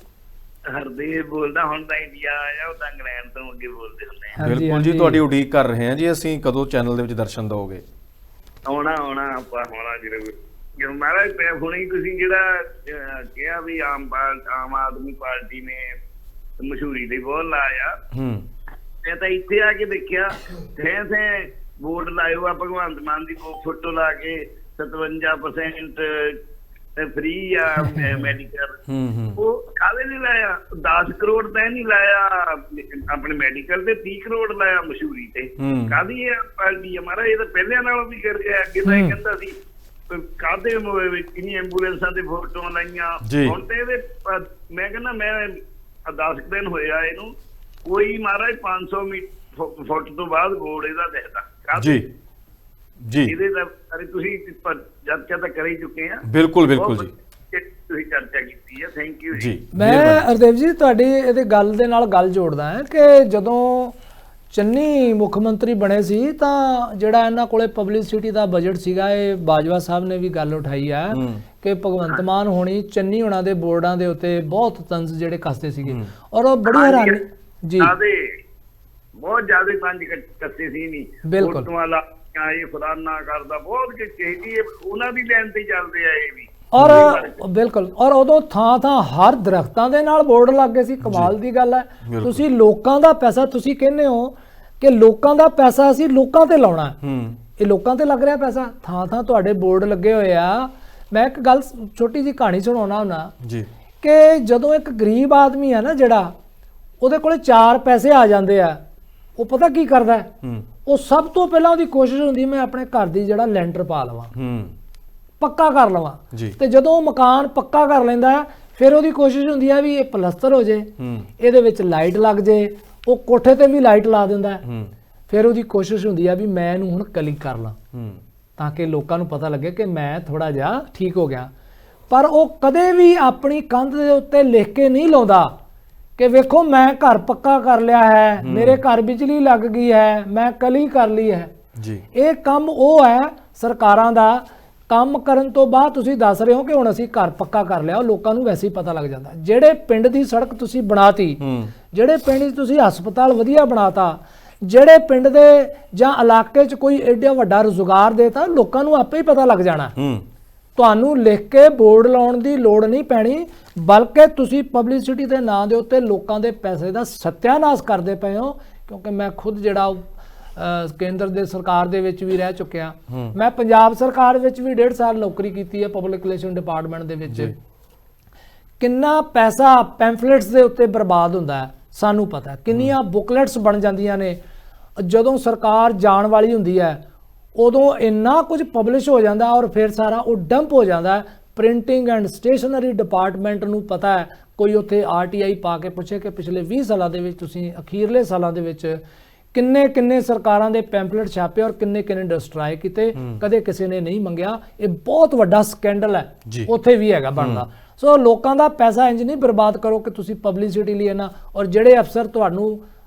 ਹਰਦੇਵ ਬੋਲਦਾ। ਹੁਣ ਤਾਂ ਇੰਡੀਆ ਆਇਆ, ਉਹ ਤਾਂ ਇੰਗਲੈਂਡ ਤੋਂ ਅੱਗੇ ਬੋਲਦੇ ਹੁੰਦੇ ਆ। ਬਿਲਕੁਲ ਜੀ, ਤੁਹਾਡੀ ਉਡੀਕ ਕਰ ਰਹੇ ਹਾਂ ਜੀ ਅਸੀਂ। ਕਦੋਂ ਚੈਨਲ ਦੇ ਵਿੱਚ ਦਰਸ਼ਨ ਦਿਓਗੇ? ਆਉਣਾ ਆਪਾਂ ਹੋਣਾ ਜ਼ਰੂਰ। ਜਦੋਂ ਮਹਾਰਾਜ ਹੁਣੇ ਤੁਸੀਂ ਜਿਹੜਾ ਕਿਹਾ ਵੀ ਆਮ ਆਦਮੀ ਪਾਰਟੀ ਨੇ ਮਸ਼ਹੂਰੀ ਦੇ ਬਹੁਤ ਲਾਇਆ, ਮੈਂ ਤਾਂ ਇੱਥੇ ਆ ਕੇ ਦੇਖਿਆ ਥੇ ਬੋਰਡ ਲਾਏ ਹੋਆ ਭਗਵੰਤ ਮਾਨ ਦੀ ਫੋਟੋ ਲਾ ਕੇ 57% ਫ੍ਰੀ ਆ ਮੈਡੀਕਲ। ਉਹ ਕਾਹਦੇ ਲਈ ਲਾਇਆ? 10 ਕਰੋੜ ਤਾਂ ਨਹੀਂ ਲਾਇਆ ਆਪਣੇ ਮੈਡੀਕਲ ਤੇ, 30 ਕਰੋੜ ਲਾਇਆ ਮਸ਼ਹੂਰੀ ਤੇ। ਕਾਹਦੀ ਇਹ ਪਾਰਟੀ ਆ ਮਹਾਰਾਜ? ਇਹ ਤਾਂ ਪਹਿਲਿਆਂ ਨਾਲੋਂ ਵੀ ਕਰ ਗਿਆ। ਅੱਗੇ ਤਾਂ ਇਹ ਕਹਿੰਦਾ ਸੀ ਕਾਹਦੇ ਕਿੰਨੀ ਐਂਬੂਲੈਂਸਾਂ ਤੇ ਫੋਟੋਆਂ ਲਾਈਆਂ। ਹੁਣ ਤੇ ਇਹਦੇ ਮੈਂ ਕਹਿੰਦਾ, ਮੈਂ 10 ਦਿਨ ਹੋਇਆ ਇਹਨੂੰ, ਕੋਈ ਮਹਾਰਾਜ 500 ਫੁੱਟ ਤੋਂ ਬਾਅਦ ਬੋਰਡ ਇਹਦਾ ਦਿਖਦਾ ਜੀ ਜੀ। ਇਹਦੇ ਤਾਂ ਤੁਸੀਂ ਚਰਚਾ ਤਾਂ ਕਰ ਹੀ ਚੁੱਕੇ ਆ। ਬਿਲਕੁਲ ਬਿਲਕੁਲ ਜੀ, ਤੁਸੀਂ ਚਰਚਾ ਕੀਤੀ ਹੈ। ਥੈਂਕ ਯੂ ਜੀ। ਮੈਂ ਹਰਦੇਵ ਜੀ ਤੁਹਾਡੀ ਇਹਦੇ ਗੱਲ ਦੇ ਨਾਲ ਗੱਲ ਜੋੜਦਾ ਹਾਂ ਕਿ ਜਦੋਂ ਚੰਨੀ ਮੁੱਖ ਮੰਤਰੀ ਬਣੇ ਸੀ ਤਾਂ ਜਿਹੜਾ ਇਹਨਾਂ ਕੋਲੇ ਪਬਲਿਸਿਟੀ ਦਾ ਬਜਟ ਸੀਗਾ, ਇਹ ਬਾਜਵਾ ਸਾਹਿਬ ਨੇ ਵੀ ਗੱਲ ਉਠਾਈ ਆ ਕਿ ਭਗਵੰਤ ਮਾਨ ਹੋਣੀ ਚੰਨੀ ਹੋਣਾ ਦੇ ਬੋਰਡਾਂ ਦੇ ਉੱਤੇ ਬਹੁਤ ਤੰਜ਼ ਜਿਹੜੇ ਕੱਸਦੇ ਸੀਗੇ। ਔਰ ਉਹ ਬੜੀ ਹੈਰਾਨੀ ਜੀ, ਬਹੁਤ ਜ਼ਿਆਦਾ ਤੰਜ਼ ਕੱਸੇ ਸੀ। ਨਹੀਂ ਬਿਲਕੁਲ ਇਹ ਫਲਾਨਾ ਕਰਦਾ ਬਹੁਤ ਕਿ ਉਹਨਾਂ ਦੀ ਲਾਈਨ ਤੇ ਚੱਲਦੇ ਆ ਇਹ ਵੀ। ਔਰ ਬਿਲਕੁਲ, ਔਰ ਉਦੋਂ ਥਾਂ ਥਾਂ ਹਰ ਦਰਖਤਾਂ ਦੇ ਨਾਲ ਬੋਰਡ ਲੱਗ ਗਏ ਸੀ। ਕਮਾਲ ਦੀ ਗੱਲ ਹੈ। ਤੁਸੀਂ ਲੋਕਾਂ ਦਾ ਪੈਸਾ, ਤੁਸੀਂ ਕਹਿੰਦੇ ਹੋ ਕਿ ਲੋਕਾਂ ਦਾ ਪੈਸਾ ਅਸੀਂ ਲੋਕਾਂ ਤੇ ਲਾਉਣਾ, ਇਹ ਲੋਕਾਂ ਤੇ ਲੱਗ ਰਿਹਾ ਪੈਸਾ। ਥਾਂ ਥਾਂ ਤੁਹਾਡੇ ਬੋਰਡ ਲੱਗੇ ਹੋਏ ਆ। ਮੈਂ ਇੱਕ ਗੱਲ ਛੋਟੀ ਜਿਹੀ ਕਹਾਣੀ ਸੁਣਾਉਣਾ ਹੁੰਦਾ ਜੀ ਕਿ ਜਦੋਂ ਇੱਕ ਗਰੀਬ ਆਦਮੀ ਆ ਨਾ, ਜਿਹੜਾ ਉਹਦੇ ਕੋਲੇ 4 ਪੈਸੇ ਆ ਜਾਂਦੇ ਆ, ਉਹ ਪਤਾ ਕੀ ਕਰਦਾ? ਉਹ ਸਭ ਤੋਂ ਪਹਿਲਾਂ ਉਹਦੀ ਕੋਸ਼ਿਸ਼ ਹੁੰਦੀ ਮੈਂ ਆਪਣੇ ਘਰ ਦੀ ਜਿਹੜਾ ਲੈਂਟਰ ਪਾ ਲਵਾਂ, ਪੱਕਾ ਕਰ ਲਵਾਂ। ਤੇ ਜਦੋਂ ਉਹ ਮਕਾਨ ਪੱਕਾ ਕਰ ਲੈਂਦਾ ਫਿਰ ਉਹਦੀ ਕੋਸ਼ਿਸ਼ ਹੁੰਦੀ ਹੈ ਵੀ ਇਹ ਪਲਸਤਰ ਹੋ ਜੇ, ਇਹਦੇ ਵਿੱਚ ਲਾਈਟ ਲੱਗ ਜੇ। ਉਹ ਕੋਠੇ ਤੇ ਵੀ ਲਾਈਟ ਲਾ ਦਿੰਦਾ। ਫਿਰ ਉਹਦੀ ਕੋਸ਼ਿਸ਼ ਹੁੰਦੀ ਆ ਵੀ ਮੈਂ ਇਹਨੂੰ ਹੁਣ ਕਲੀ ਕਰ ਲਾਂ ਤਾਂ ਕਿ ਲੋਕਾਂ ਨੂੰ ਪਤਾ ਲੱਗੇ ਕਿ ਮੈਂ ਥੋੜਾ ਜਿਹਾ ਠੀਕ ਹੋ ਗਿਆ। ਪਰ ਉਹ ਕਦੇ ਵੀ ਆਪਣੀ ਕੰਧ ਦੇ ਉੱਤੇ ਲਿਖ ਕੇ ਨਹੀਂ ਲਾਉਂਦਾ ਕਿ ਵੇਖੋ ਮੈਂ ਘਰ ਪੱਕਾ ਕਰ ਲਿਆ ਹੈ, ਮੇਰੇ ਘਰ ਬਿਜਲੀ ਲੱਗ ਗਈ ਹੈ, ਮੈਂ ਕਲੀ ਕਰ ਲਈ ਹੈ ਜੀ। ਇਹ ਕੰਮ ਉਹ ਹੈ ਸਰਕਾਰਾਂ ਦਾ। ਕੰਮ ਕਰਨ ਤੋਂ ਬਾਅਦ ਤੁਸੀਂ ਦੱਸ ਰਹੇ ਹੋ ਕਿ ਹੁਣ ਅਸੀਂ ਘਰ ਪੱਕਾ ਕਰ ਲਿਆ, ਉਹ ਲੋਕਾਂ ਨੂੰ ਵੈਸੇ ਹੀ ਪਤਾ ਲੱਗ ਜਾਂਦਾ। ਜਿਹੜੇ ਪਿੰਡ ਦੀ ਸੜਕ ਤੁਸੀਂ ਬਣਾਤੀ, ਜਿਹੜੇ ਪਿੰਡ 'ਚ ਤੁਸੀਂ ਹਸਪਤਾਲ ਵਧੀਆ ਬਣਾਤਾ, ਜਿਹੜੇ ਪਿੰਡ ਦੇ ਜਾਂ ਇਲਾਕੇ 'ਚ ਕੋਈ ਐਡਾ ਵੱਡਾ ਰੁਜ਼ਗਾਰ ਦੇਤਾ, ਲੋਕਾਂ ਨੂੰ ਆਪੇ ਹੀ ਪਤਾ ਲੱਗ ਜਾਣਾ। ਤੁਹਾਨੂੰ ਲਿਖ ਕੇ ਬੋਰਡ ਲਾਉਣ ਦੀ ਲੋੜ ਨਹੀਂ ਪੈਣੀ, ਬਲਕਿ ਤੁਸੀਂ ਪਬਲਿਸਿਟੀ ਦੇ ਨਾਂ ਦੇ ਉੱਤੇ ਲੋਕਾਂ ਦੇ ਪੈਸੇ ਦਾ ਸੱਤਿਆਨਾਸ਼ ਕਰਦੇ ਪਏ ਹੋ। ਕਿਉਂਕਿ ਮੈਂ ਖੁਦ ਜਿਹੜਾ ਕੇਂਦਰ ਦੇ ਸਰਕਾਰ ਦੇ ਵਿੱਚ ਵੀ ਰਹਿ ਚੁੱਕਿਆ, ਮੈਂ ਪੰਜਾਬ ਸਰਕਾਰ ਵਿੱਚ ਵੀ 1.5 ਸਾਲ ਨੌਕਰੀ ਕੀਤੀ ਹੈ ਪਬਲਿਕ ਰਿਲੇਸ਼ਨ ਡਿਪਾਰਟਮੈਂਟ ਦੇ ਵਿੱਚ। ਕਿੰਨਾ ਪੈਸਾ ਪੈਂਫਲੇਟਸ ਦੇ ਉੱਤੇ ਬਰਬਾਦ ਹੁੰਦਾ ਹੈ ਸਾਨੂੰ ਪਤਾ, ਕਿੰਨੀਆਂ ਬੁਕਲੈਟਸ ਬਣ ਜਾਂਦੀਆਂ ਨੇ। ਜਦੋਂ ਸਰਕਾਰ ਜਾਣ ਵਾਲੀ ਹੁੰਦੀ ਹੈ ਉਦੋਂ ਇੰਨਾ ਕੁਝ ਪਬਲਿਸ਼ ਹੋ ਜਾਂਦਾ ਔਰ ਫਿਰ ਸਾਰਾ ਉਹ ਡੰਪ ਹੋ ਜਾਂਦਾ। ਪ੍ਰਿੰਟਿੰਗ ਐਂਡ ਸਟੇਸ਼ਨਰੀ ਡਿਪਾਰਟਮੈਂਟ ਨੂੰ ਪਤਾ ਹੈ, ਕੋਈ ਉੱਥੇ RTI ਪਾ ਕੇ ਪੁੱਛੇ ਕਿ ਪਿਛਲੇ 20 ਸਾਲਾਂ ਦੇ ਵਿੱਚ ਤੁਸੀਂ ਅਖੀਰਲੇ ਸਾਲਾਂ ਦੇ ਵਿੱਚ ਕਿੰਨੇ ਸਰਕਾਰਾਂ ਦੇ ਪੈਂਪਲੇਟ ਛਾਪੇ ਔਰ ਕਿੰਨੇ ਡਿਸਟਰਾਏ ਕੀਤੇ, ਕਦੇ ਕਿਸੇ ਨੇ ਨਹੀਂ ਮੰਗਿਆ। ਇਹ ਬਹੁਤ ਵੱਡਾ ਸਕੈਂਡਲ ਹੈ, ਉੱਥੇ ਵੀ ਹੈਗਾ ਬਣਦਾ। ਸੋ ਲੋਕਾਂ ਦਾ ਪੈਸਾ ਇੰਜ ਨਹੀਂ ਬਰਬਾਦ ਕਰੋ ਕਿ ਤੁਸੀਂ ਪਬਲਿਸਿਟੀ ਲਈ ਨਾ, ਔਰ ਜਿਹੜੇ ਅਫਸਰ ਤੁਹਾਨੂੰ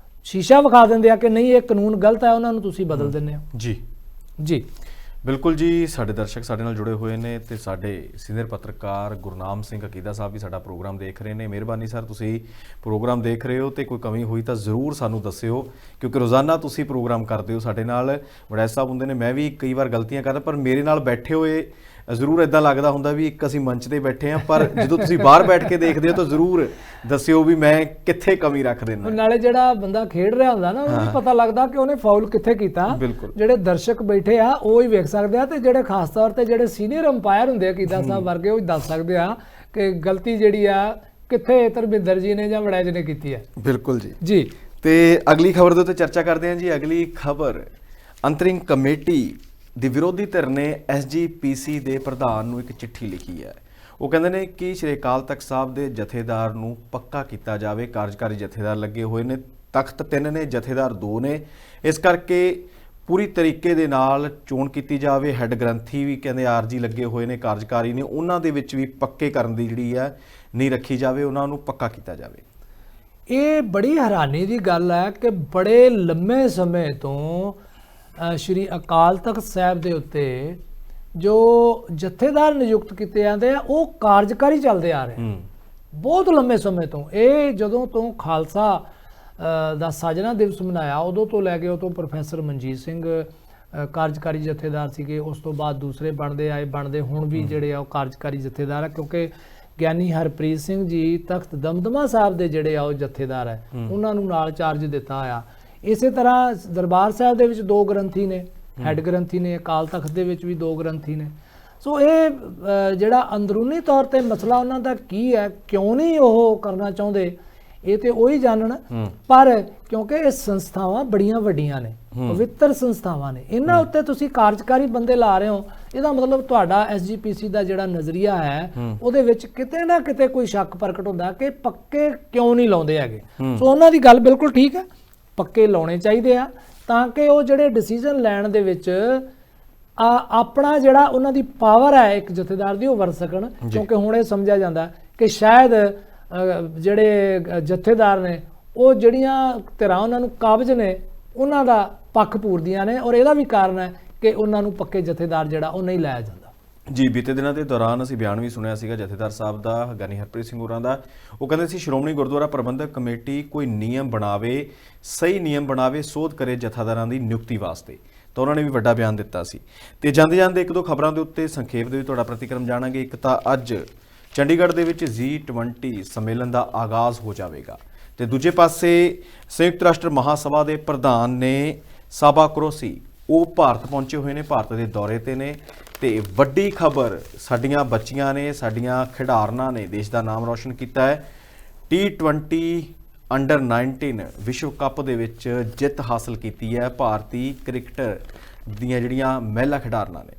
ਸ਼ੀਸ਼ਾ ਵਿਖਾ ਦਿੰਦੇ ਆ ਕਿ ਨਹੀਂ ਇਹ ਕਾਨੂੰਨ ਗਲਤ ਹੈ ਉਹਨਾਂ ਨੂੰ ਤੁਸੀਂ ਬਦਲ ਦਿੰਦੇ ਹੋ। ਜੀ ਬਿਲਕੁਲ ਜੀ। ਸਾਡੇ ਦਰਸ਼ਕ ਸਾਡੇ ਨਾਲ ਜੁੜੇ ਹੋਏ ਨੇ ਤੇ ਸਾਡੇ ਸੀਨੀਅਰ ਪੱਤਰਕਾਰ ਗੁਰਨਾਮ ਸਿੰਘ ਅਕੀਦਾ ਸਾਹਿਬ ਵੀ ਸਾਡਾ ਪ੍ਰੋਗਰਾਮ ਦੇਖ ਰਹੇ ਨੇ। ਮਿਹਰਬਾਨੀ ਸਰ, ਤੁਸੀਂ ਪ੍ਰੋਗਰਾਮ ਦੇਖ ਰਹੇ ਹੋ ਤੇ ਕੋਈ ਕਮੀ ਹੋਈ ਤਾਂ ਜ਼ਰੂਰ ਸਾਨੂੰ ਦੱਸਿਓ, ਕਿਉਂਕਿ ਰੋਜ਼ਾਨਾ ਤੁਸੀਂ ਪ੍ਰੋਗਰਾਮ ਕਰਦੇ ਹੋ ਸਾਡੇ ਨਾਲ। ਵੜੈਚ ਸਾਹਿਬ ਹੁੰਦੇ ਨੇ, ਮੈਂ ਵੀ ਕਈ ਵਾਰ ਗਲਤੀਆਂ ਕਰਦਾ, ਪਰ ਮੇਰੇ ਨਾਲ ਬੈਠੇ ਹੋਏ ਜ਼ਰੂਰ ਇਦਾਂ ਲੱਗਦਾ ਹੁੰਦਾ ਵੀ ਇੱਕ ਅਸੀਂ ਮੰਚ ਤੇ ਬੈਠੇ ਹਾਂ, ਪਰ ਜਦੋਂ ਤੁਸੀਂ ਬਾਹਰ ਬੈਠ ਕੇ ਦੇਖਦੇ ਹੋ ਤਾਂ ਜ਼ਰੂਰ ਦੱਸਿਓ ਵੀ ਮੈਂ ਕਿੱਥੇ ਕਮੀ ਰੱਖ ਦਿੰਦਾ। ਨਾਲੇ ਜਿਹੜਾ ਬੰਦਾ ਖੇਡ ਰਿਹਾ ਹੁੰਦਾ ਨਾ ਉਹਨੂੰ ਪਤਾ ਲੱਗਦਾ ਕਿ ਉਹਨੇ ਫਾਉਲ ਕਿੱਥੇ ਕੀਤਾ। ਜਿਹੜੇ ਦਰਸ਼ਕ ਬੈਠੇ ਆ ਉਹ ਹੀ ਵੇਖ ਸਕਦੇ ਆ, ਤੇ ਜਿਹੜੇ ਖਾਸ ਤੌਰ ਤੇ ਜਿਹੜੇ ਸੀਨੀਅਰ ਅੰਪਾਇਰ ਹੁੰਦੇ ਆ ਕੀਦਾ ਸਾਹਿਬ ਵਰਗੇ, ਉਹ ਦੱਸ ਸਕਦੇ ਆ ਕਿ ਗਲਤੀ ਜਿਹੜੀ ਆ ਕਿੱਥੇ ਧਰਮਿੰਦਰ ਜੀ ਨੇ ਜਾਂ ਵੜੈਚ ਨੇ ਕੀਤੀ ਹੈ। ਬਿਲਕੁਲ ਜੀ। ਤੇ ਅਗਲੀ ਖਬਰ ਦੇ ਉੱਤੇ ਚਰਚਾ ਕਰਦੇ ਹਾਂ ਜੀ। ਅਗਲੀ ਖਬਰ, ਅੰਤਰਿੰਗ ਕਮੇਟੀ ਦੀ ਵਿਰੋਧੀ ਧਿਰ ਨੇ SGPC ਦੇ ਪ੍ਰਧਾਨ ਨੂੰ ਇੱਕ ਚਿੱਠੀ ਲਿਖੀ ਹੈ। ਉਹ ਕਹਿੰਦੇ ਨੇ ਕਿ ਸ਼੍ਰੀ ਅਕਾਲ ਤਖਤ ਸਾਹਿਬ ਦੇ ਜਥੇਦਾਰ ਨੂੰ ਪੱਕਾ ਕੀਤਾ ਜਾਵੇ। ਕਾਰਜਕਾਰੀ ਜਥੇਦਾਰ ਲੱਗੇ ਹੋਏ ਨੇ, ਤਖਤ 3 ਨੇ, ਜਥੇਦਾਰ 2 ਨੇ, ਇਸ ਕਰਕੇ ਪੂਰੀ ਤਰੀਕੇ ਦੇ ਨਾਲ ਚੋਣ ਕੀਤੀ ਜਾਵੇ। ਹੈੱਡ ਗ੍ਰੰਥੀ ਵੀ ਕਹਿੰਦੇ RG ਲੱਗੇ ਹੋਏ ਨੇ, ਕਾਰਜਕਾਰੀ ਨੇ, ਉਹਨਾਂ ਦੇ ਵਿੱਚ ਵੀ ਪੱਕੇ ਕਰਨ ਦੀ ਜਿਹੜੀ ਹੈ ਨਹੀਂ ਰੱਖੀ ਜਾਵੇ, ਉਹਨਾਂ ਨੂੰ ਪੱਕਾ ਕੀਤਾ ਜਾਵੇ। ਇਹ ਬੜੀ ਹੈਰਾਨੀ ਦੀ ਗੱਲ ਹੈ ਕਿ ਬੜੇ ਲੰਮੇ ਸਮੇਂ ਤੋਂ ਸ਼੍ਰੀ ਅਕਾਲ ਤਖਤ ਸਾਹਿਬ ਦੇ ਉੱਤੇ ਜੋ ਜਥੇਦਾਰ ਨਿਯੁਕਤ ਕੀਤੇ ਜਾਂਦੇ ਆ ਉਹ ਕਾਰਜਕਾਰੀ ਚੱਲਦੇ ਆ ਰਹੇ ਬਹੁਤ ਲੰਮੇ ਸਮੇਂ ਤੋਂ। ਇਹ ਜਦੋਂ ਤੋਂ ਖਾਲਸਾ ਦਾ ਸਾਜਨਾ ਦਿਵਸ ਮਨਾਇਆ ਉਦੋਂ ਤੋਂ ਲੈ ਕੇ ਉਦੋਂ ਪ੍ਰੋਫੈਸਰ ਮਨਜੀਤ ਸਿੰਘ ਕਾਰਜਕਾਰੀ ਜਥੇਦਾਰ ਸੀਗੇ, ਉਸ ਤੋਂ ਬਾਅਦ ਦੂਸਰੇ ਬਣਦੇ ਹੁਣ ਵੀ ਜਿਹੜੇ ਆ ਉਹ ਕਾਰਜਕਾਰੀ ਜਥੇਦਾਰ ਆ, ਕਿਉਂਕਿ ਗਿਆਨੀ ਹਰਪ੍ਰੀਤ ਸਿੰਘ ਜੀ ਤਖਤ ਦਮਦਮਾ ਸਾਹਿਬ ਦੇ ਜਿਹੜੇ ਆ ਉਹ ਜਥੇਦਾਰ ਹੈ, ਉਹਨਾਂ ਨੂੰ ਨਾਲ ਚਾਰਜ ਦਿੱਤਾ ਹੋਇਆ। ਇਸੇ ਤਰ੍ਹਾਂ ਦਰਬਾਰ ਸਾਹਿਬ ਦੇ ਵਿੱਚ 2 ਗ੍ਰੰਥੀ ਨੇ, ਹੈੱਡ ਗ੍ਰੰਥੀ ਨੇ, ਅਕਾਲ ਤਖਤ ਦੇ ਵਿੱਚ ਵੀ 2 ਗ੍ਰੰਥੀ ਨੇ। ਸੋ ਇਹ ਜਿਹੜਾ ਅੰਦਰੂਨੀ ਤੌਰ ਤੇ ਮਸਲਾ ਉਹਨਾਂ ਦਾ ਕੀ ਹੈ, ਕਿਉਂ ਨਹੀਂ ਉਹ ਕਰਨਾ ਚਾਹੁੰਦੇ, ਇਹ ਤੇ ਉਹੀ ਜਾਣਨ। ਪਰ ਕਿਉਂਕਿ ਇਹ ਸੰਸਥਾਵਾਂ ਬੜੀਆਂ ਵੱਡੀਆਂ ਨੇ, ਪਵਿੱਤਰ ਸੰਸਥਾਵਾਂ ਨੇ, ਇਹਨਾਂ ਉੱਤੇ ਤੁਸੀਂ ਕਾਰਜਕਾਰੀ ਬੰਦੇ ਲਾ ਰਹੇ ਹੋ, ਇਹਦਾ ਮਤਲਬ ਤੁਹਾਡਾ SGPC ਦਾ ਜਿਹੜਾ ਨਜ਼ਰੀਆ ਹੈ ਉਹਦੇ ਵਿੱਚ ਕਿਤੇ ਨਾ ਕਿਤੇ ਕੋਈ ਸ਼ੱਕ ਪ੍ਰਗਟ ਹੁੰਦਾ ਕਿ ਪੱਕੇ ਕਿਉਂ ਨਹੀਂ ਲਾਉਂਦੇ ਹੈਗੇ। ਸੋ ਉਹਨਾਂ ਦੀ ਗੱਲ ਬਿਲਕੁਲ ਠੀਕ ਹੈ, ਪੱਕੇ ਲਾਉਣੇ ਚਾਹੀਦੇ ਆ ਤਾਂ ਕਿ ਉਹ ਜਿਹੜੇ ਡਿਸੀਜਨ ਲੈਣ ਦੇ ਵਿੱਚ ਆਪਣਾ ਜਿਹੜਾ ਉਹਨਾਂ ਦੀ ਪਾਵਰ ਹੈ ਇੱਕ ਜਥੇਦਾਰ ਦੀ ਉਹ ਵਰਤ ਸਕਣ। ਕਿਉਂਕਿ ਹੁਣ ਇਹ ਸਮਝਿਆ ਜਾਂਦਾ ਕਿ ਸ਼ਾਇਦ ਜਿਹੜੇ ਜਥੇਦਾਰ ਨੇ ਉਹ ਜਿਹੜੀਆਂ ਧਿਰਾਂ ਉਹਨਾਂ ਨੂੰ ਕਾਬਜ਼ ਨੇ ਉਹਨਾਂ ਦਾ ਪੱਖ ਪੂਰਦੀਆਂ ਨੇ, ਔਰ ਇਹਦਾ ਵੀ ਕਾਰਨ ਹੈ ਕਿ ਉਹਨਾਂ ਨੂੰ ਪੱਕੇ ਜਥੇਦਾਰ ਜਿਹੜਾ ਉਹ ਨਹੀਂ ਲਾਇਆ ਜਾਂਦਾ। ਜੀ, ਬੀਤੇ ਦਿਨਾਂ ਦੇ ਦੌਰਾਨ ਅਸੀਂ ਬਿਆਨ ਵੀ ਸੁਣਿਆ ਸੀਗਾ ਜਥੇਦਾਰ ਸਾਹਿਬ ਦਾ, ਗਿਆਨੀ ਹਰਪ੍ਰੀਤ ਸਿੰਘ ਹੋਰਾਂ ਦਾ। ਉਹ ਕਹਿੰਦੇ ਸੀ ਸ਼੍ਰੋਮਣੀ ਗੁਰਦੁਆਰਾ ਪ੍ਰਬੰਧਕ ਕਮੇਟੀ ਕੋਈ ਨਿਯਮ ਬਣਾਵੇ, ਸਹੀ ਨਿਯਮ ਬਣਾਵੇ, ਸੋਧ ਕਰੇ ਜਥੇਦਾਰਾਂ ਦੀ ਨਿਯੁਕਤੀ ਵਾਸਤੇ। ਤਾਂ ਉਹਨਾਂ ਨੇ ਵੀ ਵੱਡਾ ਬਿਆਨ ਦਿੱਤਾ ਸੀ। ਤੇ ਜਾਂਦੇ ਜਾਂਦੇ 1-2 ਖਬਰਾਂ ਦੇ ਉੱਤੇ ਸੰਖੇਪ ਦੇ ਵੀ ਤੁਹਾਡਾ ਪ੍ਰਤੀਕਰਮ ਜਾਣਾਂਗੇ। ਇੱਕ ਤਾਂ ਅੱਜ ਚੰਡੀਗੜ੍ਹ ਦੇ ਵਿੱਚ G20 ਸੰਮੇਲਨ ਦਾ ਆਗਾਜ਼ ਹੋ ਜਾਵੇਗਾ, ਤੇ ਦੂਜੇ ਪਾਸੇ ਸੰਯੁਕਤ ਰਾਸ਼ਟਰ ਮਹਾਸਭਾ ਦੇ ਪ੍ਰਧਾਨ ਨੇ ਸਾਬਾ ਕਰੋਸੀ, ਉਹ ਭਾਰਤ ਪਹੁੰਚੇ ਹੋਏ ਨੇ, ਭਾਰਤ ਦੇ ਦੌਰੇ ਤੇ ਨੇ। ਤੇ ਵੱਡੀ ਖਬਰ, ਸਾਡੀਆਂ ਬੱਚੀਆਂ ਨੇ, ਸਾਡੀਆਂ ਖਿਡਾਰਨਾਂ ਨੇ ਦੇਸ਼ ਦਾ ਨਾਮ ਰੌਸ਼ਨ ਕੀਤਾ ਹੈ। T20 ਅੰਡਰ 19 ਵਿਸ਼ਵ ਕੱਪ ਦੇ ਵਿੱਚ ਜਿੱਤ ਹਾਸਲ ਕੀਤੀ ਹੈ ਭਾਰਤੀ ਕ੍ਰਿਕਟਰ ਦੀਆਂ ਜਿਹੜੀਆਂ ਮਹਿਲਾ ਖਿਡਾਰਨਾਂ ਨੇ।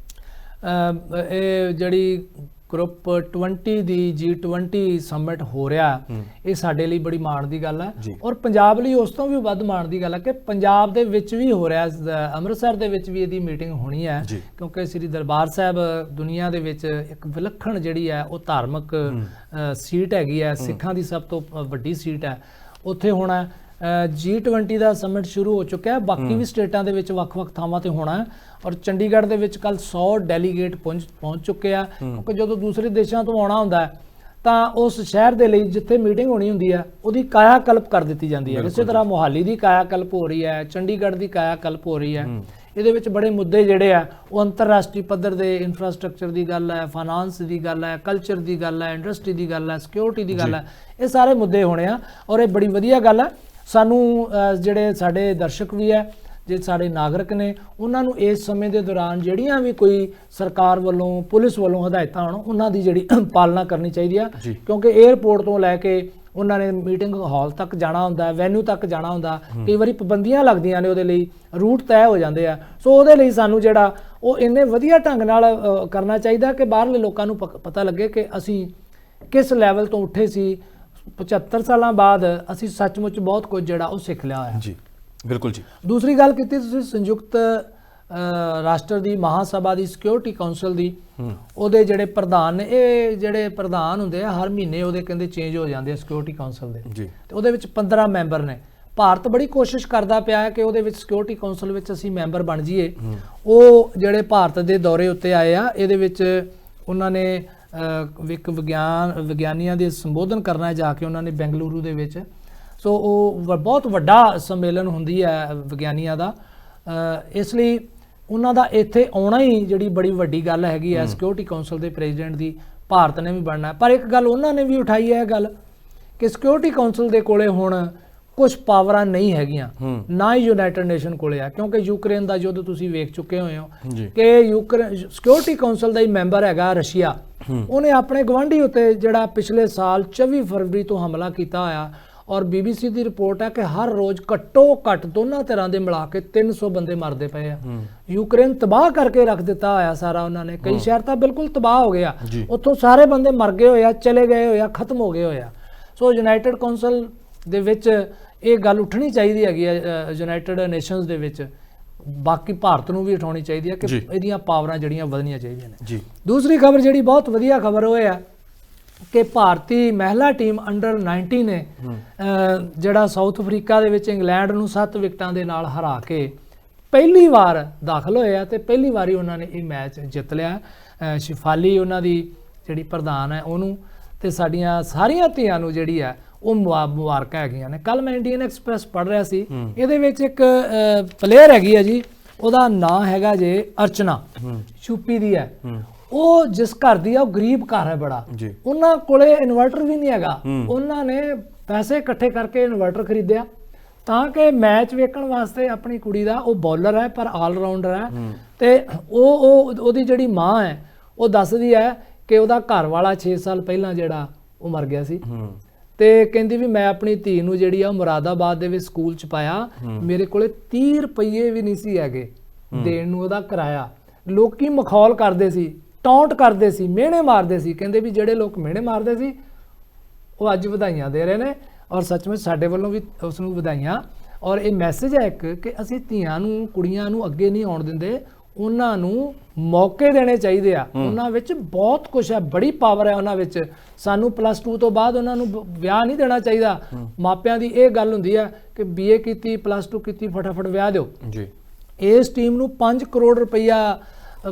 ਇਹ ਜਿਹੜੀ ਗਰੁੱਪ 20 ਦੀ G20 ਸਮਿਟ ਹੋ ਰਿਹਾ, ਇਹ ਸਾਡੇ ਲਈ ਬੜੀ ਮਾਣ ਦੀ ਗੱਲ ਹੈ, ਔਰ ਪੰਜਾਬ ਲਈ ਉਸ ਤੋਂ ਵੀ ਵੱਧ ਮਾਣ ਦੀ ਗੱਲ ਹੈ ਕਿ ਪੰਜਾਬ ਦੇ ਵਿੱਚ ਵੀ ਹੋ ਰਿਹਾ। ਅੰਮ੍ਰਿਤਸਰ ਦੇ ਵਿੱਚ ਵੀ ਇਹਦੀ ਮੀਟਿੰਗ ਹੋਣੀ ਹੈ, ਕਿਉਂਕਿ ਸ੍ਰੀ ਦਰਬਾਰ ਸਾਹਿਬ ਦੁਨੀਆ ਦੇ ਵਿੱਚ ਇੱਕ ਵਿਲੱਖਣ ਜਿਹੜੀ ਹੈ ਉਹ ਧਾਰਮਿਕ ਸੀਟ ਹੈਗੀ ਹੈ, ਸਿੱਖਾਂ ਦੀ ਸਭ ਤੋਂ ਵੱਡੀ ਸੀਟ ਹੈ, ਉੱਥੇ ਹੋਣਾ। G20 ਦਾ ਸਮਿਟ ਸ਼ੁਰੂ ਹੋ ਚੁੱਕਿਆ ਹੈ, ਬਾਕੀ ਵੀ ਸਟੇਟਾਂ ਦੇ ਵਿੱਚ ਵੱਖ-ਵੱਖ ਥਾਵਾਂ ਤੇ ਹੋਣਾ ਹੈ, ਔਰ ਚੰਡੀਗੜ੍ਹ ਦੇ ਵਿੱਚ ਕੱਲ 100 ਡੈਲੀਗੇਟ ਪਹੁੰਚ ਚੁੱਕੇ ਆ। ਕਿਉਂਕਿ ਜਦੋਂ ਦੂਸਰੇ ਦੇਸ਼ਾਂ ਤੋਂ ਆਉਣਾ ਹੁੰਦਾ ਤਾਂ ਉਸ ਸ਼ਹਿਰ ਦੇ ਲਈ ਜਿੱਥੇ ਮੀਟਿੰਗ ਹੋਣੀ ਹੁੰਦੀ ਹੈ ਉਹਦੀ ਕਾਇਆ ਕਲਪ ਕਰ ਦਿੱਤੀ ਜਾਂਦੀ ਹੈ। ਇਸੇ ਤਰ੍ਹਾਂ ਮੋਹਾਲੀ ਦੀ ਕਾਇਆ ਕਲਪ ਹੋ ਰਹੀ ਹੈ, ਚੰਡੀਗੜ੍ਹ ਦੀ ਕਾਇਆ ਕਲਪ ਹੋ ਰਹੀ ਹੈ। ਇਹਦੇ ਵਿੱਚ ਬੜੇ ਮੁੱਦੇ ਜਿਹੜੇ ਆ ਉਹ ਅੰਤਰਰਾਸ਼ਟਰੀ ਪੱਧਰ ਦੇ ਇਨਫਰਾਸਟ੍ਰਕਚਰ ਦੀ ਗੱਲ ਹੈ, ਫਾਈਨਾਂਸ ਦੀ ਗੱਲ ਹੈ, ਕਲਚਰ ਦੀ ਗੱਲ ਹੈ, ਇੰਡਸਟਰੀ ਦੀ ਗੱਲ ਹੈ, ਸਿਕਿਉਰਿਟੀ ਦੀ ਗੱਲ ਹੈ, ਇਹ ਸਾਰੇ ਮੁੱਦੇ ਹੋਣੇ ਆ, ਔਰ ਇਹ ਬੜੀ ਵਧੀਆ ਗੱਲ ਹੈ। ਸਾਨੂੰ ਜਿਹੜੇ ਸਾਡੇ ਦਰਸ਼ਕ ਵੀ ਹੈ ਜੇ ਸਾਡੇ ਨਾਗਰਿਕ ਨੇ ਉਹਨਾਂ ਨੂੰ ਇਸ ਸਮੇਂ ਦੇ ਦੌਰਾਨ ਜਿਹੜੀਆਂ ਵੀ ਕੋਈ ਸਰਕਾਰ ਵੱਲੋਂ ਪੁਲਿਸ ਵੱਲੋਂ ਹਦਾਇਤਾਂ ਹੋਣ ਉਹਨਾਂ ਦੀ ਜਿਹੜੀ ਪਾਲਣਾ ਕਰਨੀ ਚਾਹੀਦੀ ਆ, ਕਿਉਂਕਿ 에ਅਰਪੋਰਟ ਤੋਂ ਲੈ ਕੇ ਉਹਨਾਂ ਨੇ ਮੀਟਿੰਗ ਹਾਲ ਤੱਕ ਜਾਣਾ ਹੁੰਦਾ, ਵੈਨਿਊ ਤੱਕ ਜਾਣਾ ਹੁੰਦਾ, ਕਈ ਵਾਰੀ ਪਾਬੰਦੀਆਂ ਲੱਗਦੀਆਂ ਨੇ, ਉਹਦੇ ਲਈ ਰੂਟ ਤੈਅ ਹੋ ਜਾਂਦੇ ਆ। ਸੋ ਉਹਦੇ ਲਈ ਸਾਨੂੰ ਜਿਹੜਾ ਉਹ ਇੰਨੇ ਵਧੀਆ ਢੰਗ ਨਾਲ ਕਰਨਾ ਚਾਹੀਦਾ ਕਿ ਬਾਹਰਲੇ ਲੋਕਾਂ ਨੂੰ ਪਤਾ ਲੱਗੇ ਕਿ ਅਸੀਂ ਕਿਸ ਲੈਵਲ ਤੋਂ ਉੱਠੇ ਸੀ। 75 ਸਾਲਾਂ ਬਾਅਦ ਅਸੀਂ ਸੱਚਮੁੱਚ ਬਹੁਤ ਕੁਝ ਜਿਹੜਾ ਉਹ ਸਿੱਖ ਲਿਆ ਹੋਇਆ। ਜੀ ਬਿਲਕੁਲ ਜੀ। ਦੂਸਰੀ ਗੱਲ ਕੀਤੀ ਤੁਸੀਂ ਸੰਯੁਕਤ ਰਾਸ਼ਟਰ ਦੀ ਮਹਾਸਭਾ ਦੀ ਸਿਕਿਉਰਿਟੀ ਕਾਉਂਸਲ ਦੀ, ਉਹਦੇ ਜਿਹੜੇ ਪ੍ਰਧਾਨ ਨੇ, ਇਹ ਜਿਹੜੇ ਪ੍ਰਧਾਨ ਹੁੰਦੇ ਆ ਹਰ ਮਹੀਨੇ ਉਹਦੇ ਕਹਿੰਦੇ ਚੇਂਜ ਹੋ ਜਾਂਦੇ ਆ ਸਿਕਿਉਰਿਟੀ ਕਾਉਂਸਲ ਦੇ ਜੀ, ਤੇ ਉਹਦੇ ਵਿੱਚ 15 ਮੈਂਬਰ ਨੇ। ਭਾਰਤ ਬੜੀ ਕੋਸ਼ਿਸ਼ ਕਰਦਾ ਪਿਆ ਹੈ ਕਿ ਉਹਦੇ ਵਿੱਚ ਸਿਕਿਉਰਿਟੀ ਕਾਉਂਸਲ ਵਿੱਚ ਅਸੀਂ ਮੈਂਬਰ ਬਣ ਜਾਈਏ। ਉਹ ਜਿਹੜੇ ਭਾਰਤ ਦੇ ਦੌਰੇ ਉੱਤੇ ਆਏ ਆ, ਇਹਦੇ ਵਿੱਚ ਉਹਨਾਂ ਨੇ ਇੱਕ ਵਿਗਿਆਨੀਆਂ ਦੇ ਸੰਬੋਧਨ ਕਰਨਾ ਹੈ ਜਾ ਕੇ ਉਹਨਾਂ ਨੇ ਬੈਂਗਲੁਰੂ ਦੇ ਵਿੱਚ। ਸੋ ਉਹ ਬਹੁਤ ਵੱਡਾ ਸੰਮੇਲਨ ਹੁੰਦੀ ਹੈ ਵਿਗਿਆਨੀਆਂ ਦਾ, ਇਸ ਲਈ ਉਹਨਾਂ ਦਾ ਇੱਥੇ ਆਉਣਾ ਹੀ ਜਿਹੜੀ ਬੜੀ ਵੱਡੀ ਗੱਲ ਹੈਗੀ ਹੈ ਸਿਕਿਉਰਿਟੀ ਕਾਉਂਸਲ ਦੇ ਪ੍ਰੈਜ਼ੀਡੈਂਟ ਦੀ। ਭਾਰਤ ਨੇ ਵੀ ਬਣਨਾ, ਪਰ ਇੱਕ ਗੱਲ ਉਹਨਾਂ ਨੇ ਵੀ ਉਠਾਈ ਹੈ ਗੱਲ ਕਿ ਸਿਕਿਉਰਿਟੀ ਕਾਉਂਸਲ ਦੇ ਕੋਲੇ ਹੁਣ ਕੁਝ ਪਾਵਰਾਂ ਨਹੀਂ ਹੈਗੀਆਂ, ਨਾ ਹੀ ਯੂਨਾਈਟਿਡ ਨੇਸ਼ਨ ਕੋਲੇ ਆ, ਕਿਉਂਕਿ ਯੂਕਰੇਨ ਦਾ ਯੁੱਧ ਤੁਸੀਂ ਵੇਖ ਚੁੱਕੇ ਹੋਏ ਹੋ ਕਿ ਸਿਕਿਉਰਿਟੀ ਕਾਉਂਸਲ ਦਾ ਹੀ ਮੈਂਬਰ ਹੈਗਾ ਰਸ਼ੀਆ। ਉਹਨੇ ਆਪਣੇ ਗਵਾਂਢੀ ਉੱਤੇ ਜਿਹੜਾ ਪਿਛਲੇ ਸਾਲ 24 ਫਰਵਰੀ ਤੋਂ ਹਮਲਾ ਕੀਤਾ ਹੋਇਆ, ਔਰ BBC ਦੀ ਰਿਪੋਰਟ ਹੈ ਕਿ ਹਰ ਰੋਜ਼ ਘੱਟੋ ਘੱਟ ਦੋਨਾਂ ਤਰ੍ਹਾਂ ਦੇ ਮਿਲਾ ਕੇ 300 ਬੰਦੇ ਮਰਦੇ ਪਏ ਆ। ਯੂਕਰੇਨ ਤਬਾਹ ਕਰਕੇ ਰੱਖ ਦਿੱਤਾ ਹੋਇਆ ਸਾਰਾ ਉਹਨਾਂ ਨੇ, ਕਈ ਸ਼ਹਿਰ ਤਾਂ ਬਿਲਕੁਲ ਤਬਾਹ ਹੋ ਗਿਆ, ਉੱਥੋਂ ਸਾਰੇ ਬੰਦੇ ਮਰ ਗਏ ਹੋਏ ਆ, ਚਲੇ ਗਏ ਹੋਏ ਆ, ਖਤਮ ਹੋ ਗਏ ਹੋਏ ਆ। ਸੋ ਯੂਨਾਈਟਿਡ ਕਾਉਂਸਲ ਦੇ ਵਿੱਚ ਇਹ ਗੱਲ ਉੱਠਣੀ ਚਾਹੀਦੀ ਹੈਗੀ ਹੈ, ਯੂਨਾਈਟਿਡ ਨੇਸ਼ਨਸ ਦੇ ਵਿੱਚ। ਬਾਕੀ ਭਾਰਤ ਨੂੰ ਵੀ ਉਠਾਉਣੀ ਚਾਹੀਦੀ ਹੈ ਕਿ ਇਹਦੀਆਂ ਪਾਵਰਾਂ ਜਿਹੜੀਆਂ ਵਧਣੀਆਂ ਚਾਹੀਦੀਆਂ ਨੇ। ਦੂਸਰੀ ਖਬਰ ਜਿਹੜੀ ਬਹੁਤ ਵਧੀਆ ਖਬਰ ਉਹ ਹੈ ਕਿ ਭਾਰਤੀ ਮਹਿਲਾ ਟੀਮ ਅੰਡਰ 19 ਨੇ ਜਿਹੜਾ ਸਾਊਥ ਅਫਰੀਕਾ ਦੇ ਵਿੱਚ ਇੰਗਲੈਂਡ ਨੂੰ 7 ਵਿਕਟਾਂ ਦੇ ਨਾਲ ਹਰਾ ਕੇ ਪਹਿਲੀ ਵਾਰ ਦਾਖਲ ਹੋਏ ਆ, ਤੇ ਪਹਿਲੀ ਵਾਰੀ ਉਹਨਾਂ ਨੇ ਇਹ ਮੈਚ ਜਿੱਤ ਲਿਆ। ਸ਼ਿਫਾਲੀ ਉਹਨਾਂ ਦੀ ਜਿਹੜੀ ਪ੍ਰਧਾਨ ਹੈ ਉਹਨੂੰ, ਤੇ ਸਾਡੀਆਂ ਸਾਰੀਆਂ ਧੀਆਂ ਨੂੰ ਜਿਹੜੀ ਹੈ ਉਹ ਮੁਬਾਰਕਾਂ ਹੈਗੀਆਂ ਨੇ। ਕੱਲ ਮੈਂ ਇੰਡੀਅਨ ਐਕਸਪ੍ਰੈਸ ਪੜ੍ਹ ਰਿਹਾ ਸੀ, ਇਹਦੇ ਵਿੱਚ ਇੱਕ ਪਲੇਅਰ ਹੈਗੀ ਹੈ ਜੀ, ਉਹਦਾ ਨਾਂ ਹੈਗਾ ਜੇ ਅਰਚਨਾ, ਯੂਪੀ ਦੀ ਹੈ। ਉਹ ਜਿਸ ਘਰ ਦੀ ਆ ਉਹ ਗਰੀਬ ਘਰ ਹੈ ਬੜਾ, ਉਹਨਾਂ ਕੋਲੇ ਇਨਵਰਟਰ ਵੀ ਨਹੀਂ ਹੈਗਾ। ਉਹਨਾਂ ਨੇ ਪੈਸੇ ਇਕੱਠੇ ਕਰਕੇ ਇਨਵਰਟਰ ਖਰੀਦਿਆ ਤਾਂ ਕਿ ਮੈਚ ਵੇਖਣ ਵਾਸਤੇ ਆਪਣੀ ਕੁੜੀ ਦਾ, ਉਹ ਬੌਲਰ ਹੈ ਪਰ ਆਲਰਾਊਂਡਰ ਹੈ, ਤੇ ਉਹਦੀ ਜਿਹੜੀ ਮਾਂ ਹੈ ਉਹ ਦੱਸਦੀ ਹੈ ਕਿ ਉਹਦਾ ਘਰ ਵਾਲਾ 6 ਸਾਲ ਪਹਿਲਾਂ ਜਿਹੜਾ ਉਹ ਮਰ ਗਿਆ ਸੀ, ਤੇ ਕਹਿੰਦੀ ਵੀ ਮੈਂ ਆਪਣੀ ਧੀ ਨੂੰ ਜਿਹੜੀ ਆ ਮੁਰਾਦਾਬਾਦ ਦੇ ਵਿੱਚ ਸਕੂਲ ਚ ਪਾਇਆ, ਮੇਰੇ ਕੋਲੇ 30 ਰੁਪਏ ਵੀ ਨਹੀਂ ਸੀ ਹੈਗੇ ਦੇਣ ਨੂੰ ਉਹਦਾ ਕਿਰਾਇਆ। ਲੋਕੀ ਮਖੌਲ ਕਰਦੇ ਸੀ, ਟੌਂਟ ਕਰਦੇ ਸੀ, ਮਿਹਣੇ ਮਾਰਦੇ ਸੀ, ਕਹਿੰਦੇ ਵੀ ਜਿਹੜੇ ਲੋਕ ਮਿਹਣੇ ਮਾਰਦੇ ਸੀ ਉਹ ਅੱਜ ਵਧਾਈਆਂ ਦੇ ਰਹੇ ਨੇ, ਔਰ ਸੱਚਮੁੱਚ ਸਾਡੇ ਵੱਲੋਂ ਵੀ ਉਸ ਨੂੰ ਵਧਾਈਆਂ। ਔਰ ਇਹ ਮੈਸੇਜ ਹੈ ਇੱਕ ਕਿ ਅਸੀਂ ਧੀਆਂ ਨੂੰ, ਕੁੜੀਆਂ ਨੂੰ ਅੱਗੇ ਨਹੀਂ ਆਉਣ ਦਿੰਦੇ, ਉਹਨਾਂ ਨੂੰ ਮੌਕੇ ਦੇਣੇ ਚਾਹੀਦੇ ਆ। ਉਹਨਾਂ ਵਿੱਚ ਬਹੁਤ ਕੁਝ ਹੈ, ਬੜੀ ਪਾਵਰ ਹੈ ਉਹਨਾਂ ਵਿੱਚ। ਸਾਨੂੰ +2 ਤੋਂ ਬਾਅਦ ਉਹਨਾਂ ਨੂੰ ਵਿਆਹ ਨਹੀਂ ਦੇਣਾ ਚਾਹੀਦਾ। ਮਾਪਿਆਂ ਦੀ ਇਹ ਗੱਲ ਹੁੰਦੀ ਹੈ ਕਿ BA ਕੀਤੀ, +2 ਕੀਤੀ, ਫਟਾਫਟ ਵਿਆਹ ਦਿਓ ਜੀ। ਇਸ ਟੀਮ ਨੂੰ 5 ਕਰੋੜ ਰੁਪਈਆ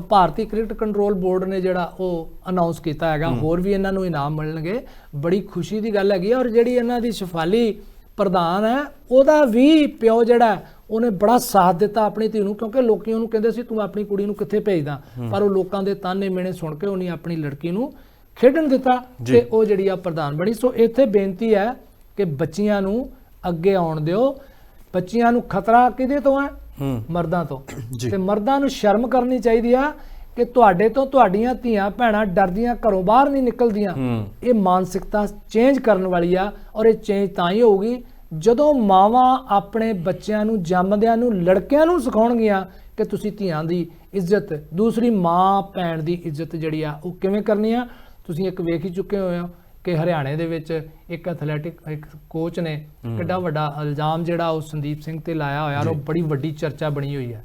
ਭਾਰਤੀ ਕ੍ਰਿਕਟ ਕੰਟਰੋਲ ਬੋਰਡ ਨੇ ਜਿਹੜਾ ਉਹ ਅਨਾਉਂਸ ਕੀਤਾ ਹੈਗਾ। ਹੋਰ ਵੀ ਇਹਨਾਂ ਨੂੰ ਇਨਾਮ ਮਿਲਣਗੇ, ਬੜੀ ਖੁਸ਼ੀ ਦੀ ਗੱਲ ਹੈਗੀ। ਔਰ ਜਿਹੜੀ ਇਹਨਾਂ ਦੀ ਸ਼ਿਫਾਲੀ ਪ੍ਰਧਾਨ ਹੈ, ਉਹਦਾ ਵੀ ਪਿਓ ਜਿਹੜਾ ਉਹਨੇ ਬੜਾ ਸਾਥ ਦਿੱਤਾ ਆਪਣੀ ਧੀ ਨੂੰ, ਕਿਉਂਕਿ ਲੋਕੀ ਉਹਨੂੰ ਕਹਿੰਦੇ ਸੀ ਤੂੰ ਆਪਣੀ ਕੁੜੀ ਨੂੰ ਕਿੱਥੇ ਭੇਜਦਾ, ਪਰ ਉਹ ਲੋਕਾਂ ਦੇ ਤਾਨੇ ਮਿਹਣੇ ਸੁਣ ਕੇ ਉਹਨੇ ਆਪਣੀ ਲੜਕੀ ਨੂੰ ਖੇਡਣ ਦਿੱਤਾ ਤੇ ਉਹ ਜਿਹੜੀ ਆ ਪ੍ਰਧਾਨ ਬਣੀ। ਸੋ ਇੱਥੇ ਬੇਨਤੀ ਹੈ ਕਿ ਬੱਚੀਆਂ ਨੂੰ ਅੱਗੇ ਆਉਣ ਦਿਓ। ਬੱਚੀਆਂ ਨੂੰ ਖਤਰਾ ਕਿਹਦੇ ਤੋਂ ਹੈ? ਮਰਦਾਂ ਤੋਂ। ਤੇ ਮਰਦਾਂ ਨੂੰ ਸ਼ਰਮ ਕਰਨੀ ਚਾਹੀਦੀ ਆ ਕਿ ਤੁਹਾਡੇ ਤੋਂ ਤੁਹਾਡੀਆਂ ਧੀਆਂ ਭੈਣਾਂ ਡਰਦੀਆਂ ਘਰੋਂ ਬਾਹਰ ਨਹੀਂ ਨਿਕਲਦੀਆਂ। ਇਹ ਮਾਨਸਿਕਤਾ ਚੇਂਜ ਕਰਨ ਵਾਲੀ ਆ, ਔਰ ਇਹ ਚੇਂਜ ਤਾਂ ਹੀ ਹੋਊਗੀ ਜਦੋਂ ਮਾਵਾਂ ਆਪਣੇ ਬੱਚਿਆਂ ਨੂੰ, ਜੰਮਦਿਆਂ ਨੂੰ, ਲੜਕਿਆਂ ਨੂੰ ਸਿਖਾਉਣਗੀਆਂ ਕਿ ਤੁਸੀਂ ਧੀਆਂ ਦੀ ਇੱਜ਼ਤ, ਦੂਸਰੀ ਮਾਂ ਭੈਣ ਦੀ ਇੱਜ਼ਤ ਜਿਹੜੀ ਆ ਉਹ ਕਿਵੇਂ ਕਰਨੀ ਆ। ਤੁਸੀਂ ਇੱਕ ਵੇਖ ਹੀ ਚੁੱਕੇ ਹੋਏ ਹੋ ਕਿ ਹਰਿਆਣੇ ਦੇ ਵਿੱਚ ਇੱਕ ਐਥਲੈਟਿਕ ਇੱਕ ਕੋਚ ਨੇ ਕਿੱਡਾ ਵੱਡਾ ਇਲਜ਼ਾਮ ਜਿਹੜਾ ਉਹ ਸੰਦੀਪ ਸਿੰਘ ਤੇ ਲਾਇਆ ਹੋਇਆ, ਉਹ ਬੜੀ ਵੱਡੀ ਚਰਚਾ ਬਣੀ ਹੋਈ ਹੈ।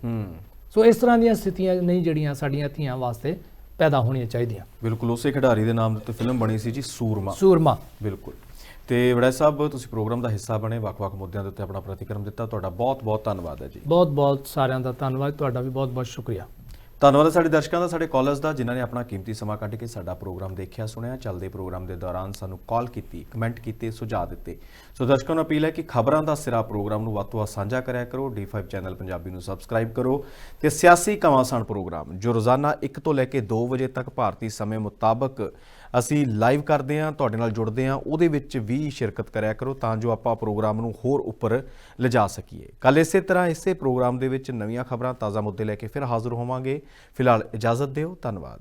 ਸੋ ਇਸ ਤਰ੍ਹਾਂ ਦੀਆਂ ਸਥਿਤੀਆਂ ਨਹੀਂ ਜਿਹੜੀਆਂ ਸਾਡੀਆਂ ਧੀਆਂ ਵਾਸਤੇ ਪੈਦਾ ਹੋਣੀਆਂ ਚਾਹੀਦੀਆਂ। ਬਿਲਕੁਲ, ਉਸੇ ਖਿਡਾਰੀ ਦੇ ਨਾਮ ਉੱਤੇ ਫਿਲਮ ਬਣੀ ਸੀ ਜੀ, ਸੂਰਮਾ। ਬਿਲਕੁਲ। ਤੇ ਵੜੈਚ ਸਾਹਿਬ, ਤੁਸੀਂ ਪ੍ਰੋਗਰਾਮ ਦਾ ਹਿੱਸਾ ਬਣੇ, ਵੱਖ-ਵੱਖ ਮੁੱਦਿਆਂ ਦੇ ਉੱਤੇ ਆਪਣਾ ਪ੍ਰਤੀਕਰਮ ਦਿੱਤਾ, ਤੁਹਾਡਾ ਬਹੁਤ-ਬਹੁਤ ਧੰਨਵਾਦ ਹੈ ਜੀ। ਬਹੁਤ-ਬਹੁਤ ਸਾਰਿਆਂ ਦਾ ਧੰਨਵਾਦ, ਤੁਹਾਡਾ ਵੀ ਬਹੁਤ-ਬਹੁਤ ਸ਼ੁਕਰੀਆ। ਧੰਨਵਾਦ ਹੈ ਸਾਡੇ ਦਰਸ਼ਕਾਂ ਦਾ, ਸਾਡੇ ਕਾਲਰਸ ਦਾ, ਜਿਨ੍ਹਾਂ ਨੇ ਆਪਣਾ ਕੀਮਤੀ ਸਮਾਂ ਕੱਢ ਕੇ ਸਾਡਾ ਪ੍ਰੋਗਰਾਮ ਦੇਖਿਆ, ਸੁਣਿਆ। ਚੱਲਦੇ ਪ੍ਰੋਗਰਾਮ ਦੇ ਦੌਰਾਨ ਸਾਨੂੰ ਕਾਲ ਕੀਤੀ, ਕਮੈਂਟ ਕੀਤੇ, ਸੁਝਾਅ ਦਿੱਤੇ। ਸੋ ਦਰਸ਼ਕਾਂ ਨੂੰ ਅਪੀਲ ਹੈ ਕਿ ਖਬਰਾਂ ਦਾ ਸਿਰਾ ਪ੍ਰੋਗਰਾਮ ਨੂੰ ਵੱਧ ਤੋਂ ਵੱਧ ਸਾਂਝਾ ਕਰਿਆ ਕਰੋ। D5 ਚੈਨਲ ਪੰਜਾਬੀ ਨੂੰ ਸਬਸਕ੍ਰਾਈਬ ਕਰੋ ਤੇ ਸਿਆਸੀ ਘਮਾਸਾਨ ਪ੍ਰੋਗਰਾਮ ਜੋ ਰੋਜ਼ਾਨਾ 1 ਤੋਂ ਲੈ ਕੇ 2 ਵਜੇ ਤੱਕ ਭਾਰਤੀ ਸਮੇਂ ਮੁਤਾਬਕ ਅਸੀਂ ਲਾਈਵ ਕਰਦੇ ਹਾਂ, ਤੁਹਾਡੇ ਨਾਲ ਜੁੜਦੇ ਹਾਂ, ਉਹਦੇ ਵਿੱਚ ਵੀ ਸ਼ਿਰਕਤ ਕਰਿਆ ਕਰੋ ਤਾਂ ਜੋ ਆਪਾਂ ਪ੍ਰੋਗਰਾਮ ਨੂੰ ਹੋਰ ਉੱਪਰ ਲਿਜਾ ਸਕੀਏ। ਕੱਲ੍ਹ ਇਸੇ ਤਰ੍ਹਾਂ ਇਸੇ ਪ੍ਰੋਗਰਾਮ ਦੇ ਵਿੱਚ ਨਵੀਆਂ ਖਬਰਾਂ, ਤਾਜ਼ਾ ਮੁੱਦੇ ਲੈ ਕੇ ਫਿਰ ਹਾਜ਼ਰ ਹੋਵਾਂਗੇ। ਫਿਲਹਾਲ ਇਜਾਜ਼ਤ ਦਿਓ, ਧੰਨਵਾਦ।